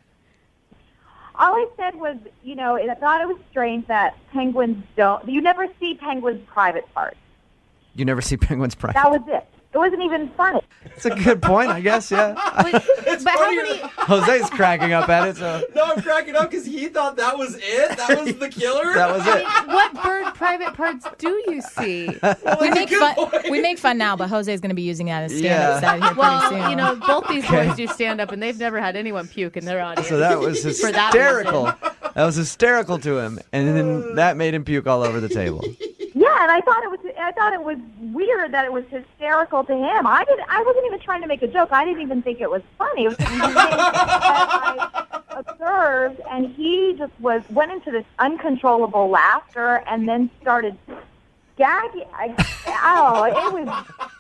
All I said was, I thought it was strange that penguins you never see penguins' private parts. You never see penguins private. That was it. It wasn't even funny. It's a good point, I guess, yeah. But how many... Jose's cracking up at it, so No, I'm cracking up because he thought that was it. That was the killer. that was it. What bird private parts do you see? We make fun now, but Jose's going to be using that as Yeah. stand-up set here Well, pretty soon. both these Okay. boys do stand up, and they've never had anyone puke in their audience. So that was For that hysterical. reason. That was hysterical to him, and then that made him puke all over the table. Yeah, and I thought it was weird that it was hysterical to him. I wasn't even trying to make a joke. I didn't even think it was funny. It was something that I observed, and he just went into this uncontrollable laughter, and then started gagging.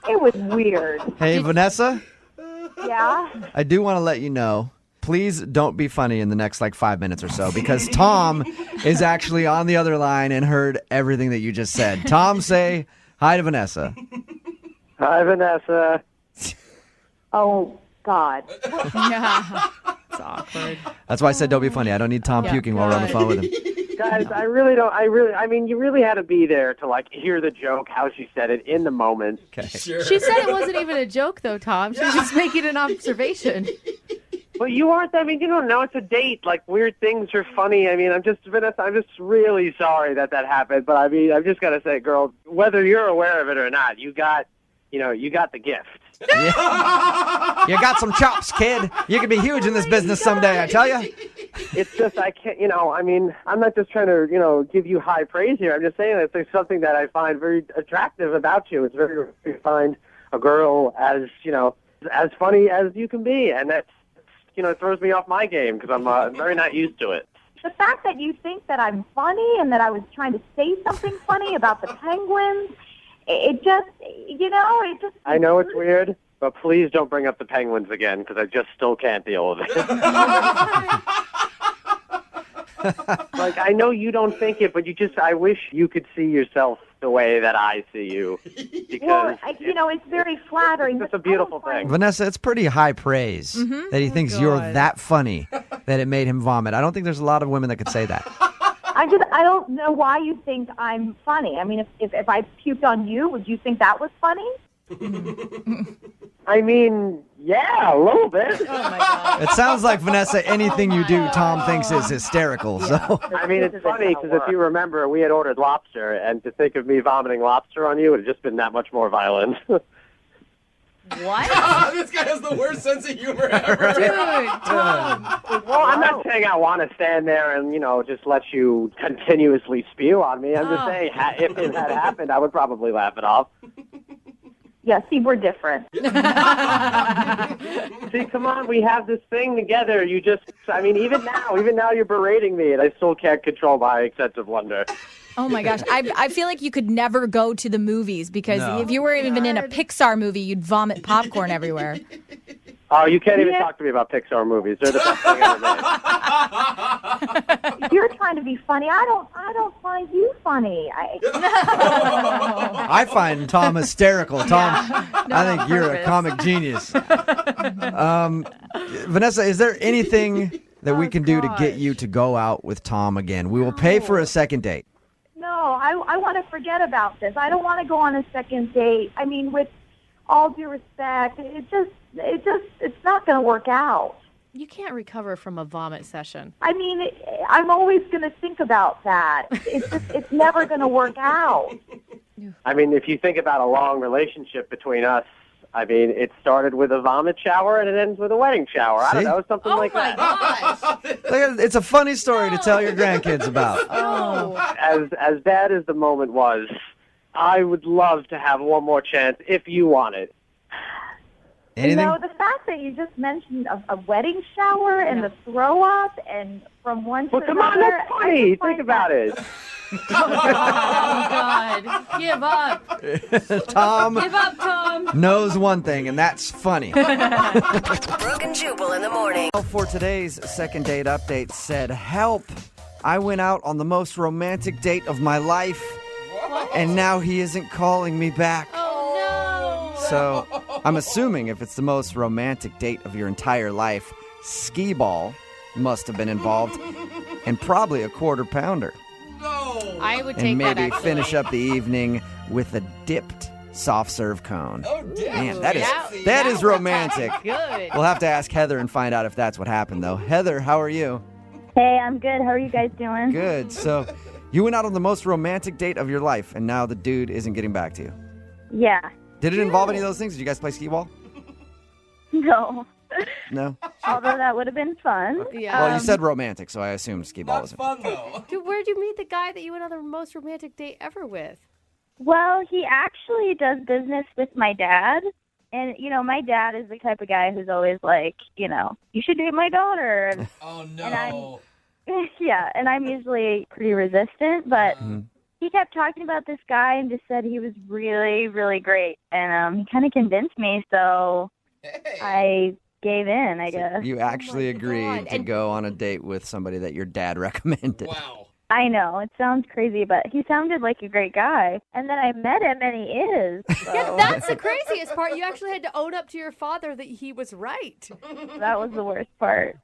It was weird. Hey, Vanessa, Yeah. I do want to let you know, please don't be funny in the next 5 minutes or so, because Tom is actually on the other line and heard everything that you just said. Tom, say hi to Vanessa. Hi, Vanessa. Oh God. Yeah. It's awkward. That's why I said don't be funny. I don't need Tom Yeah, puking while we're on the phone with him. Guys, I mean, you really had to be there to hear the joke, how she said it in the moment. Okay. Sure. She said it wasn't even a joke, though, Tom. She was just making an observation. But you aren't. I mean, you don't know. It's a date. Weird things are funny. I mean, Vanessa, I'm just really sorry that happened. But I mean, I've just got to say, girl, whether you're aware of it or not, you got the gift. Yeah. You got some chops, kid. You could be huge in this business someday, I tell you. It's just, I can't, I mean, I'm not just trying to, give you high praise here. I'm just saying that there's something that I find very attractive about you. It's very rare to find a girl as funny as you can be. And that's, it throws me off my game because I'm very not used to it. The fact that you think that I'm funny and that I was trying to say something funny about the penguins, it just, it just... I know it's weird, but please don't bring up the penguins again, because I just still can't deal with it. Like, I know you don't think it, but I wish you could see yourself the way that I see you. Because it's very flattering. It's a beautiful thing. Vanessa, it's pretty high praise that he thinks you're that funny that it made him vomit. I don't think there's a lot of women that could say that. I don't know why you think I'm funny. I mean, if I puked on you, would you think that was funny? I mean, yeah, a little bit. Oh my God. It sounds like, Vanessa, anything you do, Tom thinks is hysterical. So I mean, it's funny because if you remember, we had ordered lobster, and to think of me vomiting lobster on you would have just been that much more violent. What? This guy has the worst sense of humor ever. Dude, Tom. Well, I'm not saying I want to stand there and, just let you continuously spew on me. I'm just saying, if it had happened, I would probably laugh it off. Yeah, see, we're different. See, come on, we have this thing together. Even now you're berating me, and I still can't control my sense of wonder. Oh my gosh, I feel like you could never go to the movies because if you were even in a Pixar movie, you'd vomit popcorn everywhere. Oh, you can't even talk to me about Pixar movies. They're the best thing ever made. You're trying to be funny. I don't find you funny. I find Tom hysterical. Tom, I think you're a comic genius. Vanessa, is there anything that we can do to get you to go out with Tom again? We will pay for a second date. No, I want to forget about this. I don't want to go on a second date. I mean, with all due respect, it's not going to work out. You can't recover from a vomit session. I mean, I'm always going to think about that. It's never going to work out. I mean, if you think about a long relationship between us, I mean, it started with a vomit shower and it ends with a wedding shower. I don't know, something like that. Oh my gosh. It's a funny story to tell your grandkids about. Oh. As bad as the moment was, I would love to have one more chance if you want it. Anything? The fact that you just mentioned a wedding shower and the throw up and from one to Come another. on, that's funny. Think about it. Oh, God. Give up. Tom Give up, Tom. knows one thing, and that's funny. Brooke and Jubal in the morning. For today's second date update said, help, I went out on the most romantic date of my life, and now he isn't calling me back. Oh, no. So I'm assuming if it's the most romantic date of your entire life, skee ball must have been involved, and probably a quarter pounder. I would take And maybe that, actually. finish up the evening with a dipped soft serve cone. Oh, damn. Man, that is romantic. Good. We'll have to ask Heather and find out if that's what happened, though. Heather, how are you? Hey, I'm good. How are you guys doing? Good. So you went out on the most romantic date of your life, and now the dude isn't getting back to you. Yeah. Did it involve any of those things? Did you guys play skee ball? No. No? Although that would have been fun. Yeah. Well, you said romantic, so I assumed skee ball was. Fun, though. Dude, where'd you meet the guy that you went on the most romantic date ever with? Well, he actually does business with my dad. And, my dad is the type of guy who's always like, you should date my daughter. And, Oh, no. and I'm usually pretty resistant, but he kept talking about this guy and just said he was really, really great. And he kind of convinced me, so I gave in, I guess. You actually agreed to go on a date with somebody that your dad recommended. Wow. I know, it sounds crazy, but he sounded like a great guy. And then I met him, and he is. So. Yeah, that's the craziest part. You actually had to own up to your father that he was right. That was the worst part.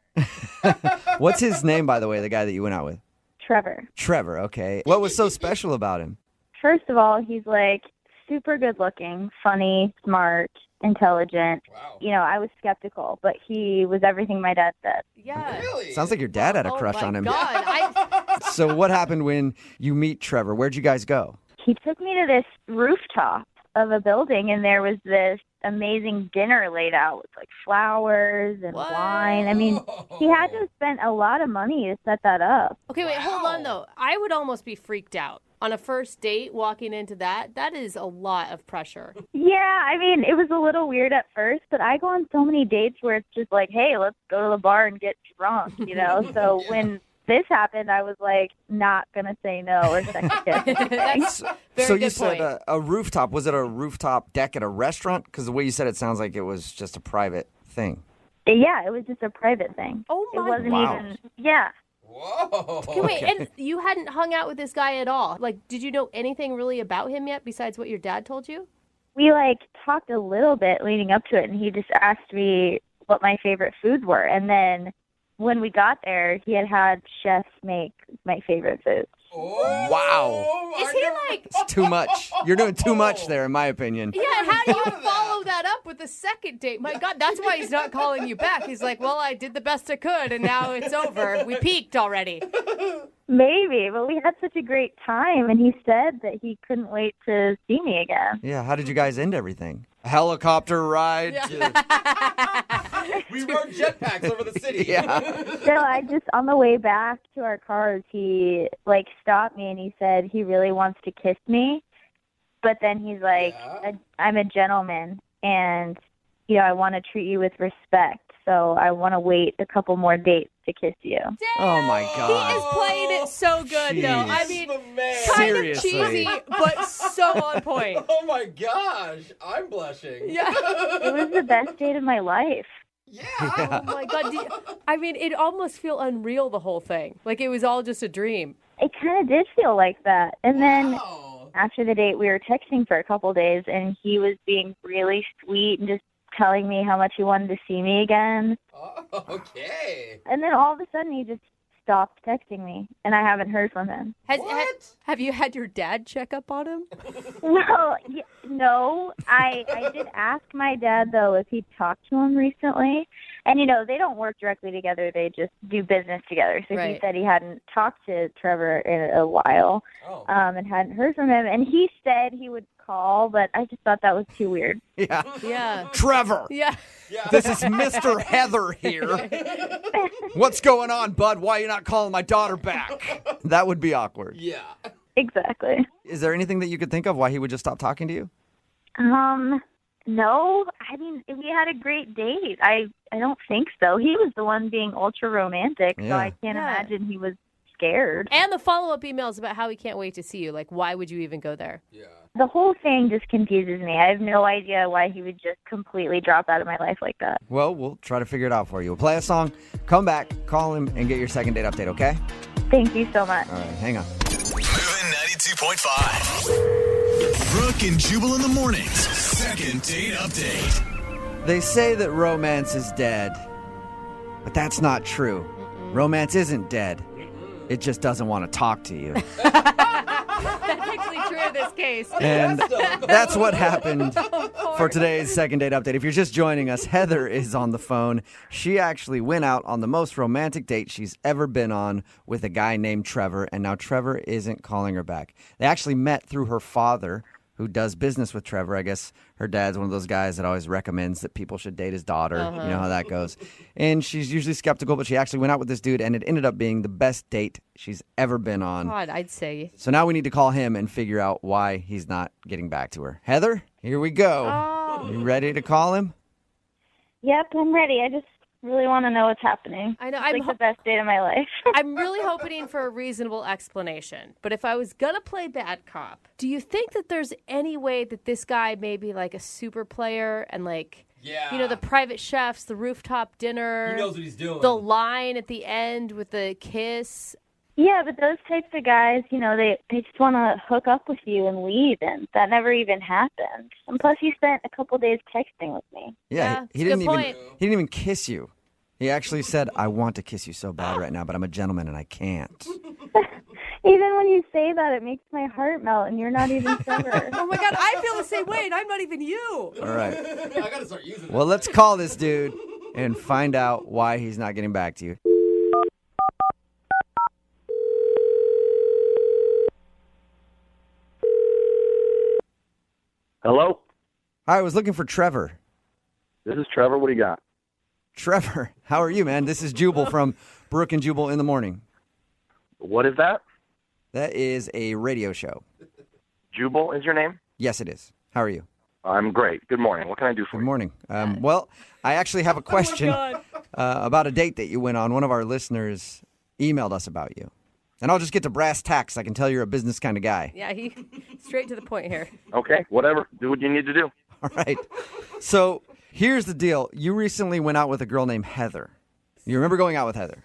What's his name, by the way, the guy that you went out with? Trevor. Trevor, okay. What was so special about him? First of all, he's like super good looking, funny, smart, intelligent. Wow. I was skeptical, but he was everything my dad said. Yeah. Really? Sounds like your dad had a crush on him. God. So what happened when you meet Trevor? Where'd you guys go? He took me to this rooftop of a building, and there was this amazing dinner laid out with like flowers and wine. I mean, he had to spend a lot of money to set that up. Okay, wait, hold on, though. I would almost be freaked out. On a first date, walking into that is a lot of pressure. Yeah, I mean, it was a little weird at first, but I go on so many dates where it's just like, hey, let's go to the bar and get drunk, So when this happened, I was like not gonna say no or second guess anything. So you said a rooftop. Was it a rooftop deck at a restaurant? Because the way you said it sounds like it was just a private thing. Yeah, it was just a private thing. Oh my! It wasn't Wow. even. Yeah. Whoa. Okay, wait, and you hadn't hung out with this guy at all. Like, did you know anything really about him yet besides what your dad told you? We talked a little bit leading up to it, and he just asked me what my favorite foods were, and then when we got there, he had chefs make my favorite foods. Wow. Is he like? It's too much. You're doing too much there, in my opinion. Yeah, and how do you follow that up with a second date? My God, that's why he's not calling you back. He's like, well, I did the best I could, and now it's over. We peaked already. Maybe, but we had such a great time, and he said that he couldn't wait to see me again. Yeah, how did you guys end everything? A helicopter ride? We rode jetpacks over the city. Yeah. So I just, on the way back to our cars, he stopped me and he said he really wants to kiss me, but then he's like, I'm a gentleman, and I want to treat you with respect. So I want to wait a couple more dates to kiss you. Oh, my God. He is playing it so good, though. I Jeez. mean, kind Seriously. of cheesy, but so on point. Oh my gosh, I'm blushing. Yeah. It was the best date of my life. Oh my God. I mean, it almost feel unreal, the whole thing. Like it was all just a dream. It kind of did feel like that. And then after the date, we were texting for a couple days, and he was being really sweet and just telling me how much he wanted to see me again. Oh, okay. And then all of a sudden, he just stopped texting me, and I haven't heard from him. Have you had your dad check up on him? No. I did ask my dad, though, if he'd talked to him recently. And, they don't work directly together. They just do business together. So he said he hadn't talked to Trevor in a while and hadn't heard from him. And he said he would call, but I just thought that was too weird. Yeah. Trevor. Yeah. This is Mr. Heather here. What's going on, bud? Why are you not calling my daughter back? That would be awkward. Yeah. Exactly. Is there anything that you could think of why he would just stop talking to you? No. I mean, we had a great date. I don't think so. He was the one being ultra romantic, so I can't imagine he was scared. And the follow-up emails about how he can't wait to see you. Like, why would you even go there? Yeah. The whole thing just confuses me. I have no idea why he would just completely drop out of my life like that. Well, we'll try to figure it out for you. We'll play a song, come back, call him, and get your second date update, okay? Thank you so much. All right, hang on. Moving 92.5. Brooke and Jubal in the mornings. Second date update. They say that romance is dead, but that's not true. Romance isn't dead. It just doesn't want to talk to you. That's actually true in this case. And that's what happened for today's second date update. If you're just joining us, Heather is on the phone. She actually went out on the most romantic date she's ever been on with a guy named Trevor, and now Trevor isn't calling her back. They actually met through her father, who does business with Trevor. I guess her dad's one of those guys that always recommends that people should date his daughter. You know how that goes. And she's usually skeptical, but she actually went out with this dude, and it ended up being the best date she's ever been on. God, I'd say. So now we need to call him and figure out why he's not getting back to her. Heather, here we go. Oh. You ready to call him? Yep, I'm ready. I just really want to know what's happening. I know. It's the best date of my life. I'm really hoping for a reasonable explanation. But if I was going to play bad cop, do you think that there's any way that this guy may be like a super player and the private chefs, the rooftop dinner. He knows what he's doing. The line at the end with the kiss. Yeah, but those types of guys, they just want to hook up with you and leave, and that never even happened. And plus, he spent a couple days texting with me. Yeah, he didn't even kiss you. He actually said, "I want to kiss you so bad right now, but I'm a gentleman and I can't." Even when you say that, it makes my heart melt, and you're not even sober. Oh my God, I feel the same way, and I'm not even you. All right. I gotta start using that. Well, let's call this dude and find out why he's not getting back to you. Hello? Hi, I was looking for Trevor. This is Trevor. What do you got? Trevor, how are you, man? This is Jubal from Brooke and Jubal in the morning. What is that? That is a radio show. Jubal is your name? Yes, it is. How are you? I'm great. Good morning. What can I do for you? Good morning. Well, I actually have a question about a date that you went on. One of our listeners emailed us about you. And I'll just get to brass tacks. I can tell you're a business kind of guy. Yeah, he straight to the point here. Okay, whatever. Do what you need to do. All right. So here's the deal. You recently went out with a girl named Heather. You remember going out with Heather?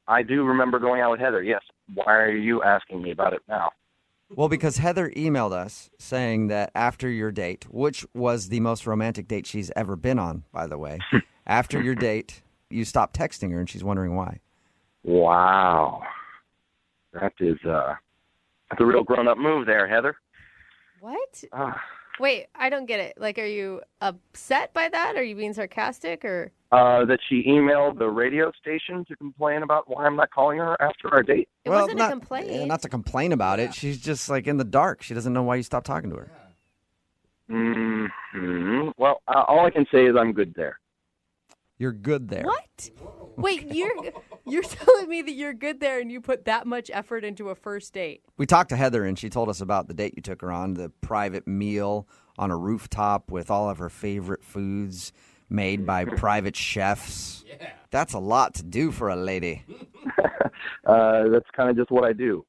I do remember going out with Heather, yes. Why are you asking me about it now? Well, because Heather emailed us saying that after your date, which was the most romantic date she's ever been on, by the way, after your date, you stopped texting her, and she's wondering why. Wow. That's a real grown-up move there, Heather. What? Wait, I don't get it. Like, are you upset by that? Are you being sarcastic, or? That she emailed the radio station to complain about why I'm not calling her after our date. It wasn't a complaint. Not to complain about it. She's just like in the dark. She doesn't know why you stopped talking to her. Mm-hmm. Well, all I can say is I'm good there. You're good there. What? Wait, you're telling me that you're good there and you put that much effort into a first date? We talked to Heather, and she told us about the date you took her on, the private meal on a rooftop with all of her favorite foods made by private chefs. Yeah. That's a lot to do for a lady. That's kind of just what I do.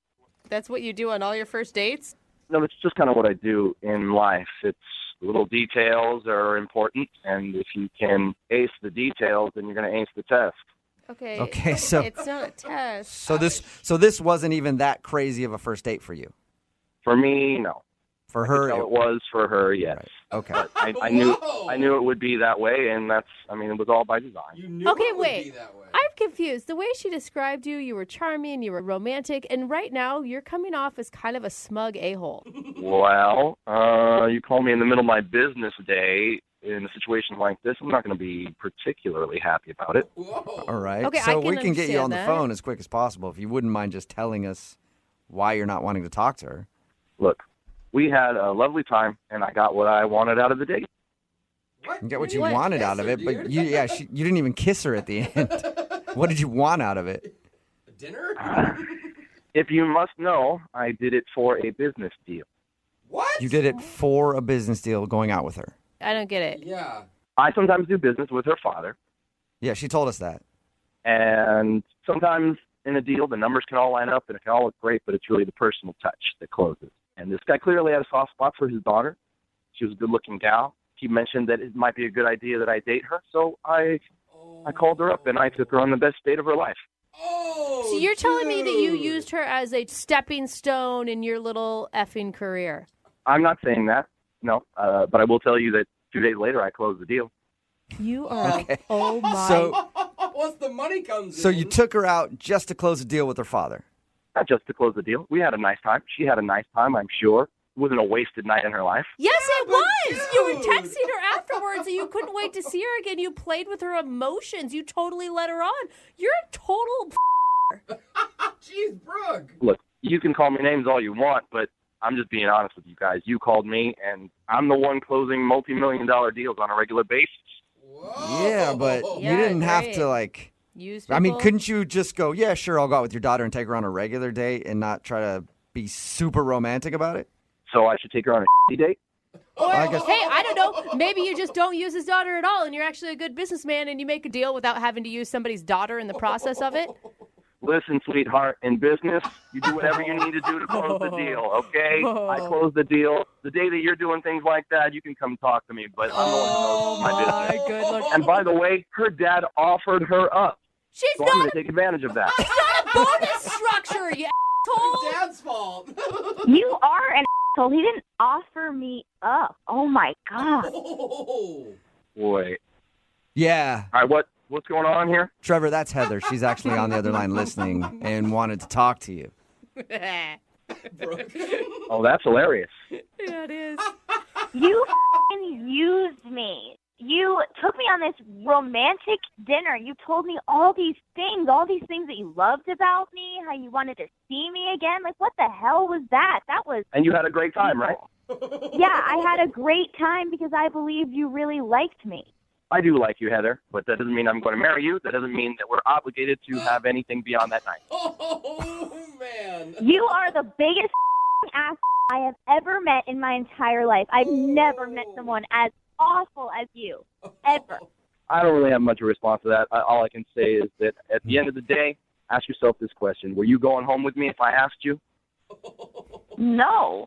That's what you do on all your first dates? No, it's just kind of what I do in life. It's little details are important, and if you can ace the details, then you're going to ace the test. Okay, so it's not a test. So this wasn't even that crazy of a first date for you. For me, no. For her, it was. For her, yes. Right. Okay. But I knew it would be that way, and it was all by design. Okay, wait. I'm confused. The way she described you, you were charming, you were romantic, and right now you're coming off as kind of a smug a-hole. Well, you call me in the middle of my business day in a situation like this. I'm not going to be particularly happy about it. Whoa. All right. Okay, so I can we can get you on understand the that. phone as quick as possible if you wouldn't mind just telling us why you're not wanting to talk to her. Look, we had a lovely time, and I got what I wanted out of the date. You get what you wanted out of it, but you didn't even kiss her at the end. What did you want out of it? Dinner? If you must know, I did it for a business deal. What? You did it for a business deal going out with her. I don't get it. Yeah. I sometimes do business with her father, Yeah, she told us that. and sometimes in a deal, the numbers can all line up and it can all look great, but it's really the personal touch that closes. And this guy clearly had a soft spot for his daughter. She was a good-looking gal. He mentioned that it might be a good idea that I date her, so I called her up and I took her on the best date of her life. So you're telling me that you used her as a stepping stone in your little effing career? I'm not saying that, no, but I will tell you that 2 days later I closed the deal. You are, oh my. So, Once the money comes so in. you took her out just to close a deal with her father. Not just to close the deal. We had a nice time. She had a nice time, I'm sure. It wasn't a wasted night in her life. Yes, it was. You were texting her afterwards and you couldn't wait to see her again. You played with her emotions. You totally let her on. You're a total Jeez, Brooke. Look, you can call me names all you want, but I'm just being honest with you guys. You called me, and I'm the one closing multi-million-dollar deals on a regular basis. Yeah, but you didn't have to, like... Use I mean, people? couldn't you just go, yeah, sure, I'll go out with your daughter and take her on a regular date and not try to be super romantic about it? So I should take her on a shitty date? Or, I guess- hey, I don't know. Maybe you just don't use his daughter at all and you're actually a good businessman and you make a deal without having to use somebody's daughter in the process of it. Listen, sweetheart, in business, you do whatever you need to do to close the deal, okay? I close the deal. The day that you're doing things like that, you can come talk to me, but I'm the one who knows my business. Good Lord. And by the way, her dad offered her up. She's So I'm going not to take advantage of that. It's not a bonus structure, you asshole. Dad's fault. You are an asshole. He didn't offer me up. Oh, my God. Boy. Yeah. All right, what's going on here? Trevor, that's Heather. She's actually on the other line listening and wanted to talk to you. Oh, that's hilarious. Yeah, it is. You f***ing used me. You took me on this romantic dinner. You told me all these things that you loved about me, how you wanted to see me again. Like, what the hell was that? That was... And you had a great time, right? Yeah, I had a great time because I believed you really liked me. I do like you, Heather, but that doesn't mean I'm going to marry you. That doesn't mean that we're obligated to have anything beyond that night. Oh, man. You are the biggest ass I have ever met in my entire life. I've never met someone as awful as you, ever. I don't really have much of a response to that. All I can say is that at the end of the day, ask yourself this question. Were you going home with me if I asked you? No.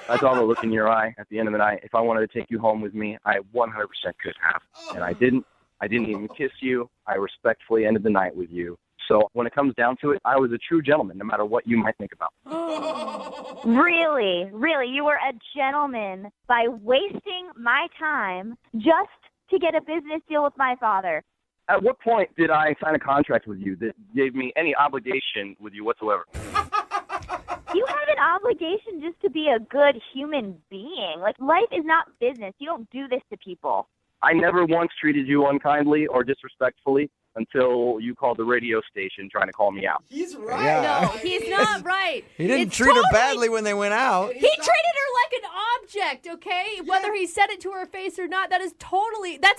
I saw the look in your eye at the end of the night. If I wanted to take you home with me, I 100% could have. And I didn't. I didn't even kiss you. I respectfully ended the night with you. So when it comes down to it, I was a true gentleman, no matter what you might think about. Really? Really? You were a gentleman by wasting my time just to get a business deal with my father. At what point did I sign a contract with you that gave me any obligation with you whatsoever? You have an obligation just to be a good human being. Like, life is not business. You don't do this to people. I never once treated you unkindly or disrespectfully until you called the radio station trying to call me out. He's right. Yeah. No, he's not right. He didn't It's treat her totally- badly when they went out. He treated her like an object, okay? Whether he said it to her face or not, that's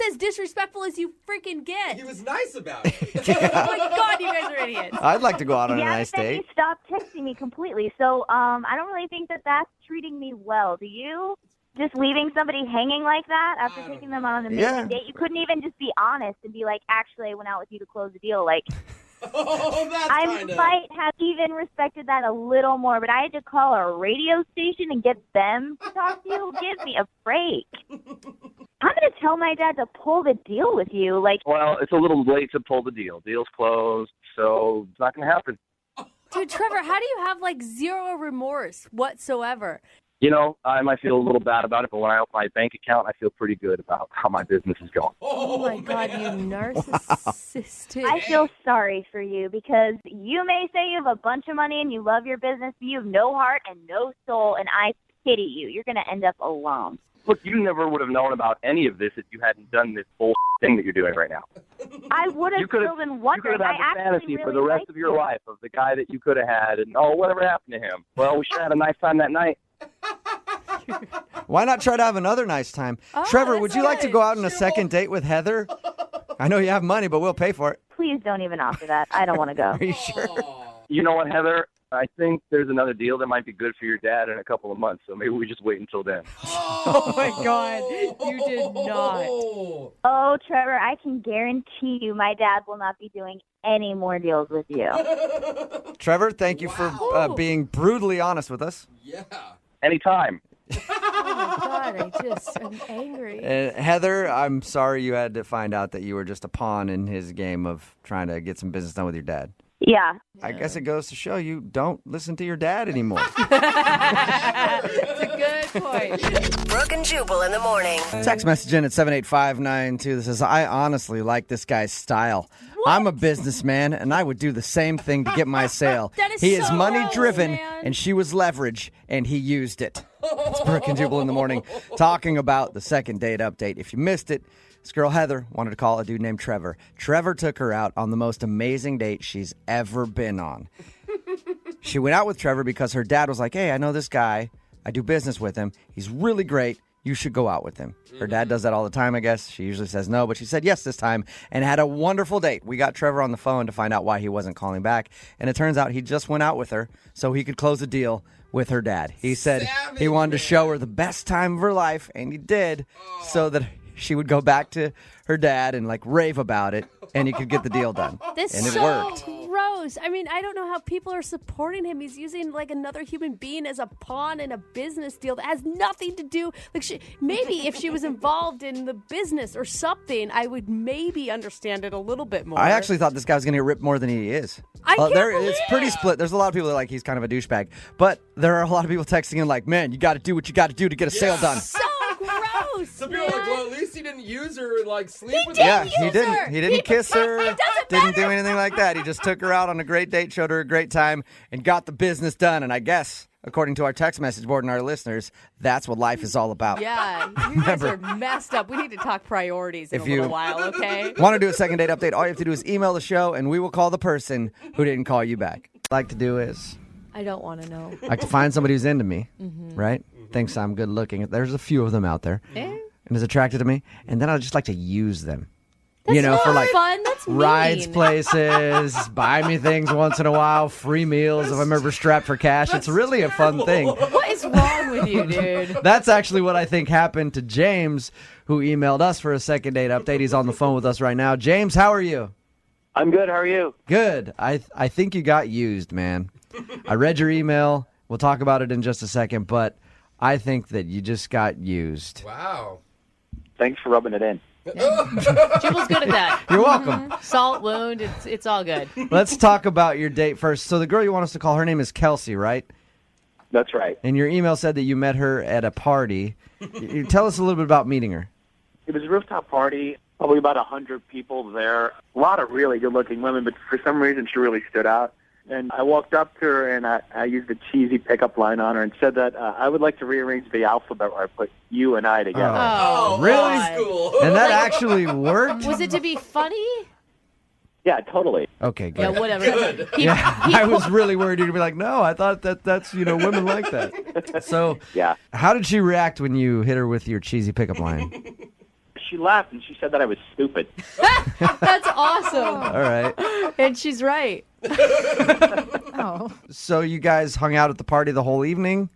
as disrespectful as you freaking get. He was nice about it. Oh my God, you guys are idiots. I'd like to go out on a nice but then date. you stopped texting me completely. So I don't really think that that's treating me well. Do you? Just leaving somebody hanging like that after taking them on an amazing date? You couldn't even just be honest and be like, actually, I went out with you to close the deal. Like, I might have even respected that a little more, but I had to call a radio station and get them to talk to you? Give me a break. I'm going to tell my dad to pull the deal with you. Like, Well, it's a little late to pull the deal. Deal's closed, so it's not going to happen. Dude, Trevor, how do you have like zero remorse whatsoever? You know, I might feel a little bad about it, but when I open my bank account, I feel pretty good about how my business is going. Oh my God, you narcissistic. I feel sorry for you because you may say you have a bunch of money and you love your business, but you have no heart and no soul, and I pity you. You're going to end up alone. Look, you never would have known about any of this if you hadn't done this bull thing that you're doing right now. I would have still been You could wondering. have had the fantasy for the rest of your life of the guy that you could have had, and whatever happened to him? Well, we sure had a nice time that night. Why not try to have another nice time? Trevor, would you like to go out on a second date with Heather? I know you have money, but we'll pay for it. Please don't even offer that. I don't want to go. Are you sure? You know what, Heather? I think there's another deal that might be good for your dad in a couple of months, so maybe we just wait until then. Oh my God, you did not. Oh, Trevor, I can guarantee you my dad will not be doing any more deals with you. Trevor, thank you for being brutally honest with us. Yeah. Anytime. Oh my God, I'm angry. Heather, I'm sorry you had to find out that you were just a pawn in his game of trying to get some business done with your dad. Yeah. I guess it goes to show you don't listen to your dad anymore. That's a good point. Brooke and Jubal in the morning. Text message in at 78592 that says, I honestly like this guy's style. I'm a businessman, and I would do the same thing to get my sale. That is he is so money-driven, gross, man. and she was leverage, and he used it. It's Brooke and Jubal in the morning talking about the second date update. If you missed it, this girl, Heather, wanted to call a dude named Trevor. Trevor took her out on the most amazing date she's ever been on. She went out with Trevor because her dad was like, hey, I know this guy. I do business with him. He's really great. You should go out with him. Her dad does that all the time, I guess. She usually says no, but she said yes this time and had a wonderful date. We got Trevor on the phone to find out why he wasn't calling back, and it turns out he just went out with her so he could close the deal with her dad. He said he wanted to show her the best time of her life, and he did, so that she would go back to her dad and like rave about it, and he could get the deal done. This and is it so worked. gross. I mean, I don't know how people are supporting him. He's using like another human being as a pawn in a business deal that has nothing to do. Like, maybe if she was involved in the business or something, I would maybe understand it a little bit more. I actually thought this guy was going to get ripped more than he is. It's pretty split. There's a lot of people that are like he's kind of a douchebag, but there are a lot of people texting in like, man, you got to do what you got to do to get a sale done. So gross. Some people are like, well, at least he didn't use her and like sleep with did her. use He didn't. her. He didn't kiss her. It doesn't Didn't do anything like that. He just took her out on a great date, showed her a great time, and got the business done. And I guess, according to our text message board and our listeners, that's what life is all about. Yeah, you guys are messed up. We need to talk priorities in a little while, okay? Want to do a second date update? All you have to do is email the show, and we will call the person who didn't call you back. What I like to do is I don't want to know. I like to find somebody who's into me, Mhm. right? Thinks I'm good looking. There's a few of them out there. Eh? And is attracted to me, and then I just like to use them. That's for not like fun. That's rides mean. places, buy me things once in a while, free meals if I'm ever strapped for cash. It's really a fun thing. What is wrong with you, dude? That's actually what I think happened to James, who emailed us for a second date update. He's on the phone with us right now. James, how are you? I'm good. How are you? Good. I think you got used, man. I read your email. We'll talk about it in just a second, but I think that you just got used. Wow. Thanks for rubbing it in. Jubal's good at that. You're welcome. Salt wound, it's all good. Let's talk about your date first. So the girl you want us to call, her name is Kelsey, right? That's right. And your email said that you met her at a party. You tell us a little bit about meeting her. It was a rooftop party, probably about 100 people there. A lot of really good-looking women, but for some reason she really stood out. And I walked up to her, and I used a cheesy pickup line on her and said that I would like to rearrange the alphabet where I put you and I together. Oh, really? And that actually worked? Was it to be funny? Yeah, totally. Okay, good. Yeah, whatever. Good. I was really worried you'd be like, no, I thought that's, women like that. So, yeah. How did she react when you hit her with your cheesy pickup line? She laughed, and she said that I was stupid. That's awesome. All right. And she's right. Oh. So you guys hung out at the party the whole evening?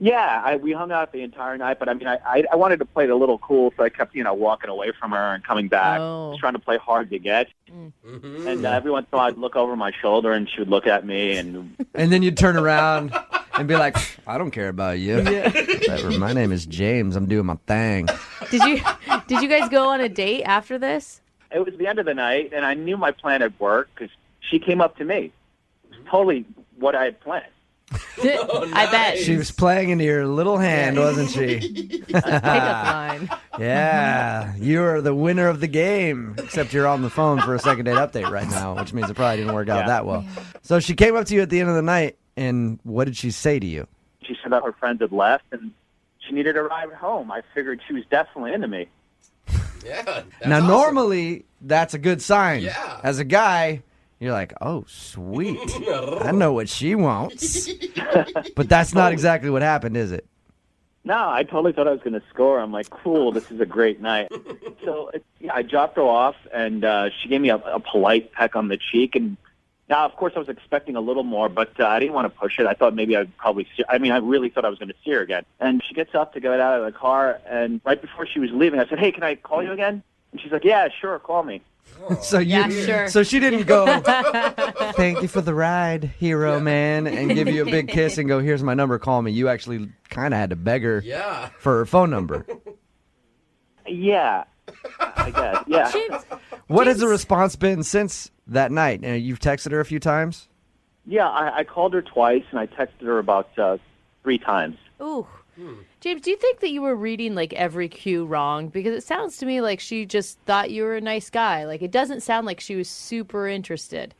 Yeah, we hung out the entire night, but I mean, I wanted to play it a little cool, so I kept, walking away from her and coming back, just trying to play hard to get. Mm-hmm. And every once in a while, I'd look over my shoulder, and she would look at me, and then you'd turn around and be like, I don't care about you. My name is James. I'm doing my thing. Did you guys go on a date after this? It was the end of the night, and I knew my plan had worked because she came up to me. It was totally what I had planned. I bet. She was playing into your little hand, wasn't she? Pickup line. Yeah, you're the winner of the game, except you're on the phone for a second date update right now, which means it probably didn't work out that well. So she came up to you at the end of the night, and what did she say to you? She said that her friends had left, and she needed a ride home. I figured she was definitely into me. Yeah. Now, normally, that's a good sign. Yeah. As a guy, you're like, oh, sweet. I know what she wants. But that's not exactly what happened, is it? No, I totally thought I was going to score. I'm like, cool, this is a great night. So I dropped her off, and she gave me a polite peck on the cheek. And now, of course, I was expecting a little more, but I didn't want to push it. I thought maybe I'd probably I really thought I was going to see her again. And she gets up to get out of the car, and right before she was leaving, I said, hey, can I call you again? And she's like, yeah, sure, call me. So So she didn't go, thank you for the ride, hero man, and give you a big kiss and go, here's my number, call me. You actually kind of had to beg her for her phone number. Yeah, I guess. Yeah. What has the response been since that night? You've texted her a few times? Yeah, I called her twice, and I texted her about 3 times. Ooh. James, do you think that you were reading like every cue wrong? Because it sounds to me like she just thought you were a nice guy. Like it doesn't sound like she was super interested.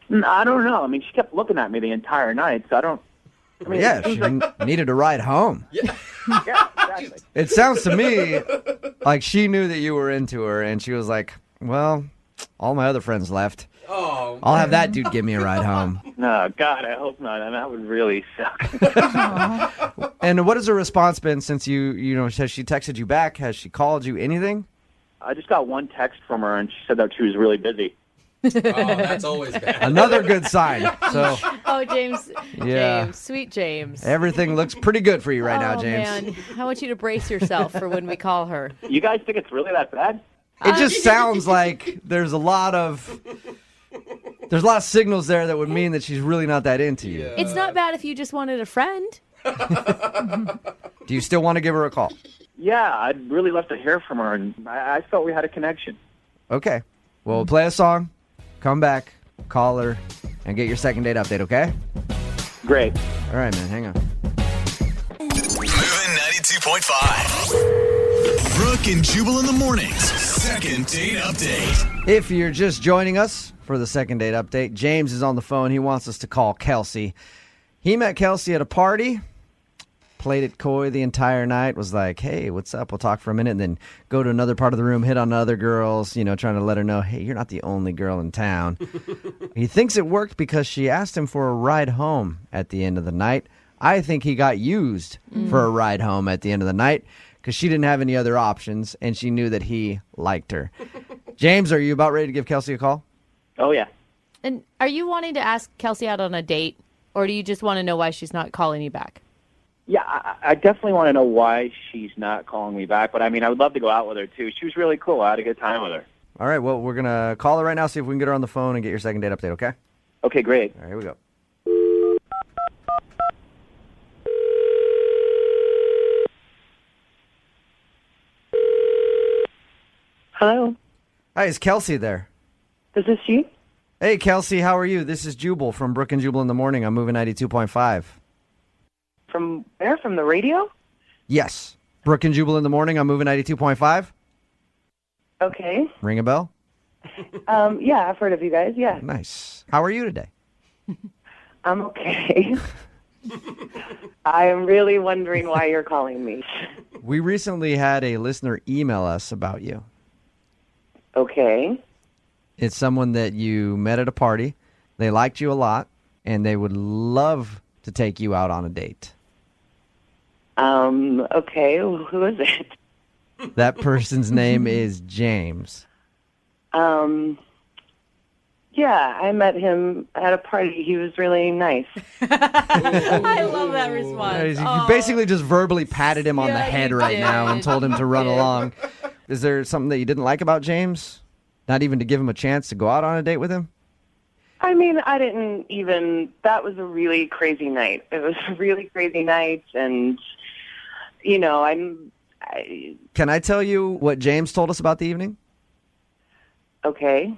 I don't know. I mean, she kept looking at me the entire night, so I don't. I mean, yeah, she needed a ride home. Yeah, exactly. It sounds to me like she knew that you were into her, and she was like, well, all my other friends left. Oh, I'll have that dude give me a ride home. No, God, I hope not. That would really suck. And what has her response been since has she texted you back? Has she called you anything? I just got one text from her, and she said that she was really busy. Oh, that's always bad. Another good sign. So. Oh, James. Yeah. James. Sweet James. Everything looks pretty good for you right now, James. Man. I want you to brace yourself for when we call her. You guys think it's really that bad? It just sounds like there's a lot of signals there that would mean that she's really not that into you. Yeah. It's not bad if you just wanted a friend. Do you still want to give her a call? Yeah, I'd really love to hear from her, and I felt we had a connection. Okay. Well, we'll play a song, come back, call her, and get your second date update, okay? Great. All right, man, hang on. Moving 92.5. Brooke and Jubal in the mornings. Second date update. If you're just joining us for the second date update, James is on the phone. He wants us to call Kelsey. He met Kelsey at a party, played it coy the entire night, was like, hey, what's up? We'll talk for a minute, and then go to another part of the room, hit on other girls, trying to let her know, hey, you're not the only girl in town. He thinks it worked because she asked him for a ride home at the end of the night. I think he got used for a ride home at the end of the night because she didn't have any other options, and she knew that he liked her. James, are you about ready to give Kelsey a call? Oh, yeah. And are you wanting to ask Kelsey out on a date, or do you just want to know why she's not calling you back? Yeah, I definitely want to know why she's not calling me back. But, I mean, I would love to go out with her, too. She was really cool. I had a good time with her. All right, well, we're going to call her right now, see if we can get her on the phone and get your second date update, okay? Okay, great. All right, here we go. Hello. Hi, is Kelsey there? This is she. Hey, Kelsey, how are you? This is Jubal from Brooke and Jubal in the Morning. I'm moving 92.5. From where? From the radio? Yes. Brooke and Jubal in the Morning. I'm moving 92.5. Okay. Ring a bell? Yeah, I've heard of you guys. Yeah. Nice. How are you today? I'm okay. I am really wondering why you're calling me. We recently had a listener email us about you. Okay. It's someone that you met at a party. They liked you a lot, and they would love to take you out on a date. Okay. Who is it? That person's name is James. Yeah, I met him at a party. He was really nice. I love that response. You basically just verbally patted him on the head right now and told him to run did. along. Is there something that you didn't like about James? Not even to give him a chance to go out on a date with him? I mean, I didn't even... That was a really crazy night. It was a really crazy night, and, you know, Can I tell you what James told us about the evening? Okay.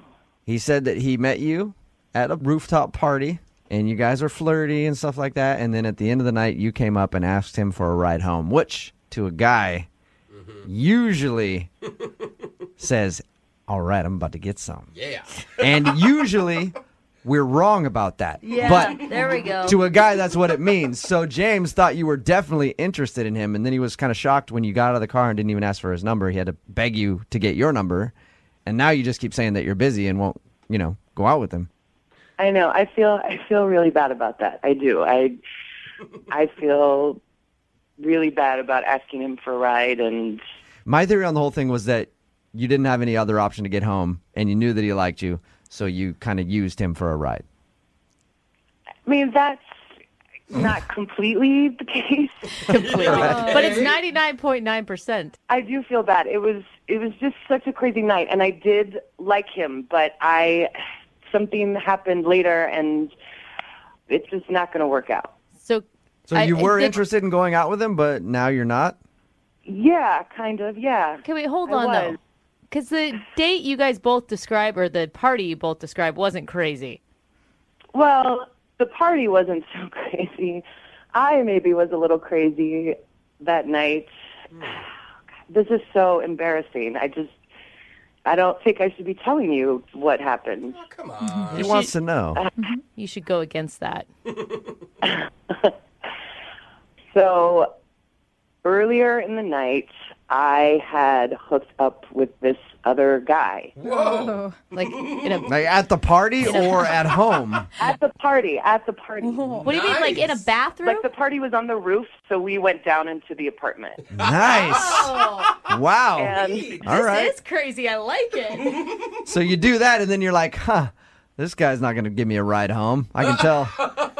He said that he met you at a rooftop party, and you guys were flirty and stuff like that, and then at the end of the night, you came up and asked him for a ride home, which, to a guy, usually says, all right, I'm about to get some. Yeah. And usually, we're wrong about that. Yeah, but there we go. To a guy, that's what it means. So James thought you were definitely interested in him, and then he was kind of shocked when you got out of the car and didn't even ask for his number. He had to beg you to get your number, and now you just keep saying that you're busy and won't, go out with him. I know. I feel really bad about that. I do. I feel really bad about asking him for a ride, and My theory on the whole thing was that you didn't have any other option to get home, and you knew that he liked you, so you kind of used him for a ride. I mean, that's not completely the case. Completely. But it's 99.9%. I do feel bad. It was just such a crazy night, and I did like him, but something happened later, and it's just not going to work out. So you were interested in going out with him, but now you're not? Yeah, kind of, yeah. Okay, wait, hold on, though. Because the date you guys both describe, or the party you both describe, wasn't crazy. Well, the party wasn't so crazy. I maybe was a little crazy that night. This is so embarrassing. I don't think I should be telling you what happened. Oh, come on. He wants to know. You should go against that. So earlier in the night, I had hooked up with this other guy. Whoa. Like at the party or at home? At the party. What do you mean, like in a bathroom? Like the party was on the roof, so we went down into the apartment. Nice. Wow. All right. This is crazy. I like it. So you do that, and then you're like, this guy's not going to give me a ride home. I can tell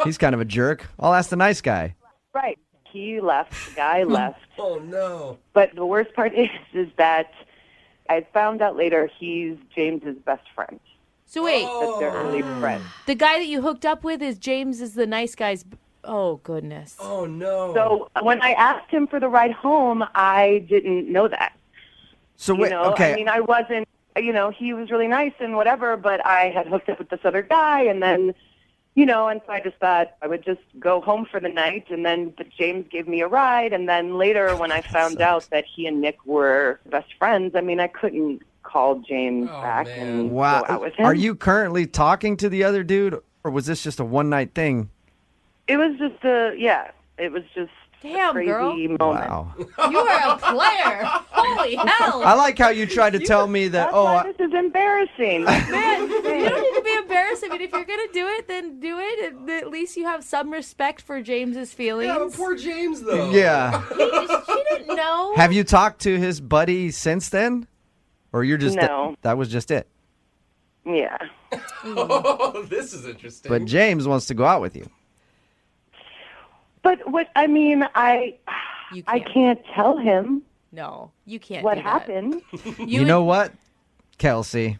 he's kind of a jerk. I'll ask the nice guy. Right. He left. The guy left. Oh, no. But the worst part is that I found out later he's James's best friend. So wait. That they're really friends. The guy that you hooked up with is James is the nice guy's... Oh, goodness. Oh, no. So when I asked him for the ride home, I didn't know that. So wait, okay. I mean, I wasn't, he was really nice and whatever, but I had hooked up with this other guy, and then, and so I just thought I would just go home for the night, and then James gave me a ride, and then later when I found out that he and Nick were best friends, I mean, I couldn't call James back and go out with him. Are you currently talking to the other dude, or was this just a one-night thing? It was just it was just a crazy moment. Wow. You are a player. Holy hell. I like how you tried to tell me that, this is embarrassing. Man, you don't need to be embarrassed. I mean, if you're going to do it, then do it. And at least you have some respect for James's feelings. Yeah, poor James, though. Yeah. She didn't know. Have you talked to his buddy since then? Or you're just... No. That was just it? Yeah. Oh, this is interesting. But James wants to go out with you. But I can't tell him. No, you can't what do that. happened. You know what? Kelsey.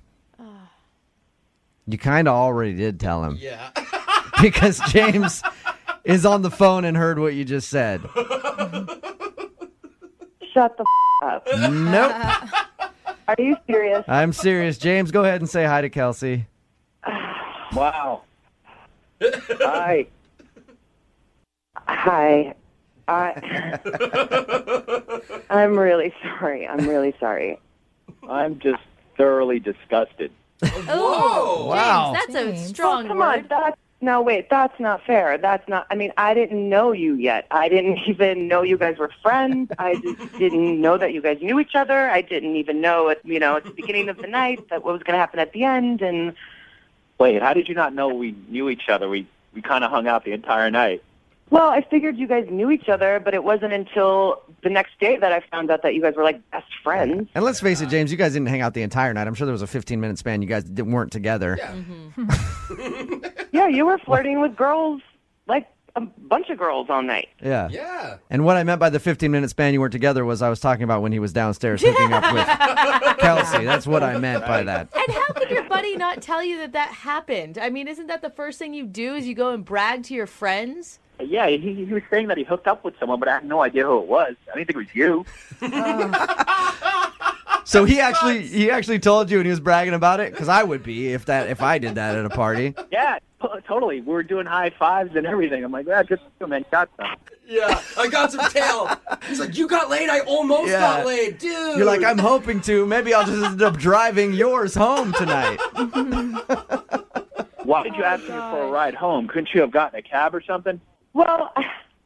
You kind of already did tell him. Yeah. Because James is on the phone and heard what you just said. Shut the up. Nope. Are you serious? I'm serious. James, go ahead and say hi to Kelsey. Wow. Hi. Hi. I'm really sorry. I'm just thoroughly disgusted. Oh, Wow. James, that's a strong Come word. on. No, wait, that's not fair. I didn't know you yet. I didn't even know you guys were friends. I just didn't know that you guys knew each other. I didn't even know at the beginning of the night that what was going to happen at the end. And Wait, how did you not know we knew each other? We kind of hung out the entire night. well, I figured you guys knew each other, but it wasn't until the next day that I found out that you guys were like best friends. And let's face it, James, you guys didn't hang out the entire night. I'm sure there was a 15-minute span you guys weren't together. Yeah. Yeah, you were flirting with girls, like a bunch of girls all night. Yeah. Yeah. And what I meant by the 15-minute span you weren't together was I was talking about when he was downstairs hooking up with Kelsey. That's what I meant by that. And how could your buddy not tell you that happened? I mean, isn't that the first thing you do is you go and brag to your friends? Yeah, he was saying that he hooked up with someone, but I had no idea who it was. I didn't think it was you. So he actually told you and he was bragging about it? Because I would be if I did that at a party. Yeah, totally. We were doing high fives and everything. I'm like, yeah, good for you, man. Got some. Yeah, I got some tail. He's like, you got laid? I almost got laid, dude. You're like, I'm hoping to. Maybe I'll just end up driving yours home tonight. Why did you ask me for a ride home? Couldn't you have gotten a cab or something? Well,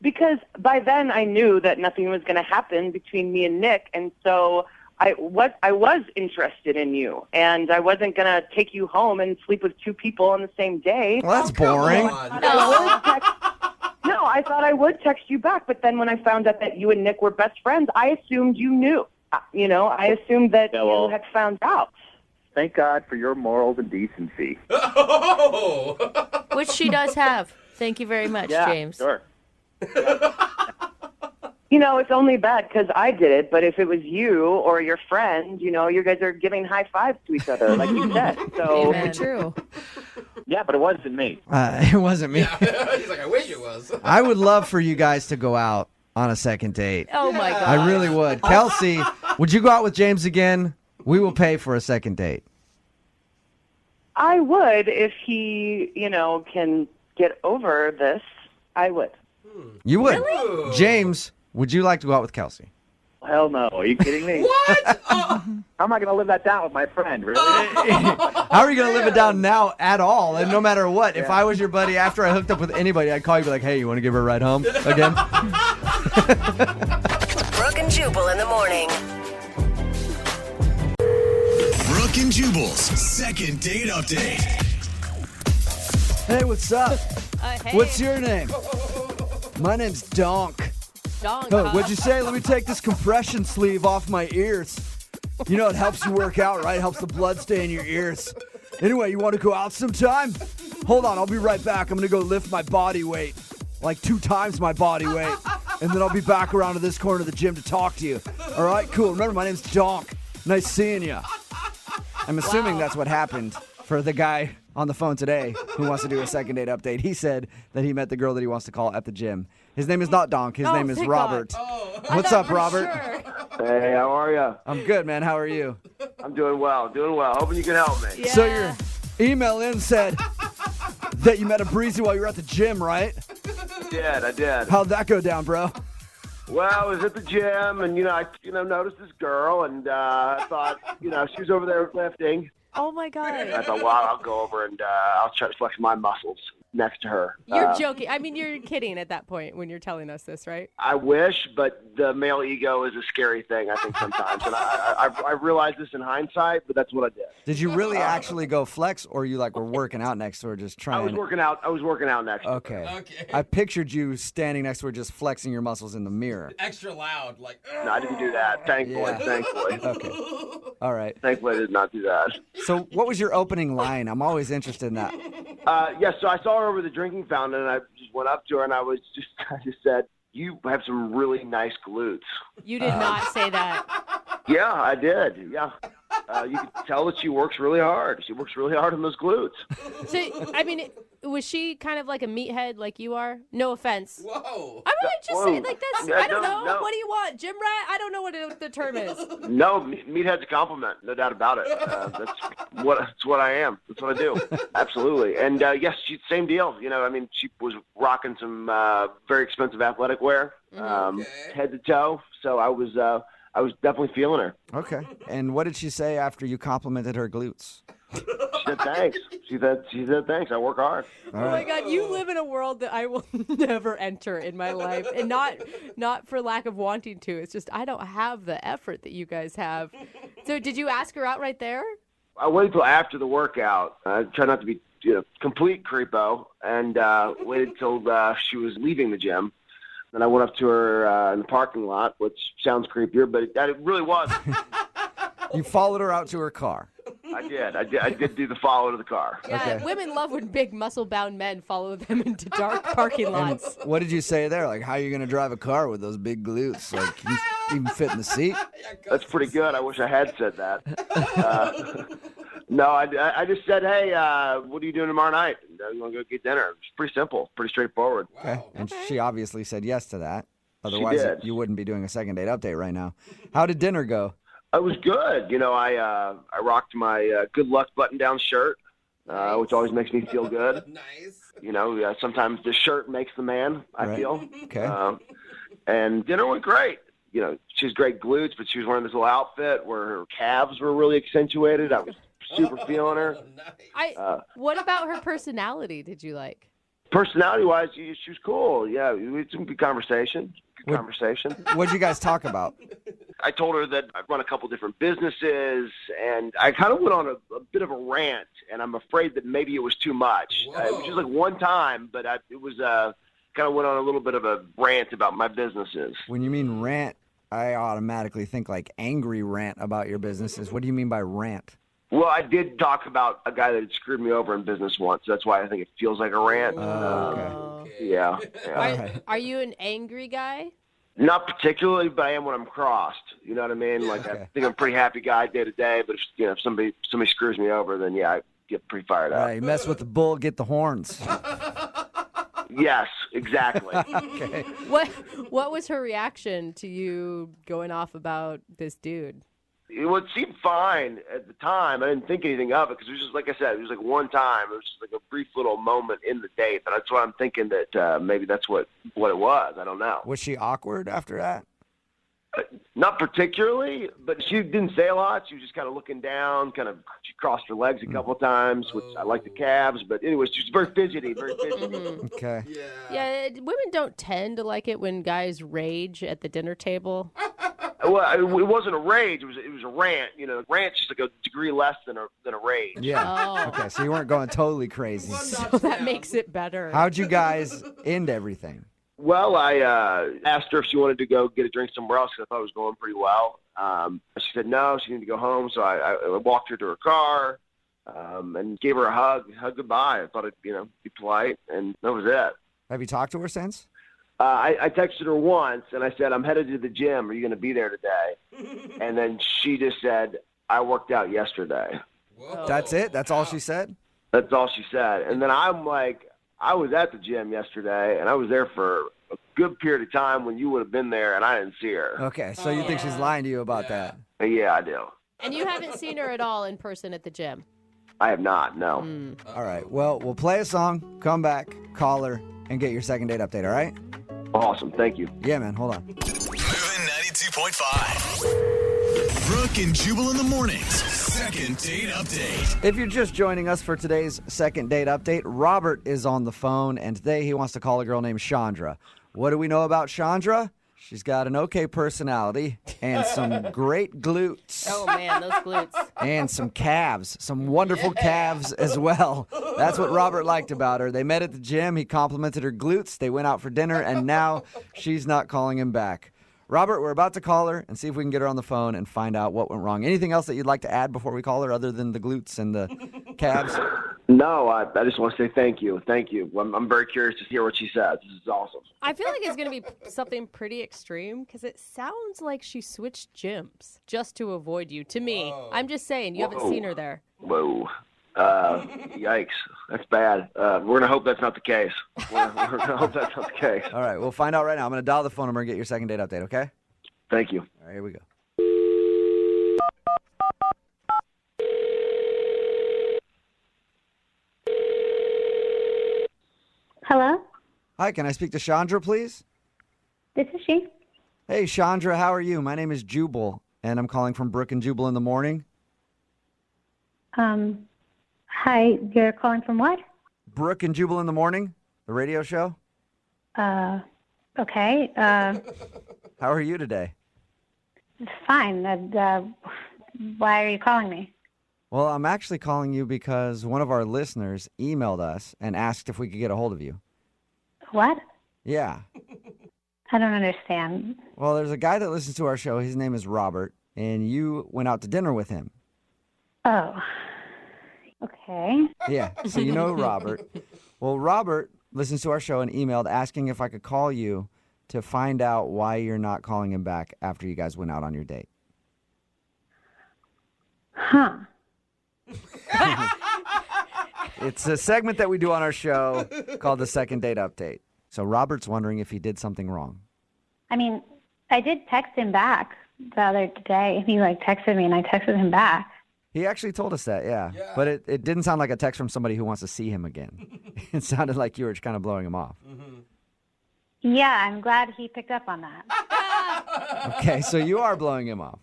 because by then I knew that nothing was going to happen between me and Nick, and so I was interested in you, and I wasn't going to take you home and sleep with two people on the same day. Well, that's boring. No, I thought I would text you back, but then when I found out that you and Nick were best friends, I assumed you knew. I assumed that you had found out. Thank God for your morals and decency. Which she does have. Thank you very much, James. Sure. It's only bad because I did it, but if it was you or your friend, you guys are giving high fives to each other, like you said. So True. Yeah, but it wasn't me. It wasn't me. Yeah. He's like, I wish it was. I would love for you guys to go out on a second date. Oh, my God. I really would. Kelsey, would you go out with James again? We will pay for a second date. I would if he, can get over this. I would. You would? Really? James, would you like to go out with Kelsey? Hell no. Are you kidding me? What? How am I going to live that down with my friend, really? How are you going to live it down now at all? And no matter what, if I was your buddy after I hooked up with anybody, I'd call you and be like, hey, you want to give her a ride home again? Brooke and Jubal in the morning. Brooke and Jubal's second date update. Hey, what's up? Hey. What's your name? My name's Donk. Donk, Oh, what'd you say? Let me take this compression sleeve off my ears. It helps you work out, right? Helps the blood stay in your ears. Anyway, you want to go out sometime? Hold on, I'll be right back. I'm going to go lift my body weight, like 2 times my body weight. And then I'll be back around to this corner of the gym to talk to you. All right, cool. Remember, my name's Donk. Nice seeing you. I'm assuming that's what happened for the guy on the phone today who wants to do a second date update. He said that he met the girl that he wants to call at the gym. His name is not Donk. His name is thank Robert. God. What's up, Robert? Sure. Hey, how are you? I'm good, man. How are you? I'm doing well. Hoping you can help me. Yeah. So your email in said that you met a breezy while you were at the gym, right? I did. How'd that go down, bro? Well, I was at the gym, and I noticed this girl, and I thought, she was over there lifting. Oh, my God. I thought, well, I'll go over and I'll try to flex my muscles next to her. You're joking. I mean, you're kidding at that point when you're telling us this, right? I wish, but the male ego is a scary thing, I think, sometimes. And I realized this in hindsight, but that's what I did. Did you really actually go flex, or you were working out next to her just trying? I was working out next to her. Okay. I pictured you standing next to her just flexing your muscles in the mirror. Extra loud, like. No, I didn't do that. Thankfully. Okay. All right. Thankfully, I did not do that. So what was your opening line? I'm always interested in that. So I saw her over the drinking fountain, and I just went up to her, and I just said, you have some really nice glutes. You did not say that. Yeah, I did. Yeah. You can tell that she works really hard. She works really hard on those glutes. So, I mean, was she kind of like a meathead like you are? No offense. Whoa. I might just say, like, that's, Yeah, I don't no, know. no. What do you want? Gym rat? I don't know what the term is. No, meathead's a compliment, no doubt about it. That's what I am. That's what I do. Absolutely. And yes, same deal. You know, I mean, she was rocking some very expensive athletic wear, head to toe. So I was definitely feeling her. Okay. And what did she say after you complimented her glutes? She said thanks. She said thanks. I work hard. Oh my God, you live in a world that I will never enter in my life, and not for lack of wanting to. It's just I don't have the effort that you guys have. So did you ask her out right there? I waited until after the workout. I try not to be complete creepo, and waited till she was leaving the gym. Then I went up to her in the parking lot, which sounds creepier, but it really was. You followed her out to her car. I did do the follow to the car. Yeah, Okay. women love when big muscle-bound men follow them into dark parking lots. What did you say there? Like, how are you going to drive a car with those big glutes? Like, you even fit in the seat? That's pretty good. I wish I had said that. No, I just said, hey, what are you doing tomorrow night? You want to go get dinner? It's pretty simple, pretty straightforward. Okay. And she obviously said yes to that. Otherwise, did. you wouldn't be doing a second date update right now. How did dinner go? It was good. You know, I rocked my good luck button-down shirt, which always makes me feel good. Nice. You know, sometimes the shirt makes the man, I feel. Okay. And dinner went great. You know, she has great glutes, but she was wearing this little outfit where her calves were really accentuated. I was super feeling her. What about her personality did you like? Personality-wise, she was cool. Yeah, we had some good conversation. What'd you guys talk about? I told her that I run a couple different businesses, and I kind of went on a bit of a rant, and I'm afraid that maybe it was too much. It was just like one time, but it was kind of went on a little bit of a rant about my businesses. When you mean rant, I automatically think like angry rant about your businesses. What do you mean by rant? Well, I did talk about a guy that had screwed me over in business once. That's why I think it feels like a rant. Okay. Yeah. Are you an angry guy? Not particularly, but I am when I'm crossed. You know what I mean? Like I think I'm a pretty happy guy day to day, but if somebody screws me over, then I get pretty fired up. Right, you mess with the bull, get the horns. Yes, exactly. Okay. What was her reaction to you going off about this dude? It seemed fine at the time. I didn't think anything of it because it was just, like I said, it was like one time. It was just like a brief little moment in the date. But that's why I'm thinking that maybe that's what it was. I don't know. Was she awkward after that? Not particularly, but she didn't say a lot. She was just kind of looking down, she crossed her legs a couple of times, which I like the calves. But anyways, she was very fidgety, Okay. Yeah, women don't tend to like it when guys rage at the dinner table. Well, it wasn't a rage. It was a rant. You know, rant's just like a degree less than a rage. Yeah. Oh. Okay, so you weren't going totally crazy. So that makes it better. How'd you guys end everything? Well, I asked her if she wanted to go get a drink somewhere else because I thought it was going pretty well. She said no, she needed to go home. So I walked her to her car and gave her a hug goodbye. I thought it'd be polite, and that was it. Have you talked to her since? I texted her once, and I said, I'm headed to the gym. Are you going to be there today? And then she just said, I worked out yesterday. Whoa. That's it? That's all she said? That's all she said. And then I'm like, I was at the gym yesterday, and I was there for a good period of time when you would have been there, and I didn't see her. Okay, so you think she's lying to you about that? Yeah, I do. And you haven't seen her at all in person at the gym? I have not, no. All right, well, we'll play a song, come back, call her, and get your second date update, all right? Awesome, thank you. Yeah, man, hold on. Moving 92.5. Brooke and Jubal in the mornings. Second date update. If you're just joining us for today's second date update, Robert is on the phone, and today he wants to call a girl named Chandra. What do we know about Chandra? She's got an okay personality and some great glutes. Oh, man, those glutes. And some calves, some wonderful calves as well. That's what Robert liked about her. They met at the gym. He complimented her glutes. They went out for dinner, and now she's not calling him back. Robert, we're about to call her and see if we can get her on the phone and find out what went wrong. Anything else that you'd like to add before we call her other than the glutes and the calves? No, I just want to say thank you. Thank you. I'm very curious to hear what she says. This is awesome. I feel like it's going to be something pretty extreme because it sounds like she switched gyms just to avoid you. To me, I'm just saying, you haven't seen her there. Whoa. Yikes. That's bad. We're going to hope that's not the case. We're going to hope that's not the case. All right, we'll find out right now. I'm going to dial the phone number and get your second date update, okay? Thank you. All right, here we go. Hello? Hi, can I speak to Chandra, please? This is she. Hey, Chandra, how are you? My name is Jubal, and I'm calling from Brooke and Jubal in the morning. Hi, you're calling from what? Brooke and Jubal in the morning, the radio show. Okay. How are you today? Fine. Why are you calling me? Well, I'm actually calling you because one of our listeners emailed us and asked if we could get a hold of you. What? Yeah. I don't understand. Well, there's a guy that listens to our show. His name is Robert, and you went out to dinner with him. Oh. Okay. Yeah, so you know Robert. Well, Robert listens to our show and emailed asking if I could call you to find out why you're not calling him back after you guys went out on your date. Huh. It's a segment that we do on our show called the Second Date Update. So Robert's wondering if he did something wrong. I mean, I did text him back the other day. He, texted me, and I texted him back. He actually told us that, yeah. But it didn't sound like a text from somebody who wants to see him again. It sounded like you were kind of blowing him off. Yeah, I'm glad he picked up on that. Okay, so you are blowing him off.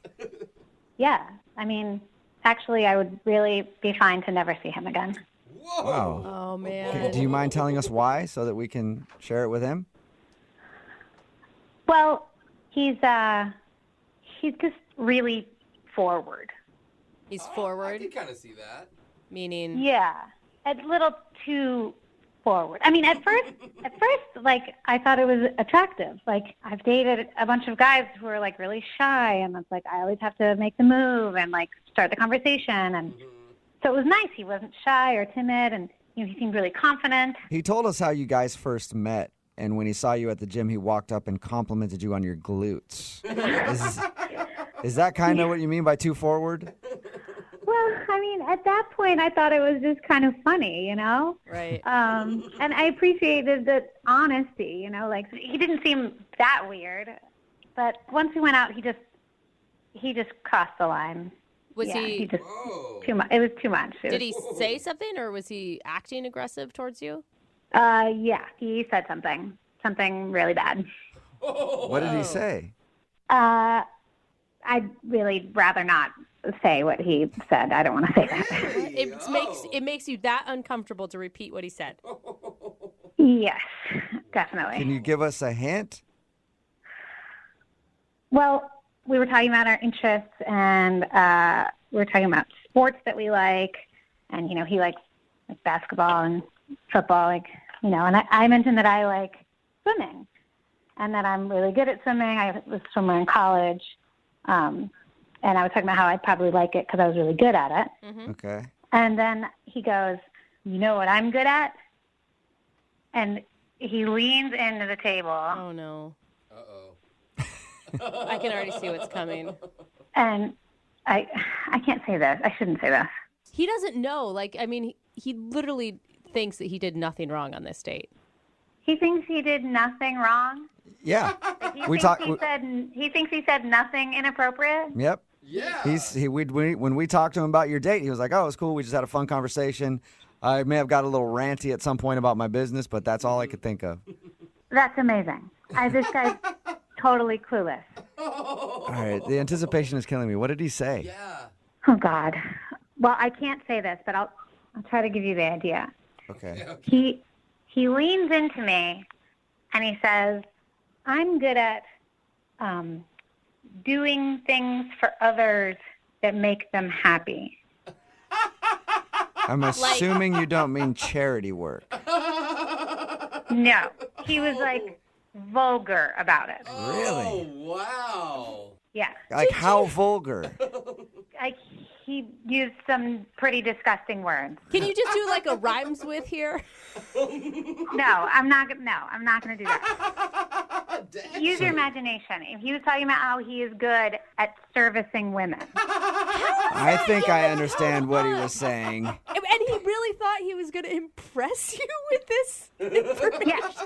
Yeah. I mean, actually, I would really be fine to never see him again. Wow. Oh, man. Okay, do you mind telling us why so that we can share it with him? Well, he's just really forward. He's forward. I can kind of see that. Meaning? Yeah, a little too forward. I mean, at first, I thought it was attractive. I've dated a bunch of guys who are really shy, and it's I always have to make the move and start the conversation, and so it was nice. He wasn't shy or timid, and he seemed really confident. He told us how you guys first met, and when he saw you at the gym, he walked up and complimented you on your glutes. Is that kind of what you mean by too forward? Well, I mean, at that point, I thought it was just kind of funny, Right. And I appreciated the honesty, he didn't seem that weird. But once we went out, he just crossed the line. Was yeah, he just too much? It was too much. Did he say something, or was he acting aggressive towards you? Yeah, he said something really bad. What did he say? I'd really rather not say what he said. I don't want to say that. It makes you that uncomfortable to repeat what he said. Yes, definitely. Can you give us a hint? Well, we were talking about our interests, and we were talking about sports that we like, and he likes basketball and football, and I mentioned that I like swimming, and that I'm really good at swimming. I was a swimmer in college. And I was talking about how I'd probably like it because I was really good at it. Mm-hmm. Okay. And then he goes, you know what I'm good at? And he leans into the table. Oh, no. Uh-oh. I can already see what's coming. And I can't say this. I shouldn't say this. He doesn't know. He literally thinks that he did nothing wrong on this date. He thinks he did nothing wrong? Yeah. He thinks he said nothing inappropriate? Yep. Yeah. When we talked to him about your date, he was like, "Oh, it was cool. We just had a fun conversation. I may have got a little ranty at some point about my business, but that's all I could think of." That's amazing. This guy's totally clueless. All right. The anticipation is killing me. What did he say? Yeah. Oh, God. Well, I can't say this, but I'll try to give you the idea. Okay. He leans into me, and he says, I'm good at doing things for others that make them happy. I'm assuming you don't mean charity work. No. He was, vulgar about it. Really? Oh, wow. Yeah. How vulgar? He used some pretty disgusting words. Can you just do like a rhymes with here? No, I'm not going to do that. Use your imagination. If he was talking about how he is good at servicing women. I think I understand what he was saying. And he really thought he was going to impress you with this information. Yes.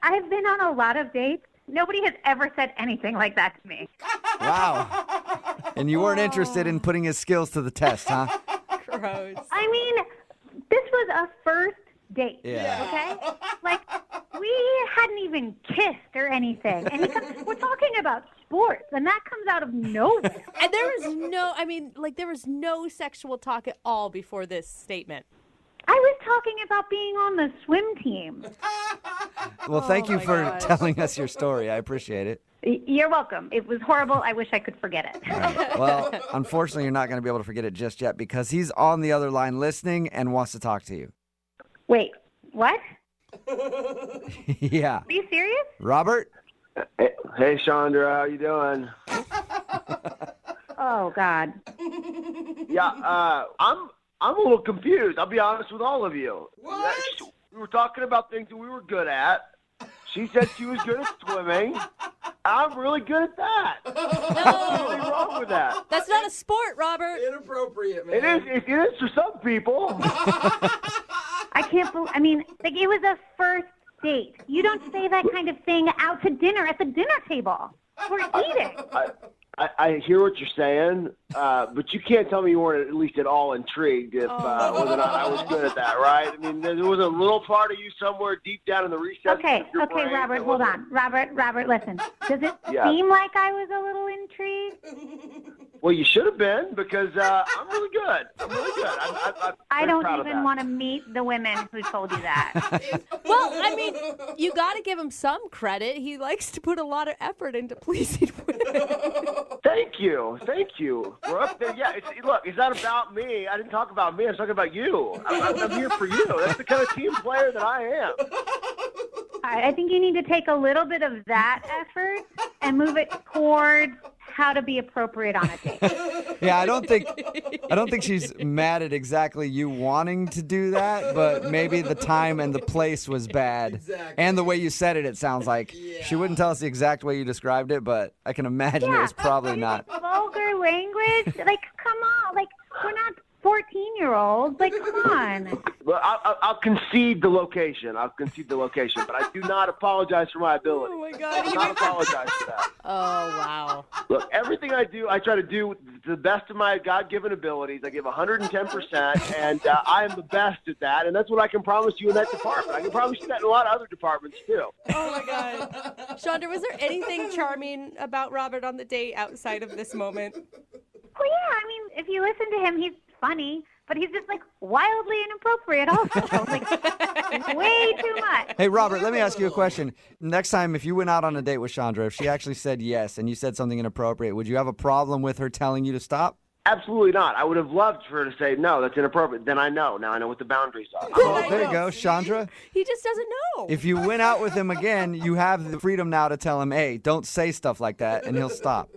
I've been on a lot of dates. Nobody has ever said anything like that to me. Wow. And you weren't interested in putting his skills to the test, huh? Gross. I mean, this was a first date. Yeah. Okay? Like, we hadn't even kissed or anything. And we're talking about sports, and that comes out of nowhere. And there was no sexual talk at all before this statement. I was talking about being on the swim team. Well, thank you for telling us your story. I appreciate it. You're welcome. It was horrible. I wish I could forget it. Right. Well, unfortunately, you're not going to be able to forget it just yet because he's on the other line listening and wants to talk to you. Wait, what? Yeah. Are you serious? Robert? Hey, Chandra, how you doing? Oh, God. Yeah, I'm a little confused. I'll be honest with all of you. What? We were talking about things that we were good at. She said she was good at swimming. I'm really good at that. What's really wrong with that? That's not a sport, Robert. Inappropriate, man. It is for some people. I can't believe, it was a first date. You don't say that kind of thing out to dinner at the dinner table. We're eating. I hear what you're saying, but you can't tell me you weren't at least at all intrigued if whether or not I was good at that, right? I mean, there was a little part of you somewhere deep down in the recesses Okay, of your brain Robert, hold on. Robert, listen. Does it seem like I was a little intrigued? Well, you should have been because I'm really good. I'm really good. I I'm don't proud of even that. want to meet the women who told you that. Well, you got to give him some credit. He likes to put a lot of effort into pleasing women. Thank you. Brooke. Yeah, look, it's not about me. I didn't talk about me. I was talking about you. I'm here for you. That's the kind of team player that I am. All right, I think you need to take a little bit of that effort and move it towards how to be appropriate on a date. Yeah, I don't think she's mad at exactly you wanting to do that, but maybe the time and the place was bad. Exactly. And the way you said it sounds like she wouldn't tell us the exact way you described it, but I can imagine it was probably not. Vulgar language? Like, come on. Like, we're not 14-year-olds. Like, come on. Well, I'll concede the location. But I do not apologize for my ability. Oh, my God. I do not apologize for that. Oh, wow. Look, everything I do, I try to do to the best of my God-given abilities. I give 110%, and I am the best at that, and that's what I can promise you in that department. I can promise you that in a lot of other departments, too. Oh, my God. Chandra, was there anything charming about Robert on the date outside of this moment? Well, yeah, if you listen to him, he's funny, but he's just, like, wildly inappropriate also. Like, way too much. Hey, Robert, let me ask you a question. Next time, if you went out on a date with Chandra, if she actually said yes and you said something inappropriate, would you have a problem with her telling you to stop? Absolutely not. I would have loved for her to say, no, that's inappropriate. Then I know. Now I know what the boundaries are. Well, there you go, Chandra. He just doesn't know. If you went out with him again, you have the freedom now to tell him, hey, don't say stuff like that, and he'll stop.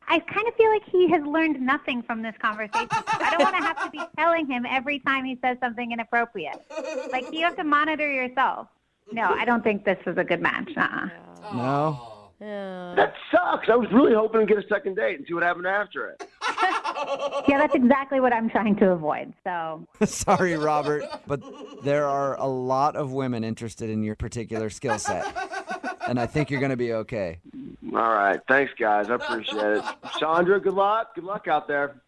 I kind of feel like he has learned nothing from this conversation. I don't want to have to be telling him every time he says something inappropriate. Like, you have to monitor yourself. No, I don't think this was a good match. No? That sucks. I was really hoping to get a second date and see what happened after it. Yeah, that's exactly what I'm trying to avoid. So Sorry, Robert, but there are a lot of women interested in your particular skill set. And I think you're going to be okay. All right. Thanks, guys. I appreciate it. Chandra, good luck. Good luck out there.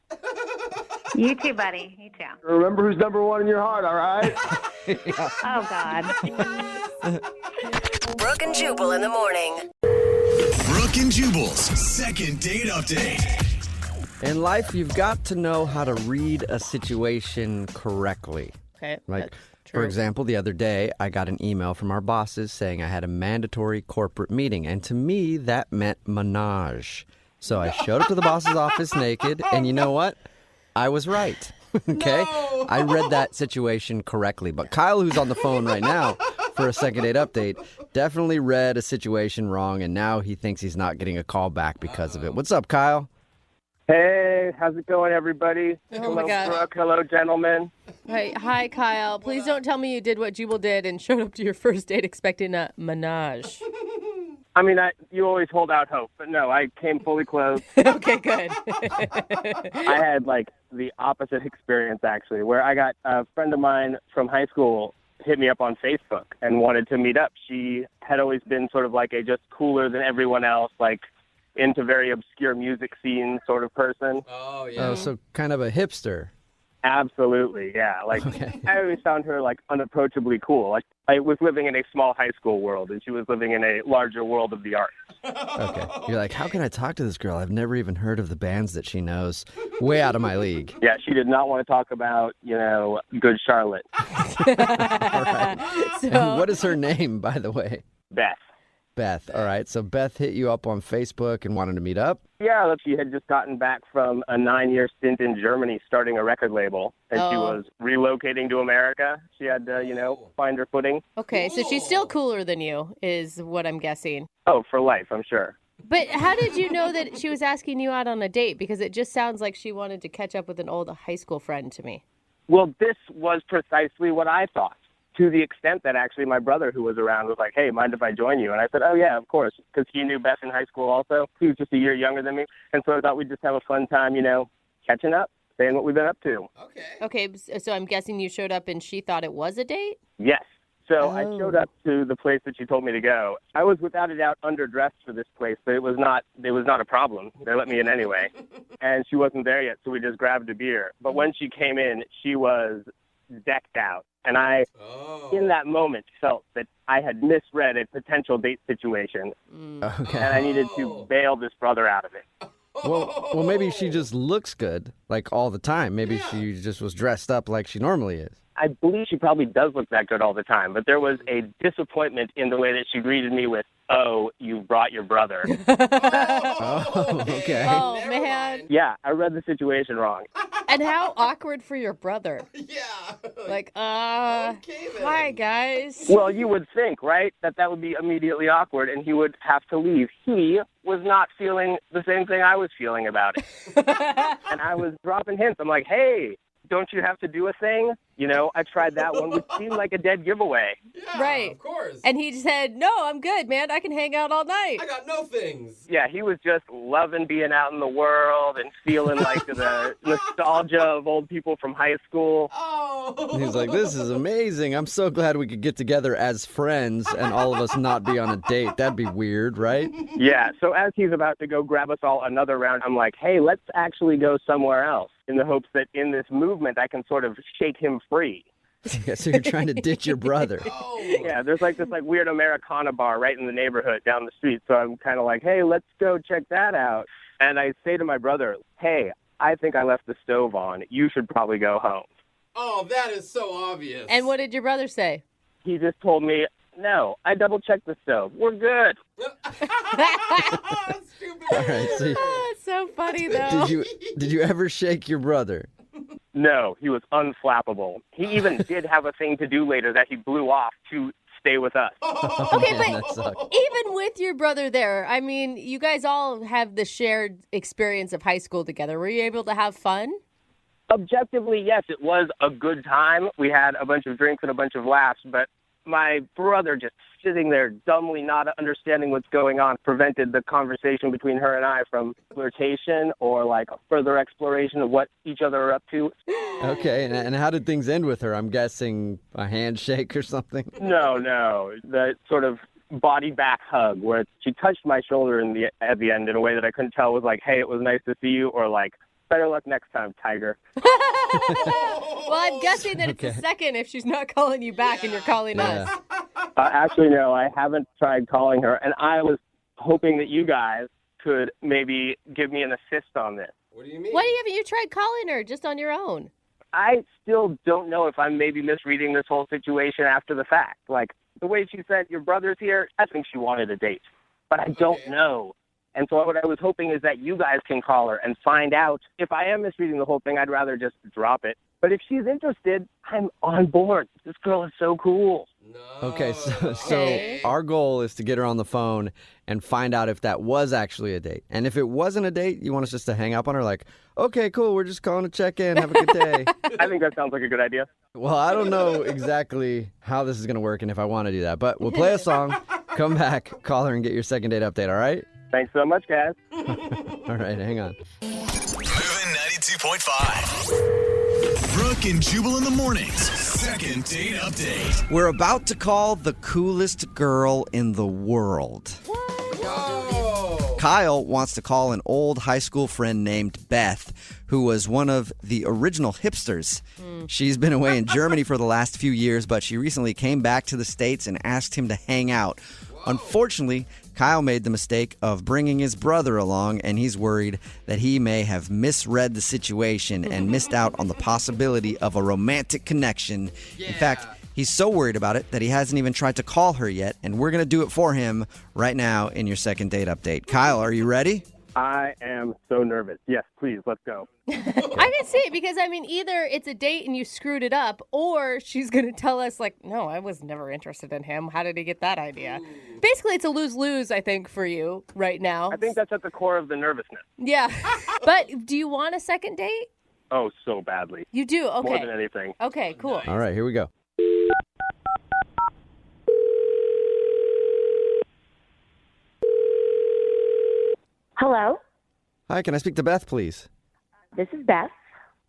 You too, buddy. You too. Remember who's number one in your heart, all right? Oh, God. Brooke and Jubal in the morning. Brooke and Jubal's second date update. In life, you've got to know how to read a situation correctly. Okay. Like, for example, the other day, I got an email from our bosses saying I had a mandatory corporate meeting. And to me, that meant menage. So I showed up to the boss's office naked, and you know what? I was right. Okay? No. I read that situation correctly. But Kyle, who's on the phone right now for a second date update, definitely read a situation wrong, and now he thinks he's not getting a call back because of it. What's up, Kyle? Hey, how's it going, everybody? Oh, hello, my God. Brooke. Hello, gentlemen. Hi, Kyle. Please don't tell me you did what Jubal did and showed up to your first date expecting a menage. I mean, you always hold out hope, but no, I came fully clothed. Okay, good. I had, like, the opposite experience, actually, where I got a friend of mine from high school hit me up on Facebook and wanted to meet up. She had always been sort of like a just cooler than everyone else, like, into very obscure music scene sort of person. Oh, yeah. Oh, so kind of a hipster. Absolutely, yeah. Like, I always found her, like, unapproachably cool. Like, I was living in a small high school world, and she was living in a larger world of the arts. Okay. You're like, how can I talk to this girl? I've never even heard of the bands that she knows. Way out of my league. Yeah, she did not want to talk about, Good Charlotte. All right. And what is her name, by the way? Beth. Beth. All right. So Beth hit you up on Facebook and wanted to meet up? Yeah, she had just gotten back from a 9-year stint in Germany starting a record label, and she was relocating to America. She had to, find her footing. Okay, so she's still cooler than you, is what I'm guessing. Oh, for life, I'm sure. But how did you know that she was asking you out on a date? Because it just sounds like she wanted to catch up with an old high school friend to me. Well, this was precisely what I thought, to the extent that actually my brother, who was around, was like, hey, mind if I join you? And I said, oh, yeah, of course, because he knew Beth in high school also. He was just a year younger than me. And so I thought we'd just have a fun time, catching up, saying what we've been up to. Okay, so I'm guessing you showed up and she thought it was a date? Yes. So I showed up to the place that she told me to go. I was without a doubt underdressed for this place, but it was not a problem. They let me in anyway. And she wasn't there yet, so we just grabbed a beer. But when she came in, she was decked out. And I, in that moment, felt that I had misread a potential date situation. Okay. And I needed to bail this brother out of it. Well, maybe she just looks good, like, all the time. Maybe she just was dressed up like she normally is. I believe she probably does look that good all the time, but there was a disappointment in the way that she greeted me with, oh, you brought your brother. Oh, okay. Oh, man. Yeah, I read the situation wrong. And how awkward for your brother. Yeah. Like, hi, guys. Well, you would think, right, that would be immediately awkward and he would have to leave. He was not feeling the same thing I was feeling about it. And I was dropping hints. I'm like, hey, don't you have to do a thing? I tried that one, which seemed like a dead giveaway. Yeah, right. Of course. And he said, no, I'm good, man. I can hang out all night. I got no things. Yeah, he was just loving being out in the world and feeling like the nostalgia of old people from high school. Oh. He's like, this is amazing. I'm so glad we could get together as friends and all of us not be on a date. That'd be weird, right? Yeah, so as he's about to go grab us all another round, I'm like, hey, let's actually go somewhere else in the hopes that in this movement I can sort of shake him free. Yeah, so you're trying to ditch your brother. Yeah, there's like this weird Americana bar right in the neighborhood down the street. So I'm kind of like, hey, let's go check that out. And I say to my brother, hey, I think I left the stove on. You should probably go home. Oh, that is so obvious. And what did your brother say? He just told me, no, I double-checked the stove. We're good. All right, so It's so funny, though. did you ever shake your brother? No, he was unflappable. He even did have a thing to do later that he blew off to stay with us. Okay, Man, that but sucks. even with your brother there, I mean, you guys all have the shared experience of high school together. Were you able to have fun? Objectively, yes, it was a good time. We had a bunch of drinks and a bunch of laughs, but my brother just sitting there dumbly not understanding what's going on prevented the conversation between her and I from flirtation or like a further exploration of what each other are up to. Okay, and how did things end with her? I'm guessing a handshake or something? No. The sort of body back hug where she touched my shoulder at the end in a way that I couldn't tell was like, hey, it was nice to see you, or like, better luck next time, Tiger. Well, I'm guessing that it's a second if she's not calling you back and you're calling us. Actually, no, I haven't tried calling her, and I was hoping that you guys could maybe give me an assist on this. What do you mean? Why haven't you tried calling her just on your own? I still don't know if I'm maybe misreading this whole situation after the fact. Like, the way she said, your brother's here, I think she wanted a date. But I don't know. And so what I was hoping is that you guys can call her and find out. If I am misreading the whole thing, I'd rather just drop it. But if she's interested, I'm on board. This girl is so cool. Okay, so our goal is to get her on the phone and find out if that was actually a date. And if it wasn't a date, you want us just to hang up on her like, okay, cool, we're just calling to check in. Have a good day. I think that sounds like a good idea. Well, I don't know exactly how this is going to work and if I want to do that, but we'll play a song, come back, call her, and get your second date update, all right? Thanks so much, guys. All right, hang on. Moving 92.5. Brooke and Jubal in the mornings. Second date update. We're about to call the coolest girl in the world. Kyle wants to call an old high school friend named Beth, who was one of the original hipsters. She's been away in Germany for the last few years, but she recently came back to the States and asked him to hang out. Unfortunately, Kyle made the mistake of bringing his brother along, and he's worried that he may have misread the situation and missed out on the possibility of a romantic connection. In fact, he's so worried about it that he hasn't even tried to call her yet, and we're going to do it for him right now in your second date update. Kyle, are you ready? I am so nervous. Yes, please, let's go. I can see it because, I mean, either it's a date and you screwed it up, or she's going to tell us, like, no, I was never interested in him. How did he get that idea? Basically, it's a lose-lose, I think, for you right now. I think that's at the core of the nervousness. Yeah. But do you want a second date? Oh, so badly. You do? Okay. More than anything. Okay, cool. All right, here we go. Hello, Hi, can I speak to Beth, please? this is Beth.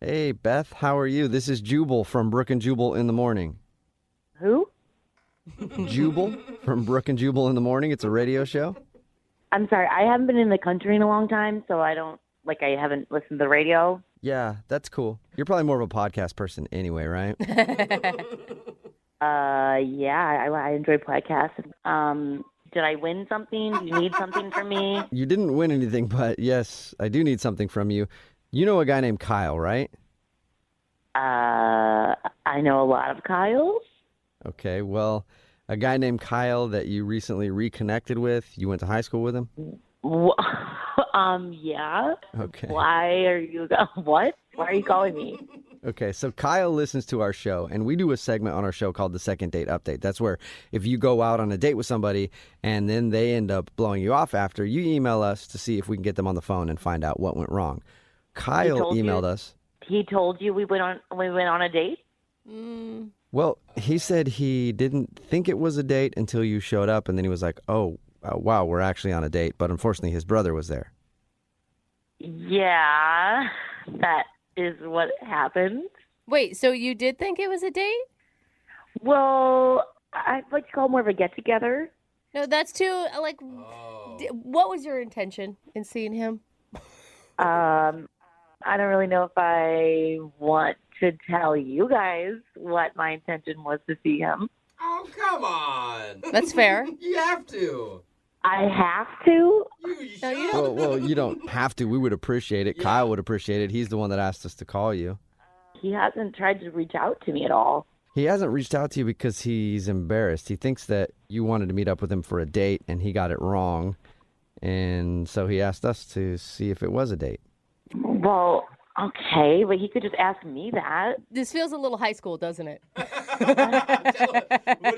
Hey, Beth, how are you? This is Jubal from Brooke and Jubal in the morning. Who? Jubal from Brooke and Jubal in the morning. It's a radio show. I'm sorry, I haven't been in the country in a long time, so I haven't listened to the radio. Yeah, that's cool. You're probably more of a podcast person anyway, right? Yeah, I enjoy podcasts. Did I win something? Do you need something from me? You didn't win anything, but yes, I do need something from you. You know a guy named Kyle, right? I know a lot of Kyles. Okay, well, a guy named Kyle that you recently reconnected with. You went to high school with him? Yeah. Okay. Why are you, what? Why are you calling me? Okay, so Kyle listens to our show, and we do a segment on our show called the Second Date Update. That's where if you go out on a date with somebody and then they end up blowing you off after, you email us to see if we can get them on the phone and find out what went wrong. Kyle emailed us. He told you we went on a date? Well, he said he didn't think it was a date until you showed up, and then he was like, wow, we're actually on a date. But unfortunately, his brother was there. Yeah, that is what happened. Wait, so you did think it was a date? Well, I'd like to call it more of a get-together. No, that's too, what was your intention in seeing him? I don't really know if I want to tell you guys what my intention was to see him. Oh, come on. That's fair. You have to. I have to? No, you don't. Well, you don't have to. We would appreciate it. Yeah. Kyle would appreciate it. He's the one that asked us to call you. He hasn't tried to reach out to me at all. He hasn't reached out to you because he's embarrassed. He thinks that you wanted to meet up with him for a date, and he got it wrong. And so he asked us to see if it was a date. Well, okay, but he could just ask me that. This feels a little high school, doesn't it? What do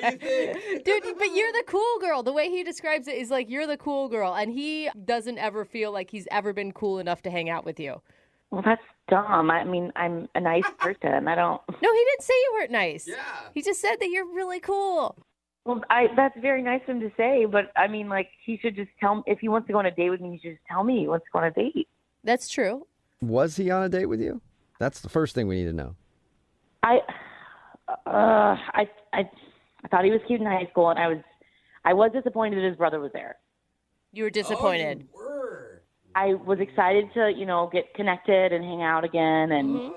you think? Dude, but you're the cool girl. The way he describes it is like you're the cool girl, and he doesn't ever feel like he's ever been cool enough to hang out with you. Well, that's dumb. I mean, I'm a nice person. I don't... No, he didn't say you weren't nice. Yeah. He just said that you're really cool. Well, that's very nice of him to say, but I mean, like, he should just tell me, if he wants to go on a date with me, he should just tell me he wants to go on a date. That's true. Was he on a date with you? That's the first thing we need to know. I thought he was cute in high school, and I was disappointed that his brother was there. You were disappointed. Oh, you were. I was excited to, get connected and hang out again, and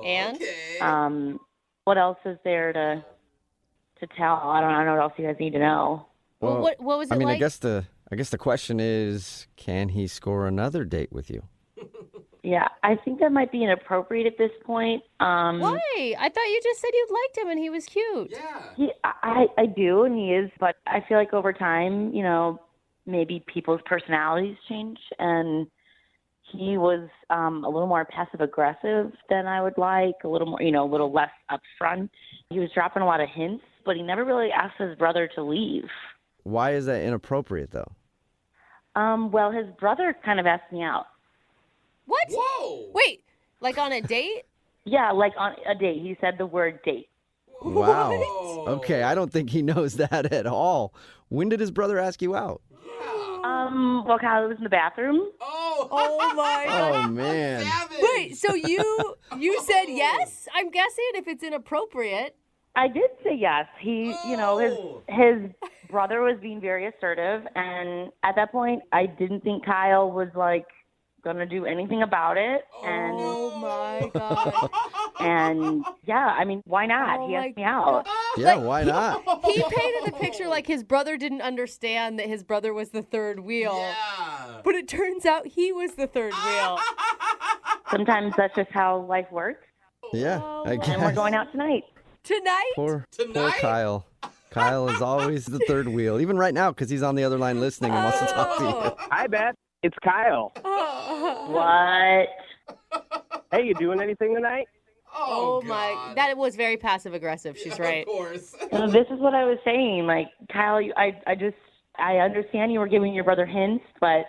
and okay. What else is there to tell? I don't know what else you guys need to know. Well, what was it like? like? I guess the question is, can he score another date with you? Yeah, I think that might be inappropriate at this point. Why? I thought you just said you liked him and he was cute. Yeah. I do, and he is, but I feel like over time, maybe people's personalities change, and he was a little more passive aggressive than I would like, a little more, a little less upfront. He was dropping a lot of hints, but he never really asked his brother to leave. Why is that inappropriate, though? Well, his brother kind of asked me out. What? Whoa! Wait, like on a date? Yeah, like on a date. He said the word date. Wow. Okay, I don't think he knows that at all. When did his brother ask you out? Well, Kyle was in the bathroom. Oh my God. Oh, man. Wait, so you said yes? I'm guessing if it's inappropriate. I did say yes. He, his brother was being very assertive, and at that point, I didn't think Kyle was like gonna do anything about it. And oh my God. And yeah, I mean, why not? He asked me out. Yeah, why not? He painted the picture like his brother didn't understand that his brother was the third wheel. Yeah. But it turns out he was the third wheel. Sometimes that's just how life works. Yeah, I guess. And we're going out tonight. Tonight? Poor Kyle. Kyle is always the third wheel, even right now, because he's on the other line listening and wants to talk to you. Hi, Beth. It's Kyle. What? Hey, you doing anything tonight? Oh my, that was very passive aggressive. She's right. Of course. This is what I was saying. Like, Kyle, I understand you were giving your brother hints, but,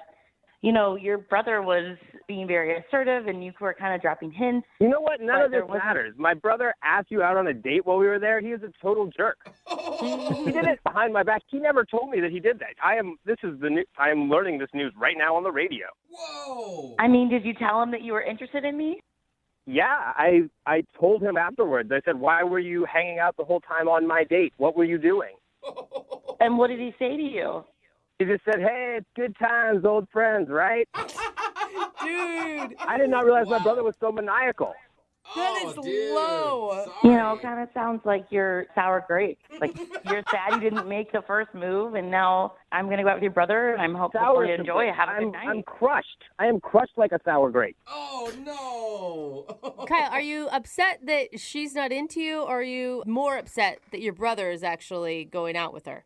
your brother was being very assertive and you were kind of dropping hints. You know what? None of this matters. My brother asked you out on a date while we were there. He was a total jerk. He did it behind my back. He never told me that he did that. I am learning this news right now on the radio. Whoa. I mean, did you tell him that you were interested in me? Yeah, I told him afterwards. I said, why were you hanging out the whole time on my date? What were you doing? And what did he say to you? He just said, hey, it's good times, old friends, right? Dude. I did not realize my brother was so maniacal. That is low. Kind of sounds like you're sour grapes. Like, you're sad you didn't make the first move, and now I'm going to go out with your brother, and I'm hoping you enjoy it. Have a good night. I'm crushed. I am crushed like a sour grape. Oh, no. Kyle, are you upset that she's not into you, or are you more upset that your brother is actually going out with her?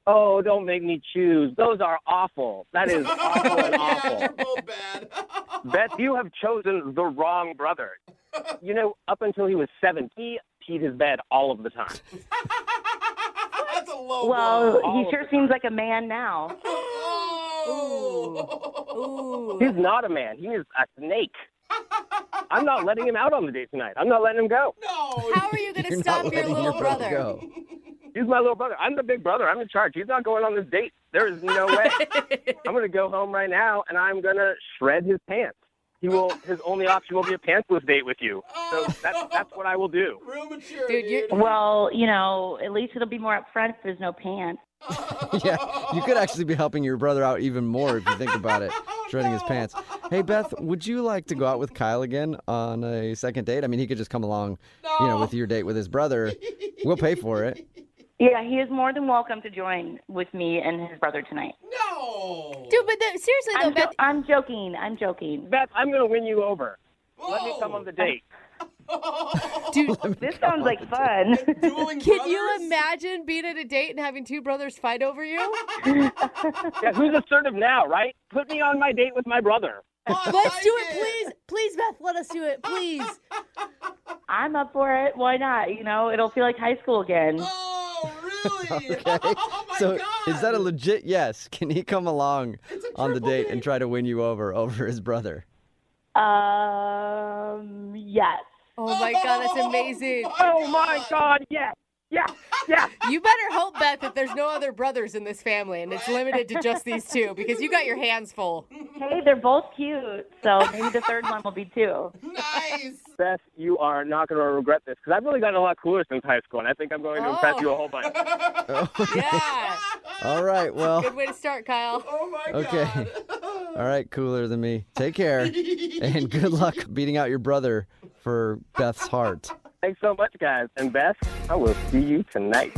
Oh, don't make me choose. Those are awful. That is awful and awful. They're both bad. Beth, you have chosen the wrong brother. Up until he was 7, he peed his bed all of the time. That's a low Well, blow. he sure seems like a man now. Ooh. He's not a man. He is a snake. I'm not letting him out on the date tonight. I'm not letting him go. No. How are you going to stop your little brother? Go. He's my little brother. I'm the big brother. I'm in charge. He's not going on this date. There is no way. I'm going to go home right now, and I'm going to shred his pants. His only option will be a pantsless date with you. So that's what I will do. Real mature, Dude. Well, at least it'll be more upfront if there's no pants. Yeah, you could actually be helping your brother out even more if you think about it, shredding his pants. Hey, Beth, would you like to go out with Kyle again on a second date? I mean, he could just come along, with your date with his brother. We'll pay for it. Yeah, he is more than welcome to join with me and his brother tonight. No. Dude, but seriously, though, Beth. I'm joking. Beth, I'm going to win you over. Whoa. Let me come on the date. Dude, this sounds like fun. Can you imagine being at a date and having two brothers fight over you? Yeah, who's assertive now, right? Put me on my date with my brother. Let's do it, please. Please, Beth, let us do it, please. I'm up for it. Why not? It'll feel like high school again. Oh, really? Okay. Oh, my So God. is that a legit yes? Can he come along on the date and try to win you over his brother? Yes. Oh, my God, that's amazing. Oh, my God, yes. Yeah. You better hope, Beth, that there's no other brothers in this family and it's limited to just these two because you got your hands full. Hey, they're both cute, so maybe the third one will be two. Nice. Beth, you are not going to regret this because I've really gotten a lot cooler since high school, and I think I'm going to impress you a whole bunch. Yeah. All right, well. Good way to start, Kyle. Oh, my Okay. God. All right, cooler than me. Take care. And good luck beating out your brother for Beth's heart. Thanks so much, guys. And Beth, I will see you tonight.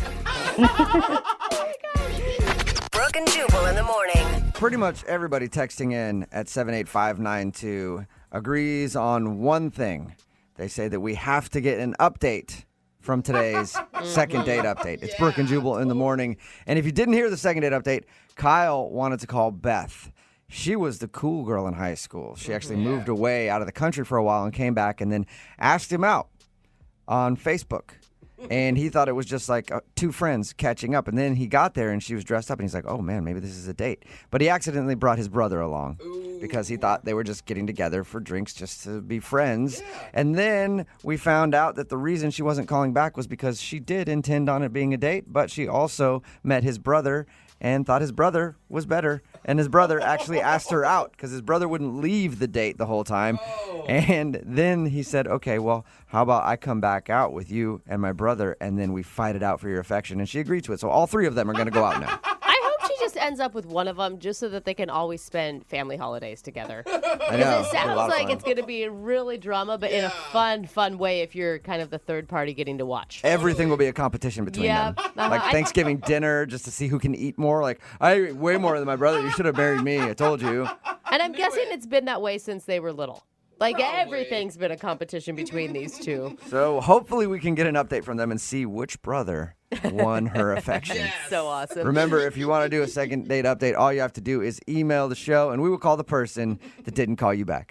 Brooke and Jubal in the morning. Pretty much everybody texting in at 78592 agrees on one thing. They say that we have to get an update from today's second date update. It's Brooke and Jubal in the morning. And if you didn't hear the second date update, Kyle wanted to call Beth. She was the cool girl in high school. She actually moved away out of the country for a while and came back and then asked him out on Facebook. And he thought it was just like two friends catching up. And then he got there and she was dressed up and he's like, oh man, maybe this is a date. But he accidentally brought his brother along because he thought they were just getting together for drinks just to be friends. And then we found out that the reason she wasn't calling back was because she did intend on it being a date, but she also met his brother and thought his brother was better. And his brother actually asked her out because his brother wouldn't leave the date the whole time. And then he said, okay, well, how about I come back out with you and my brother, and then we fight it out for your affection. And she agreed to it. So all three of them are going to go out now. I hope she just ends up with one of them just so that they can always spend family holidays together. I know. It sounds like it's going to be really drama, but in a fun way if you're kind of the third party getting to watch. Everything will be a competition between them. Like Thanksgiving dinner just to see who can eat more. Like, I ate way more than my brother. You should have married me. I told you. And I'm guessing it's been that way since they were little. Like, everything's been a competition between these two. So hopefully we can get an update from them and see which brother won her affection. So awesome. Remember, if you want to do a second date update, all you have to do is email the show, and we will call the person that didn't call you back.